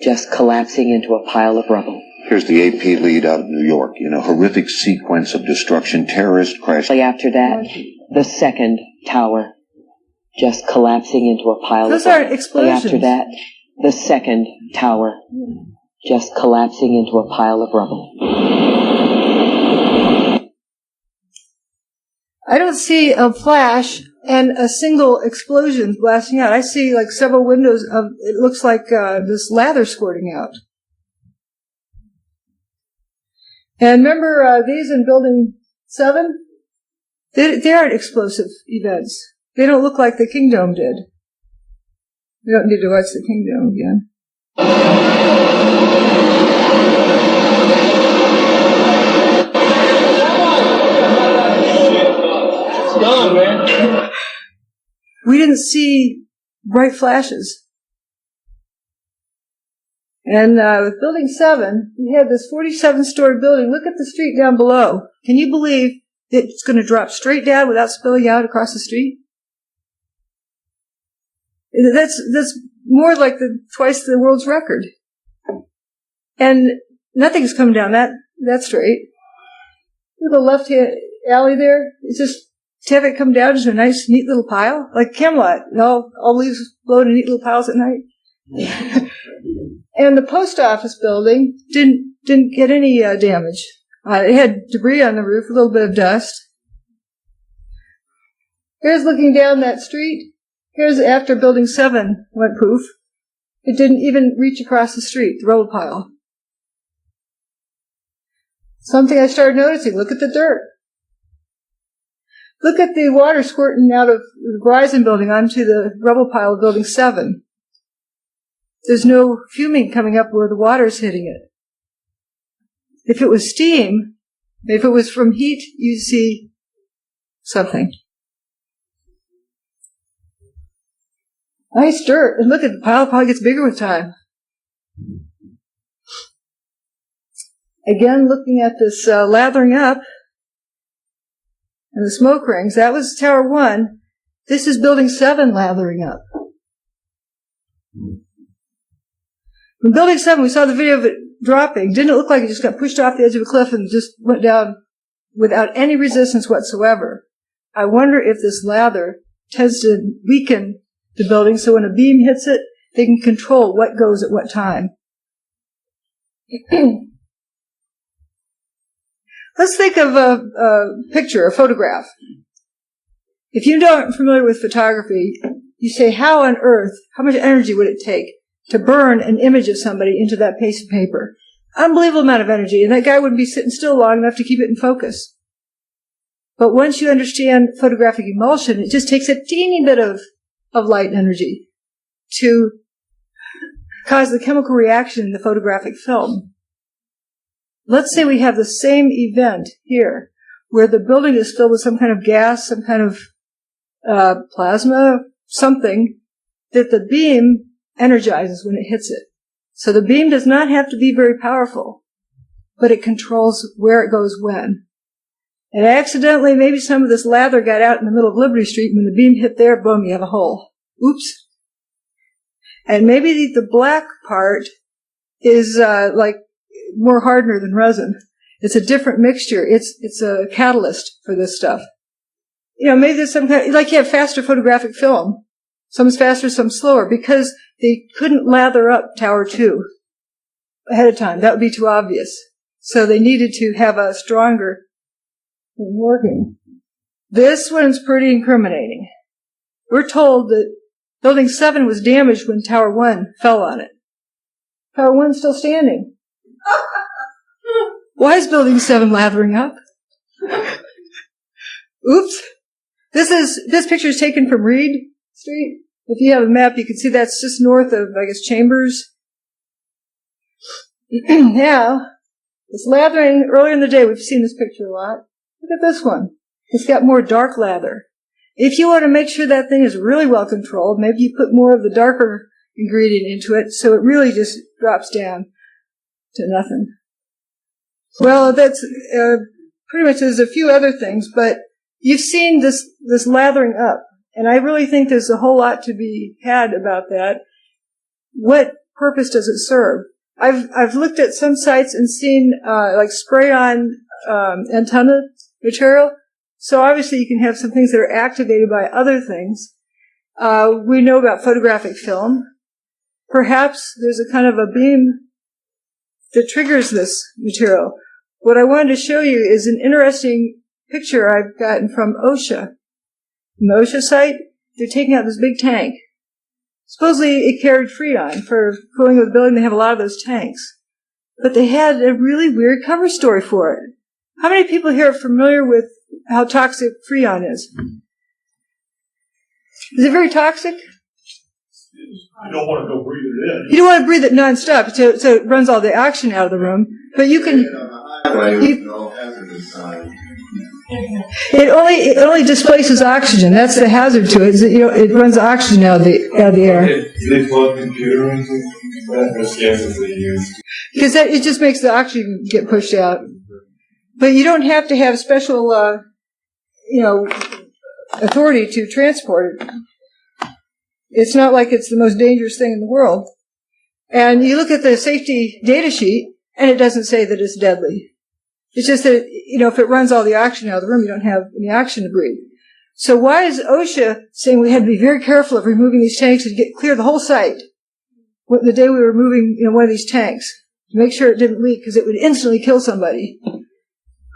just collapsing into a pile of rubble. Here's the AP lead out of New York. Horrific sequence of destruction, terrorist crash. After that, the second tower just collapsing into a pile Those of rubble. aren't explosions. After that, the second tower just collapsing into a pile of rubble. I don't see a flash and a single explosion blasting out. I see like several windows of, it looks like this lather squirting out. And remember these in Building 7? They aren't explosive events. They don't look like the Kingdom did. We don't need to watch the Kingdom again. Done, man. We didn't see bright flashes. And with Building 7, we had this 47-story building. Look at the street down below. Can you believe it's going to drop straight down without spilling out across the street? That's more like twice the world's record. And nothing's come down that straight. Look at the left-hand alley there. It's just to have it come down into a nice, neat little pile, like Camelot. All leaves float in neat little piles at night. And the post office building didn't get any damage. It had debris on the roof, a little bit of dust. Here's looking down that street. Here's after Building 7 went poof. It didn't even reach across the street, the rubble pile. Something I started noticing. Look at the dirt. Look at the water squirting out of the Verizon building onto the rubble pile of Building 7. There's no fuming coming up where the water's hitting it. If it was steam, if it was from heat, you'd see something. Nice dirt. And look at the pile, it probably gets bigger with time. Again, looking at this lathering up and the smoke rings, that was Tower 1. This is Building 7 lathering up. In Building 7, we saw the video of it dropping. Didn't it look like it just got pushed off the edge of a cliff and just went down without any resistance whatsoever? I wonder if this lather tends to weaken the building so when a beam hits it, they can control what goes at what time. Let's think of a picture, a photograph. If you aren't familiar with photography, you say, how on earth, how much energy would it take to burn an image of somebody into that piece of paper? Unbelievable amount of energy, and that guy wouldn't be sitting still long enough to keep it in focus. But once you understand photographic emulsion, it just takes a teeny bit of light energy to cause the chemical reaction in the photographic film. Let's say we have the same event here, where the building is filled with some kind of gas, some kind of plasma, something, that the beam energizes when it hits it. So the beam does not have to be very powerful, but it controls where it goes when. And accidentally, maybe some of this lather got out in the middle of Liberty Street, and when the beam hit there, boom, you have a hole. Oops. And maybe the black part is like more hardener than resin. It's a different mixture. It's a catalyst for this stuff. Maybe there's some kind of, like you have faster photographic film. Some's faster, some slower, because they couldn't lather up Tower 2 ahead of time. That would be too obvious. So they needed to have a stronger working. This one's pretty incriminating. We're told that Building 7 was damaged when Tower 1 fell on it. Tower 1's still standing. Why is Building 7 lathering up? Oops. This picture is taken from Reed Street. If you have a map, you can see that's just north of, I guess, Chambers. Now, this lathering, earlier in the day, we've seen this picture a lot. Look at this one. It's got more dark lather. If you want to make sure that thing is really well controlled, maybe you put more of the darker ingredient into it so it really just drops down to nothing. Well, that's pretty much there's a few other things, but you've seen this lathering up, and I really think there's a whole lot to be had about that. What purpose does it serve? I've looked at some sites and seen like spray-on antenna material. So obviously you can have some things that are activated by other things. We know about photographic film. Perhaps there's a kind of a beam that triggers this material. What I wanted to show you is an interesting picture I've gotten from OSHA. From the OSHA site, they're taking out this big tank. Supposedly it carried Freon for cooling of the building. They have a lot of those tanks. But they had a really weird cover story for it. How many people here are familiar with how toxic Freon is? Is it very toxic? You don't want to go breathe it in. You don't want to breathe it nonstop, so it runs all the oxygen out of the room. But you can. It only displaces oxygen. That's the hazard to it. Is that, it runs oxygen out of the air. Do they plug computer into that? Those gases they use? Because it just makes the oxygen get pushed out. But you don't have to have special, authority to transport it. It's not like it's the most dangerous thing in the world. And you look at the safety data sheet, and it doesn't say that it's deadly. It's just that, if it runs all the oxygen out of the room, you don't have any oxygen to breathe. So why is OSHA saying we had to be very careful of removing these tanks and clear the whole site the day we were moving one of these tanks to make sure it didn't leak because it would instantly kill somebody?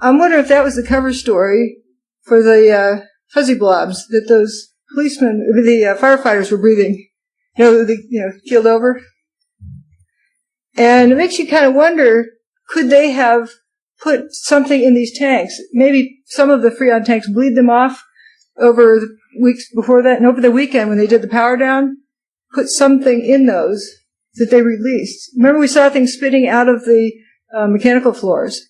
I'm wondering if that was the cover story for the fuzzy blobs that those the firefighters were breathing, keeled over. And it makes you kind of wonder, could they have put something in these tanks? Maybe some of the Freon tanks bleed them off over the weeks before that, and over the weekend when they did the power down, put something in those that they released. Remember we saw things spitting out of the mechanical floors.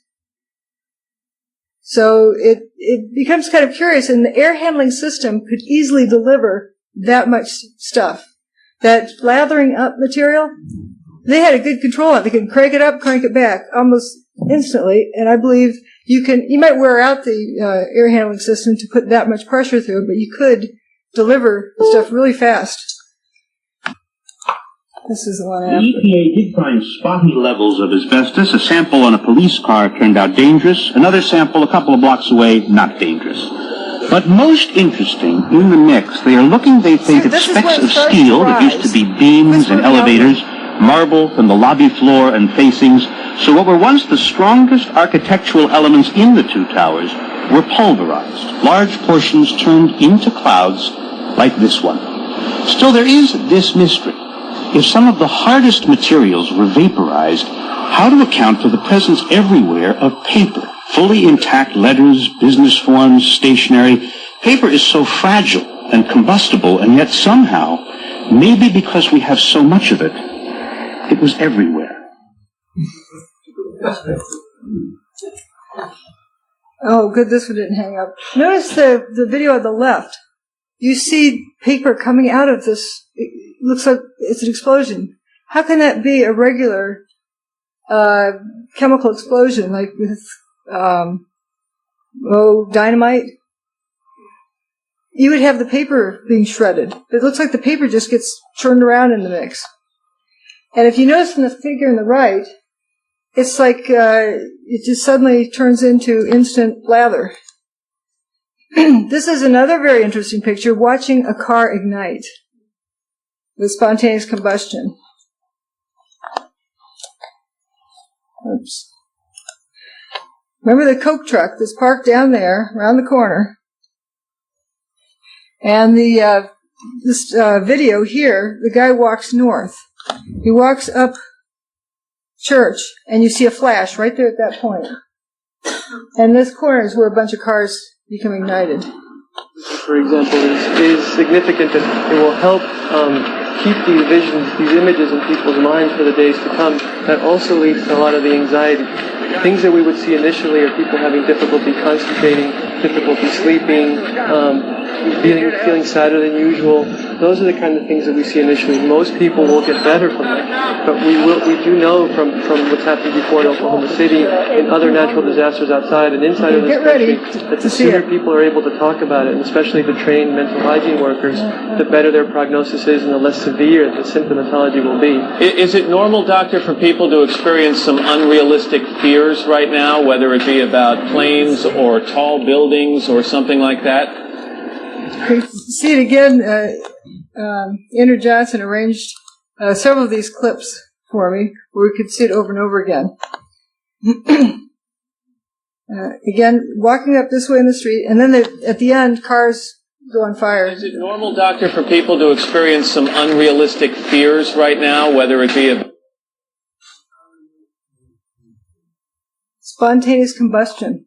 So it becomes kind of curious, and the air handling system could easily deliver that much stuff. That lathering up material, they had a good control on it. They could crank it up, crank it back almost instantly, and I believe you might wear out the air handling system to put that much pressure through it, but you could deliver the stuff really fast. This is the one after. The EPA did find spotty levels of asbestos. A sample on a police car turned out dangerous. Another sample a couple of blocks away, not dangerous. But most interesting, in the mix, they are looking, they think, at specks of steel that used to be beams and elevators, marble from the lobby floor and facings. So what were once the strongest architectural elements in the two towers were pulverized, large portions turned into clouds like this one. Still, there is this mystery. If some of the hardest materials were vaporized, how to account for the presence everywhere of paper, fully intact letters, business forms, stationery. Paper is so fragile and combustible, and yet somehow, maybe because we have so much of it, it was everywhere. Oh, good, this one didn't hang up. Notice the video on the left. You see paper coming out of this. It looks like it's an explosion. How can that be a regular chemical explosion, like with dynamite? You would have the paper being shredded. It looks like the paper just gets churned around in the mix. And if you notice in the figure on the right, it's like it just suddenly turns into instant lather. This is another very interesting picture, watching a car ignite with spontaneous combustion. Oops. Remember the Coke truck that's parked down there around the corner? And this video here, the guy walks north. He walks up Church, and you see a flash right there at that point. And this corner is where a bunch of cars become ignited. For example, is significant that it will help keep these visions, these images in people's minds for the days to come. That also leads to a lot of the anxiety. Things that we would see initially are people having difficulty concentrating, difficulty sleeping, feeling sadder than usual. Those are the kind of things that we see initially. Most people will get better from that, but we do know from what's happened before in Oklahoma City and other natural disasters outside and inside of this country that the sooner people are able to talk about it, and especially the trained mental hygiene workers, the better their prognosis is and the less severe the symptomatology will be. Is it normal, doctor, for people to experience some unrealistic fears right now, whether it be about planes or tall buildings or something like that? See it again. Andrew Johnson arranged several of these clips for me where we could see it over and over again. Again, walking up this way in the street, and then at the end, cars go on fire. Is it normal, doctor, for people to experience some unrealistic fears right now, whether it be spontaneous combustion?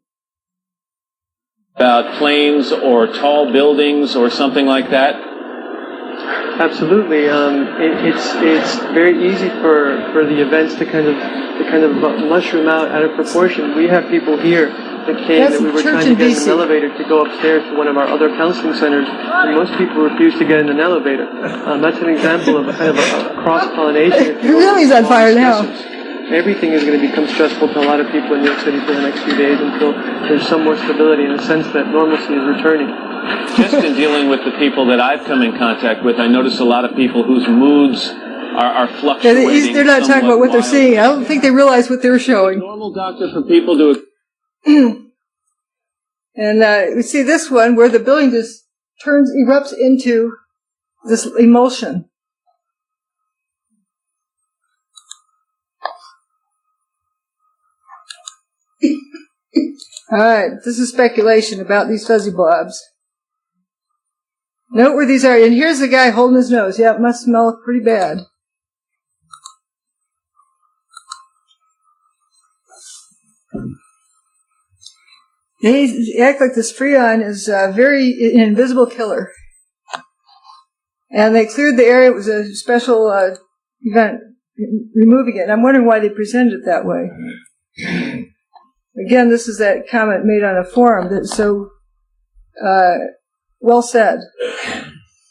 About planes or tall buildings or something like that? Absolutely. It's very easy for the events to kind of mushroom out of proportion. We have people here that came that we were trying to get in an elevator to go upstairs to one of our other counseling centers, and most people refuse to get in an elevator. That's an example of a kind of a cross-pollination. Everything's on fire now. Everything is going to become stressful to a lot of people in New York City for the next few days until there's some more stability in the sense that normalcy is returning. Just in dealing with the people that I've come in contact with, I notice a lot of people whose moods are fluctuating. Yeah, they're not talking about what they're seeing. I don't think they realize what they're showing. Normal, doctor, for people to... And we see this one where the building just erupts into this emulsion. All right, this is speculation about these fuzzy blobs. Note where these are, and here's the guy holding his nose. Yeah, it must smell pretty bad. They act like this freon is an invisible killer. And they cleared the area. It was a special event, removing it. And I'm wondering why they presented it that way. Again, this is that comment made on a forum that's so well said.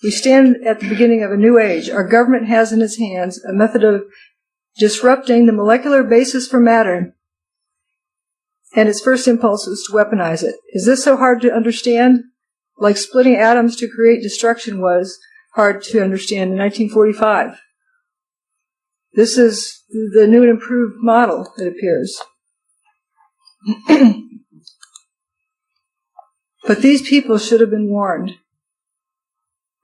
We stand at the beginning of a new age. Our government has in its hands a method of disrupting the molecular basis for matter, and its first impulse is to weaponize it. Is this so hard to understand? Like splitting atoms to create destruction was hard to understand in 1945. This is the new and improved model, it appears. But these people should have been warned.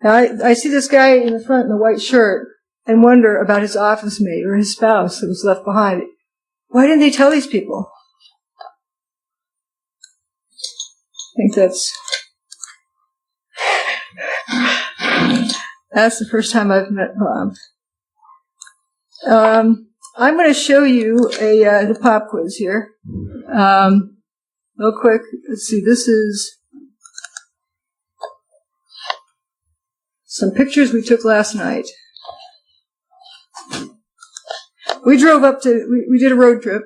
Now, I see this guy in the front in the white shirt and wonder about his office mate or his spouse that was left behind. Why didn't they tell these people? I think that's the first time I've met Bob. I'm going to show you the pop quiz here. Real quick. Let's see. This is some pictures we took last night. We drove up to, we did a road trip,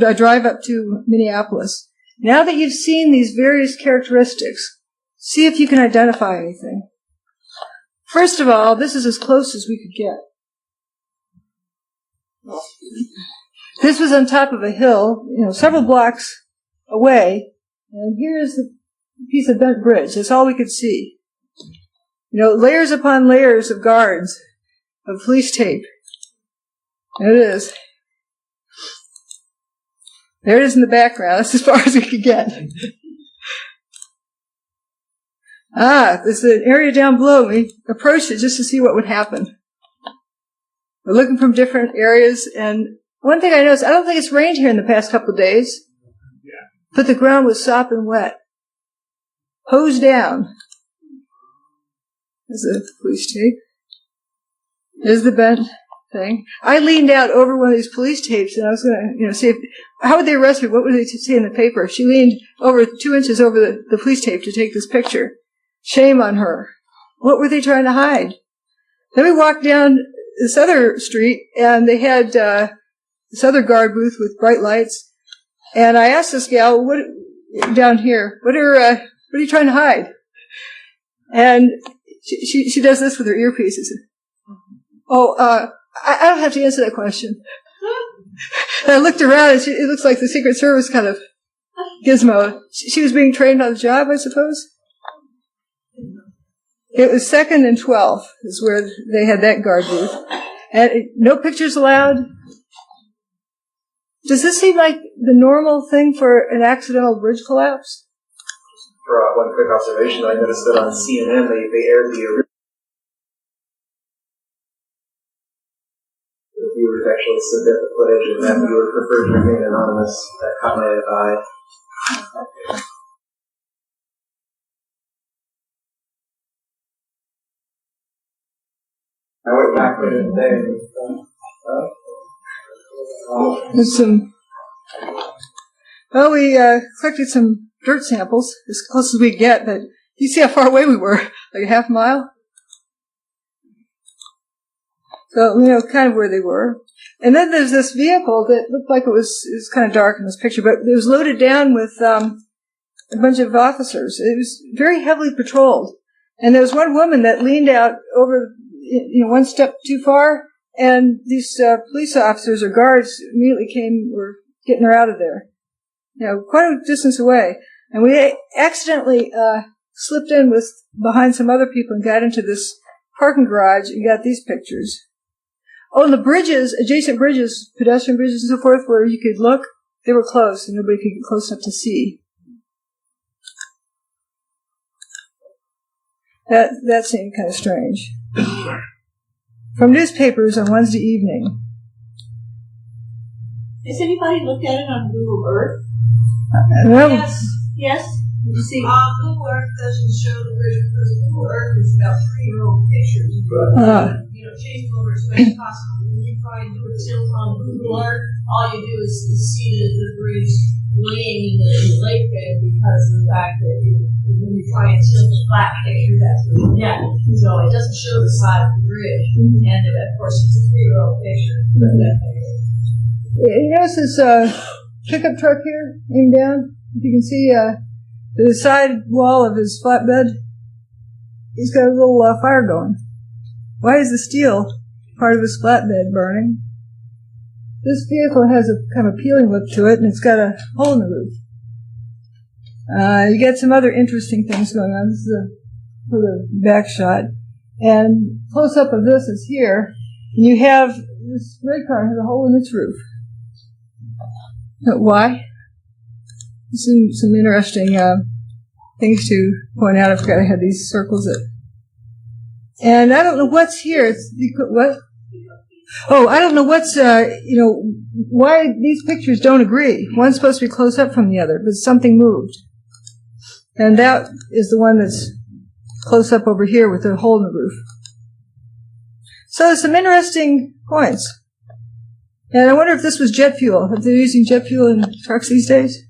a drive up to Minneapolis. Now that you've seen these various characteristics, see if you can identify anything. First of all, this is as close as we could get. This was on top of a hill, several blocks away, and here's the piece of bent bridge. That's all we could see. Layers upon layers of guards, of police tape. There it is. There it is in the background. That's as far as we could get. There's an area down below. We approached it just to see what would happen. We're looking from different areas, and one thing I noticed, I don't think it's rained here in the past couple of days, but the ground was sopping wet. Hosed down. There's the police tape. There's the bent thing. I leaned out over one of these police tapes, and I was going to, see how would they arrest me? What would they say in the paper? She leaned over 2 inches over the police tape to take this picture. Shame on her. What were they trying to hide? Then we walked down this other street, and they had this other guard booth with bright lights. And I asked this gal, down here, what are you trying to hide? And she does this with her earpieces. Oh, I don't have to answer that question. And I looked around, and it looks like the Secret Service kind of gizmo. She was being trained on the job, I suppose. It was 2nd and 12th is where they had that guard booth. And no pictures allowed. Does this seem like the normal thing for an accidental bridge collapse? For one quick observation, I noticed that on CNN they aired the original. The viewers actually submit the footage, and that viewer preferred to remain anonymous. That caught my eye. I went back later today. There's we collected some dirt samples, as close as we get, but you see how far away we were, like a half mile? So, kind of where they were. And then there's this vehicle that looked like it was kind of dark in this picture, but it was loaded down with a bunch of officers. It was very heavily patrolled. And there was one woman that leaned out over, one step too far, and these police officers or guards immediately were getting her out of there. Quite a distance away. And we accidentally slipped in behind some other people and got into this parking garage and got these pictures. Oh, and the bridges, adjacent bridges, pedestrian bridges and so forth, where you could look, they were closed and nobody could get close enough to see. That seemed kind of strange. From newspapers on Wednesday evening. Has anybody looked at it on Google Earth? No. Yes. You see, Google Earth doesn't show the bridge because Google Earth is about 3-year-old pictures. Change them over as much as possible. When you try and do a tilt on Google Earth, all you do is see the bridge laying in the lake bed because of the fact that when you try and tilt a flat picture, that's what you get. So it doesn't show the side of the bridge, and of course it's a 3-year-old picture. You notice this pickup truck here, aimed down? If you can see the side wall of his flatbed, he's got a little fire going. Why is the steel part of his flatbed burning? This vehicle has a kind of peeling look to it, and it's got a hole in the roof. You get some other interesting things going on. This is for the back shot. And close-up of this is here. And you have this red car has a hole in its roof. Why? Some interesting things to point out. I forgot I had these circles that. And I don't know what's here. What? Oh, I don't know what's, why these pictures don't agree. One's supposed to be close up from the other, but something moved. And that is the one that's close up over here with the hole in the roof. So there's some interesting points. And I wonder if this was jet fuel. If they're using jet fuel in trucks these days.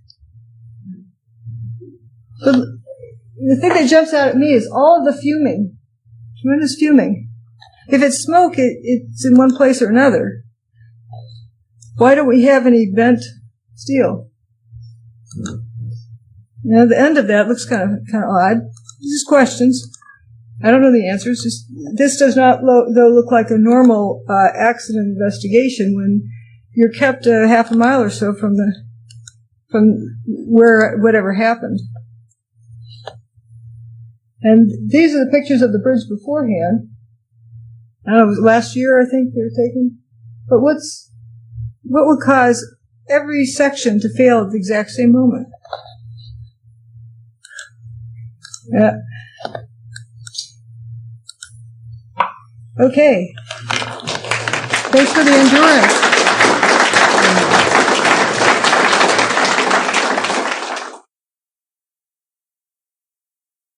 But the thing that jumps out at me is all of the fuming. Tremendous fuming. If it's smoke, it's in one place or another. Why don't we have any bent steel? The end of that looks kind of odd. Just questions. I don't know the answers. This does not though look like a normal accident investigation when you're kept a half a mile or so from where whatever happened. And these are the pictures of the bridge beforehand. I don't know, it was last year, I think, they were taken. But what would cause every section to fail at the exact same moment? Yeah. Okay. Thanks for the endurance.